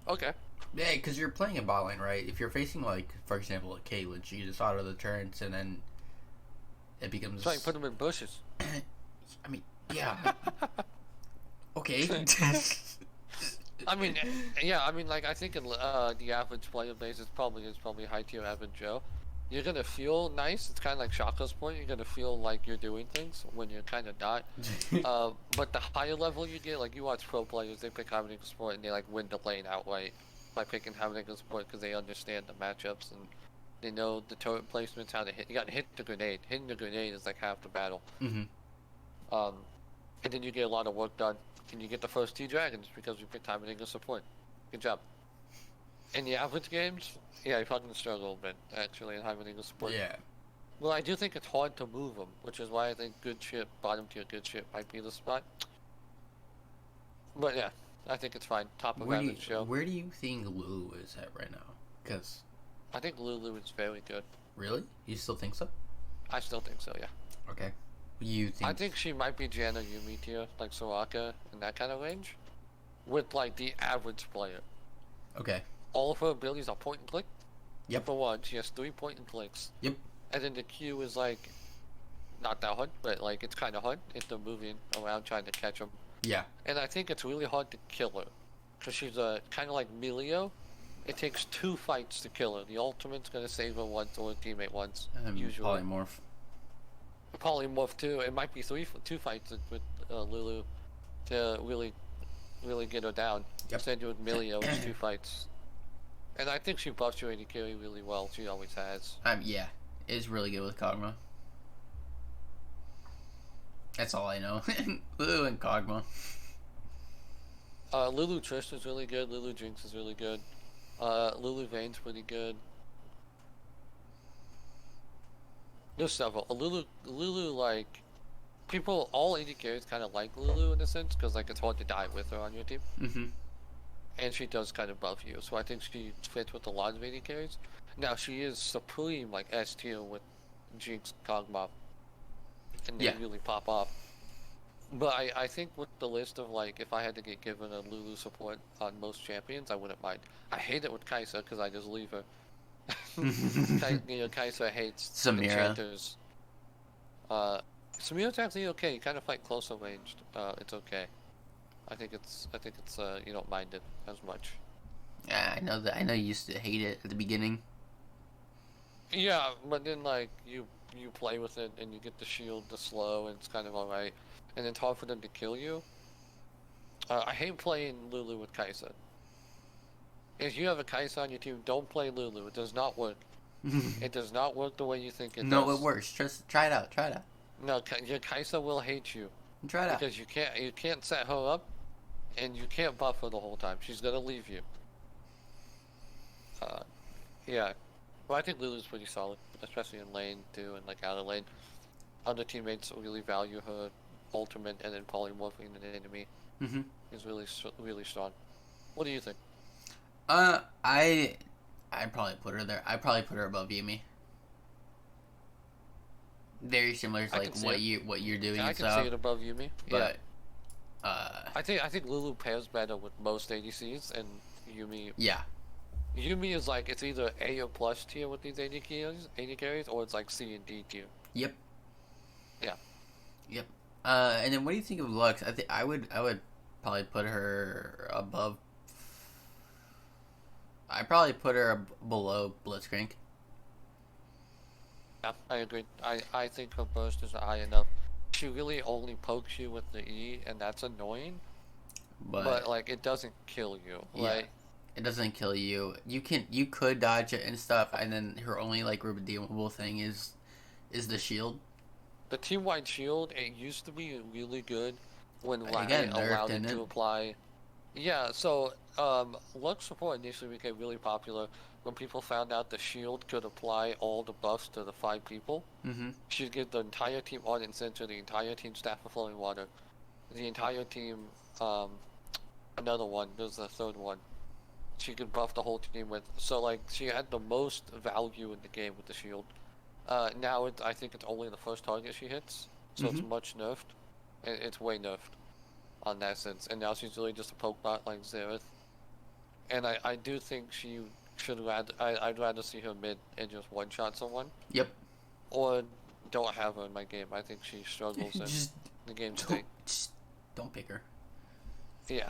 Okay.
Yeah, because you're playing a bot lane, right? If you're facing, like, for example, a Caitlyn, she just auto the turrets and then it becomes...
So you put them in bushes.
I mean, yeah. Okay.
I mean, yeah, like, I think in, the average player base is probably high tier average Joe. You're gonna feel nice. It's kind of like Shaka's point. You're gonna feel like you're doing things when you're kind of not. But the higher level you get, like you watch pro players, they pick Heimerdinger support and they like win the lane outright by picking Heimerdinger support because they understand the matchups and they know the turret placements, how to hit. You got to hit the grenade. Hitting the grenade is like half the battle.
Mm-hmm.
And then you get a lot of work done, and you get the first 2 dragons because you picked Heimerdinger support. Good job. In the average games, yeah, you're probably gonna struggle a little bit actually in Heimerdinger support.
Yeah.
Well, I do think it's hard to move them, which is why I think good shit, bottom tier good shit might be the spot. But yeah, I think it's fine. Top of average show.
Where do you think Lulu is at right now? Because
I think Lulu is very good.
really, you still think so?
I still think so, yeah.
Okay. You think?
I think she might be Janna Yuumi tier, like Soraka, in that kind of range, with like the average player.
Okay.
All of her abilities are point and click.
Yep.
For one, she has 3 point and clicks.
Yep.
And then the Q is like, not that hard, but like it's kind of hard if they're moving around trying to catch them.
Yeah.
And I think it's really hard to kill her, because she's kind of like Milio. It takes 2 fights to kill her. The ultimate's gonna save her once or a teammate once. Usually. Polymorph too. It might be 2 fights with Lulu to really get her down.
Yep.
Instead with Milio, it's 2 fights. And I think she buffs your AD carry really well. She always has.
Yeah, it's really good with Kog'Maw. That's all I know. Lulu and Kog'Maw.
Lulu Trish is really good. Lulu Jinx is really good. Lulu Vayne's pretty good. There's several. Lulu like people. All AD carries kind of like Lulu in a sense because like it's hard to die with her on your team.
Mm-hmm.
And she does kind of buff you, so I think she fits with a lot of AD carries. Now she is supreme like S tier with Jinx, Kog'Maw, and they really pop off. But I think with the list of like, if I had to get given a Lulu support on most champions, I wouldn't mind. I hate it with Kai'Sa because I just leave her. Kai'Sa hates
Samira.
enchanters. Samira's actually okay. You kind of fight closer ranged. It's okay. I think it's you don't mind it as much.
Yeah, I know that. I know you used to hate it at the beginning.
Yeah, but then like you play with it and you get the shield, the slow, and it's kind of alright. And it's hard for them to kill you. I hate playing Lulu with Kai'Sa. If you have a Kai'Sa on your team, don't play Lulu. It does not work. It does not work the way you think it does.
No, it works. Try it out.
No, your Kai'Sa will hate you.
Try it out.
Because you can't set her up, and you can't buff her the whole time. She's gonna leave you. Yeah. Well, I think Lulu's pretty solid, especially in lane too, and like out of lane. Other teammates really value her ultimate, and then polymorphing an enemy is really strong. What do you think?
I'd probably put her there. I'd probably put her above Yuumi. Very similar to like what you're doing.
Yeah, I can see it above Yuumi.
But
I think Lulu pairs better with most ADCs, and Yuumi.
Yeah.
Yuumi is like it's either A or plus tier with these AD carries, or it's like C and D tier.
Yep.
Yeah.
Yep. And then what do you think of Lux? I think I would probably put her above. I probably put her below Blitzcrank.
Yeah, I agree. I think her burst is high enough. She really only pokes you with the E, and that's annoying. But
But
like, it doesn't kill you.
yeah,
Like,
it doesn't kill you. You could dodge it and stuff, and then her only like redeemable thing is the shield.
the team-wide shield, it used to be really good when Riot
Again, nerfed
allowed
in
it
it.
to apply. Yeah, so Lux support initially became really popular when people found out the shield could apply all the buffs to the 5 people.
Mm-hmm.
She'd give the entire team Ardent Center, the entire team Staff of Flowing Water, the entire team, um, another one, there's the third one. She could buff the whole team with, so like, she had the most value in the game with the shield. Now I think it's only the first target she hits, so
Mm-hmm.
it's much nerfed. It's way nerfed on that sense, and now she's really just a poke bot like Xerath. And I do think she should I'd rather see her mid and just one-shot someone,
Yep.
or don't have her in my game. I think she struggles in
Just
the game
don't,
state.
just don't pick her.
Yeah.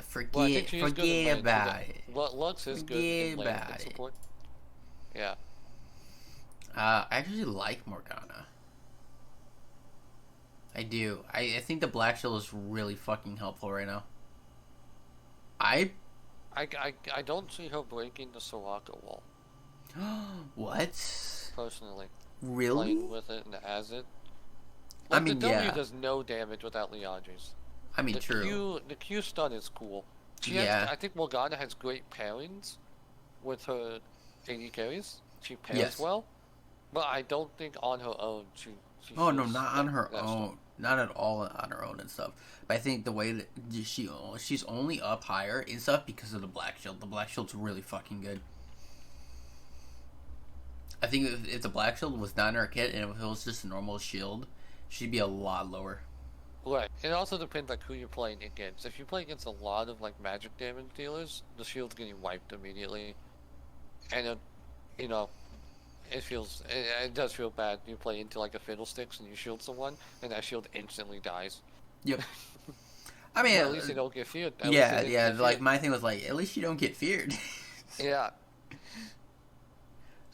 Forget
Well, I think she is good in
forget
lane.
about it.
Lux is good
Forget
in lane
about
and
it.
support. Yeah.
I actually like Morgana. I do. I think the Black Shield is really fucking helpful right now. I
I don't see her breaking the Soraka wall,
what?
personally.
Really?
Playing with it and as it.
I
Like,
mean,
the W
yeah.
does no damage without Liandry's.
I mean,
The
true.
The Q stun is cool.
Yeah.
I think Morgana has great pairings with her AD carries. She pairs
Yes.
well, but I don't think on her own she
Oh no,
feels
not on her
that strong.
own. Not at all on her own and stuff. But I think the way that she's only up higher and stuff because of the Black Shield. The Black Shield's really fucking good. I think if the Black Shield was not in her kit and if it was just a normal shield, she'd be a lot lower.
Right. It also depends like who you're playing against. If you play against a lot of like magic damage dealers, the shield's getting wiped immediately, and you know, it does feel bad. You play into like a fiddlesticks and you shield someone, and that shield instantly dies.
Yep. I
But
mean,
at least they don't get feared. At least
yeah,
they didn't
yeah.
get
Like
feared.
my thing was like, at least you don't get feared.
Yeah.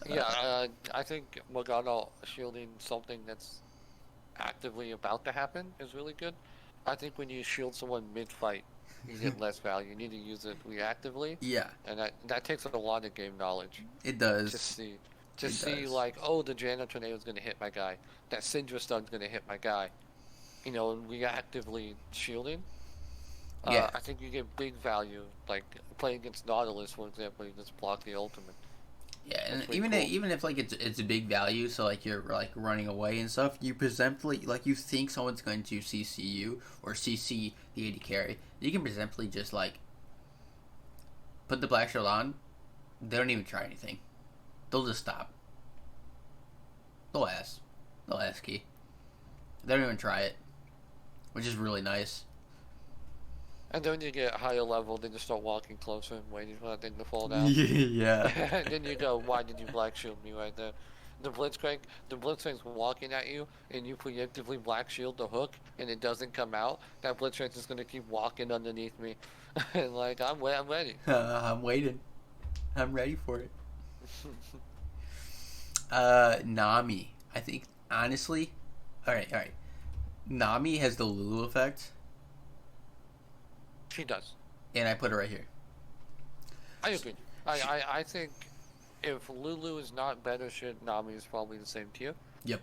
Yeah, I think Morgana shielding something that's actively about to happen is really good. I think when you shield someone mid-fight, you get less value. You need to use it reactively,
Yeah,
and that takes a lot of game knowledge
it
to
does.
see. To
It
see
does.
like, oh, the Jana Tornado is gonna hit my guy. That Syndra stun's gonna hit my guy. You know, reactively shielding.
Yeah.
I think you get big value. Like playing against Nautilus, for example, you just block the ultimate.
Yeah, and
That's pretty
even
cool.
even if like it's a big value, so like you're like running away and stuff, you presently like you think someone's going to CC you or CC the AD carry, you can presently just like put the Black Shield on. They don't even try anything. They'll just stop. They'll ask. They'll ask key. They don't even try it, which is really nice.
And then when you get higher level, then you start walking closer and waiting for that thing to fall down.
Yeah.
And then you go, why did you black shield me right there? The Blitzcrank's walking at you, and you preemptively black shield the hook, and it doesn't come out. That Blitzcrank is gonna keep walking underneath me, and like I'm ready.
I'm waiting. I'm ready for it. Nami. I think honestly, all right. Nami has the Lulu effect,
She does.
and I put her right here.
I agree. I think if Lulu is not better shit, Nami is probably the same tier.
Yep.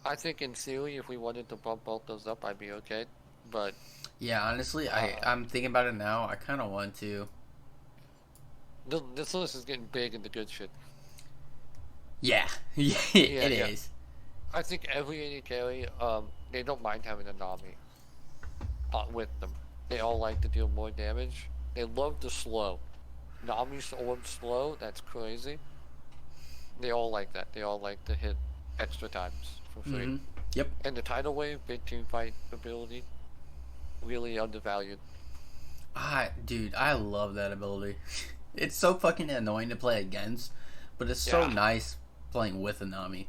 I think in theory, if we wanted to bump both those up, I'd be okay. But
Yeah, honestly, I'm thinking about it now. I kind of want to.
this list is getting big into good shit.
Yeah, yeah, it is.
I think every AD carry, they don't mind having a Nami with them. They all like to deal more damage. They love the slow. Nami's orb slow, that's crazy. They all like that. They all like to hit extra times for free.
Mm-hmm. Yep.
And the tidal wave, big team fight ability, really undervalued.
Dude, I love that ability. It's so fucking annoying to play against, but it's so
Yeah.
nice playing with a Nami.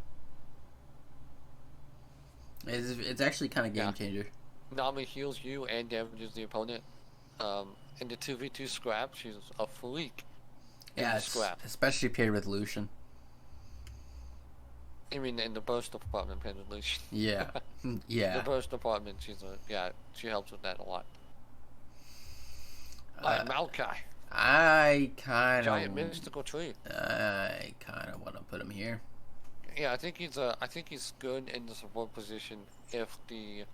It's actually kind of game
Yeah.
changer.
Nami heals you and damages the opponent. In the 2v2 scrap, she's a freak. in
Yeah,
the
it's
scrap.
especially paired with Lucian.
I mean, in the burst department, paired with Lucian.
Yeah,
The
yeah.
burst department, she helps with that a lot.
Uh,
Maokai,
I kind
giant
of,
mystical tree.
want to put him here.
Yeah, I think he's good in the support position if the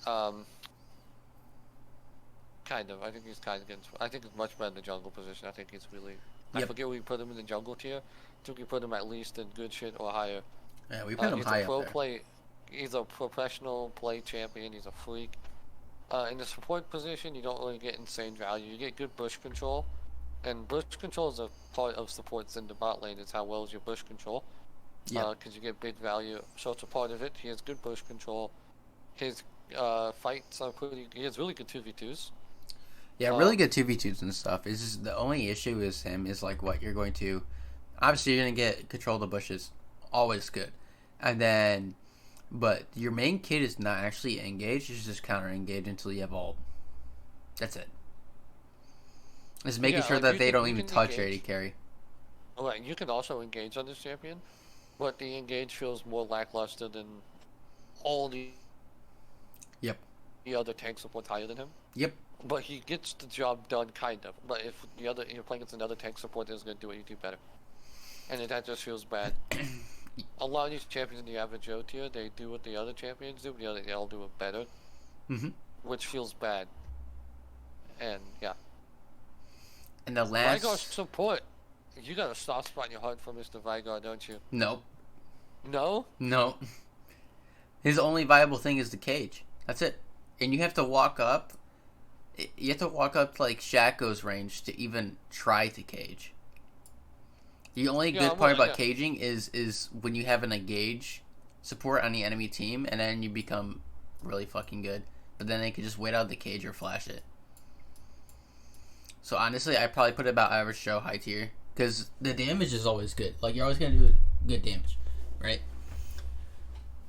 um kind of. I think he's kind of good. I think he's much better in the jungle position. I think he's really. I
Yep.
forget where we put him in the jungle tier. I think we put him at least in good shit or higher.
Yeah, we put him
He's
high
a pro
up there.
play. He's a professional play champion. He's a freak. In the support position, you don't really get insane value. You get good bush control, and bush control is a part of supports in the bot lane. It's how well is your bush control.
Yeah,
Because you get big value. So it's a part of it. He has good bush control. His fights are pretty. He has really good 2v2s.
yeah, really good 2v2s and stuff. Is just the only issue is him is like what you're going to. Obviously, you're gonna get control of the bushes, always good, and then, but your main kid is not actually engaged. It's just counter engaged until you have ult. That's it. It's making
Yeah,
sure
like
that they don't
you
even
can
touch your
engage.
AD carry.
Right, you can also engage on this champion, but the engage feels more lackluster than all
Yep.
the other tank supports higher than him.
Yep.
But he gets the job done, kind of. But if you're playing against another tank support that's going to do it, you do better. And that just feels bad. A lot of these champions in the average O tier, they do what the other champions do, but they all do it better,
Mhm.
which feels bad. And yeah,
And the
Vigor
last.
support. You got a soft spot in your heart for Mr. Vigor, don't you?
Nope.
No?
No. His only viable thing is the cage. That's it. And you have to walk up. You have to walk up to like Shaco's range to even try to cage. The only
Yeah,
good part about
yeah.
caging is when you have an engage support on the enemy team, and then you become really fucking good. But then they can just wait out the cage or flash it. So honestly, I probably put it about average Joe high tier because the damage is always good. Like you're always gonna do good damage, right?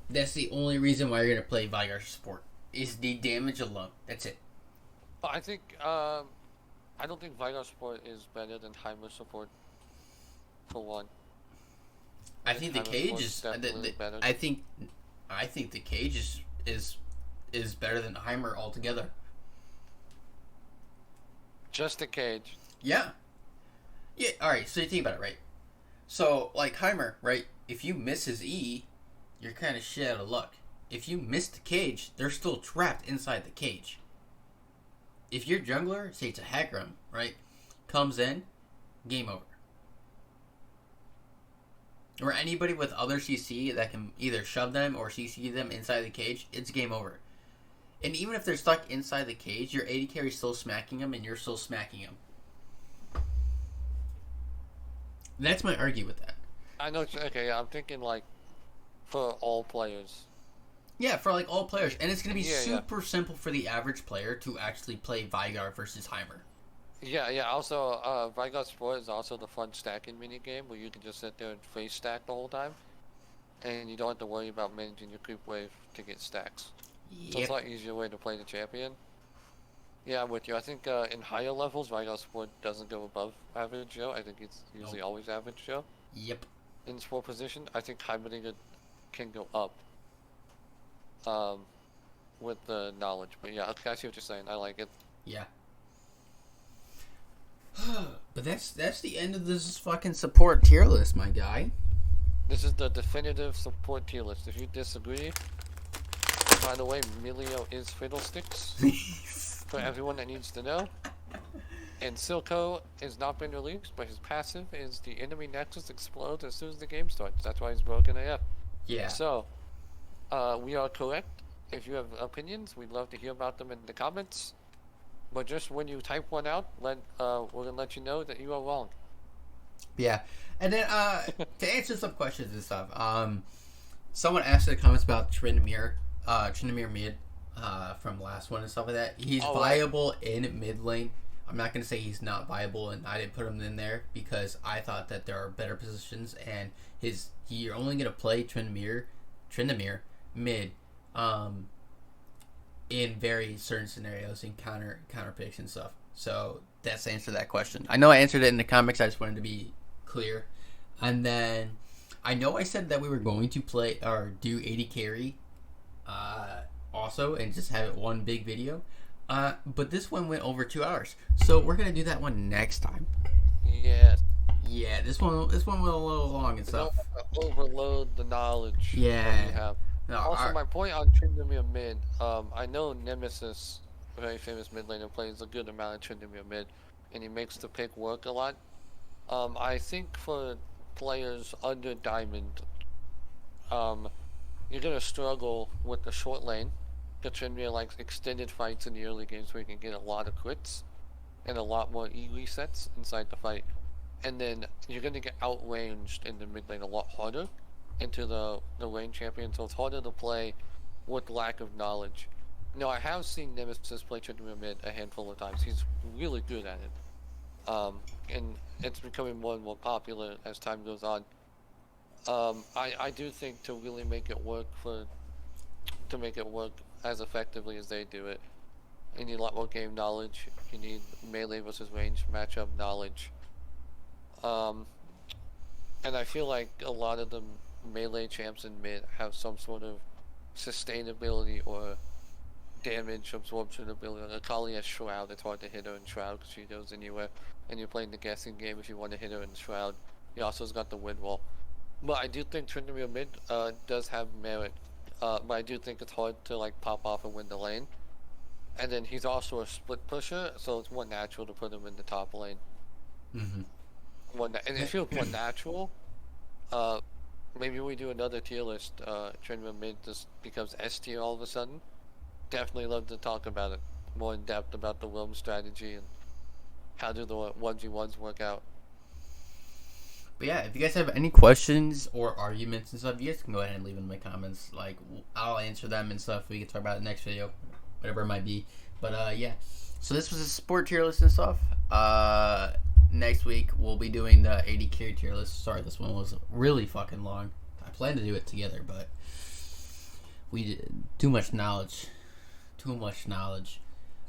That's the only reason why you're gonna play Vigor support is the damage alone. That's it.
I think, I don't think Vigor support is better than Heimer support, for one.
I think the
Heimer
cage
support's
is.
definitely better.
I think the cage is better than Heimer altogether.
Just the cage.
Yeah. Yeah. All right. So you think about it, right? So like Heimer, right? If you miss his E, you're kind of shit out of luck. If you miss the cage, they're still trapped inside the cage. If your jungler, say it's a Hecarim, right, comes in, game over. Or anybody with other CC that can either shove them or CC them inside the cage, it's game over. And even if they're stuck inside the cage, your AD carry's still smacking them and you're still smacking them. That's my argue with that.
I know, okay, yeah, I'm thinking, like, for all players.
Yeah, for like all players. And it's going to be
Yeah, yeah.
super simple for the average player to actually play Vigor versus Heimer.
Yeah. Also, Vigor support is also the fun stacking minigame where you can just sit there and face stack the whole time. And you don't have to worry about managing your creep wave to get stacks. So it's a lot easier way to play the champion. Yeah, I'm with you. I think in higher levels, Vigor support doesn't go above average Joe. I think it's usually always average Joe.
Yep.
In support position, I think Heimerdinger can go up. With the knowledge. But yeah, okay, I see what you're saying. I like it.
Yeah. But that's the end of this fucking support tier list, my guy.
This is the definitive support tier list. If you disagree, by the way, Milio is Fiddlesticks. For everyone that needs to know. And Silco has not been released, but his passive is the enemy nexus explodes as soon as the game starts. That's why he's broken AF.
Yeah.
So, we are correct. If you have opinions, we'd love to hear about them in the comments. But just when you type one out, we're gonna let you know that you are wrong.
Yeah. And then to answer some questions and stuff, someone asked in the comments about Tryndamere mid from last one and stuff like that. He's viable in mid lane. I'm not gonna say he's not viable, and I didn't put him in there because I thought that there are better positions, and you're only gonna play Tryndamere mid in very certain scenarios and counter picks and stuff. So that's the answer to that question. I know I answered it in the comics. I just wanted to be clear. And then I know I said that we were going to play or do 80 carry also and just have it one big video. But this one went over 2 hours. So we're going to do that one next time.
Yes.
Yeah, this one went a little long and stuff.
Don't overload the knowledge
Yeah.
that we have.
No,
Also, my point on Tryndamere mid, I know Nemesis, a very famous mid laner, plays a good amount of Tryndamere mid, and he makes the pick work a lot. I think for players under Diamond, you're gonna struggle with the short lane. Tryndamere likes extended fights in the early games where you can get a lot of crits and a lot more E resets inside the fight. And then you're gonna get outranged in the mid lane a lot harder into the lane champion, so it's harder to play with lack of knowledge. Now, I have seen Nemesis play Tryndamere mid a handful of times. He's really good at it. And it's becoming more and more popular as time goes on. I do think to really make it work as effectively as they do it, you need a lot more game knowledge. You need melee versus range matchup knowledge. And I feel like a lot of the melee champs in mid have some sort of sustainability or damage absorption ability. Akali has Shroud. It's hard to hit her in Shroud because she goes anywhere. And you're playing the guessing game if you want to hit her in Shroud. He also has got the wind wall. But I do think Tryndamere mid does have merit. But I do think it's hard to like pop off and win the lane. And then he's also a split pusher, so it's more natural to put him in the top lane.
Mm-hmm.
And it feels more natural. Maybe we do another tier list. Tryndamere mid just becomes S tier all of a sudden. Definitely love to talk about it more in depth about the Wilm strategy and how do the 1v1s work out.
But yeah, if you guys have any questions or arguments and stuff, you guys can go ahead and leave them in the comments. Like, I'll answer them and stuff. We can talk about it in the next video, whatever it might be. But yeah, so this was a support tier list and stuff. Next week we'll be doing the 80 carry tier list. Sorry, this one was really fucking long. I planned to do it together, but we did too much knowledge.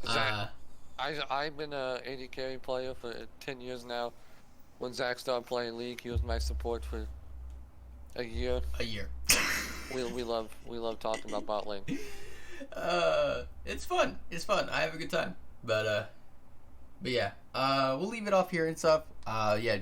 Zach, I've been a 80 carry player for 10 years now. When Zach started playing League, he was my support for a year. We love talking about bot lane.
It's fun. I have a good time. But yeah, we'll leave it off here and stuff. Yeah.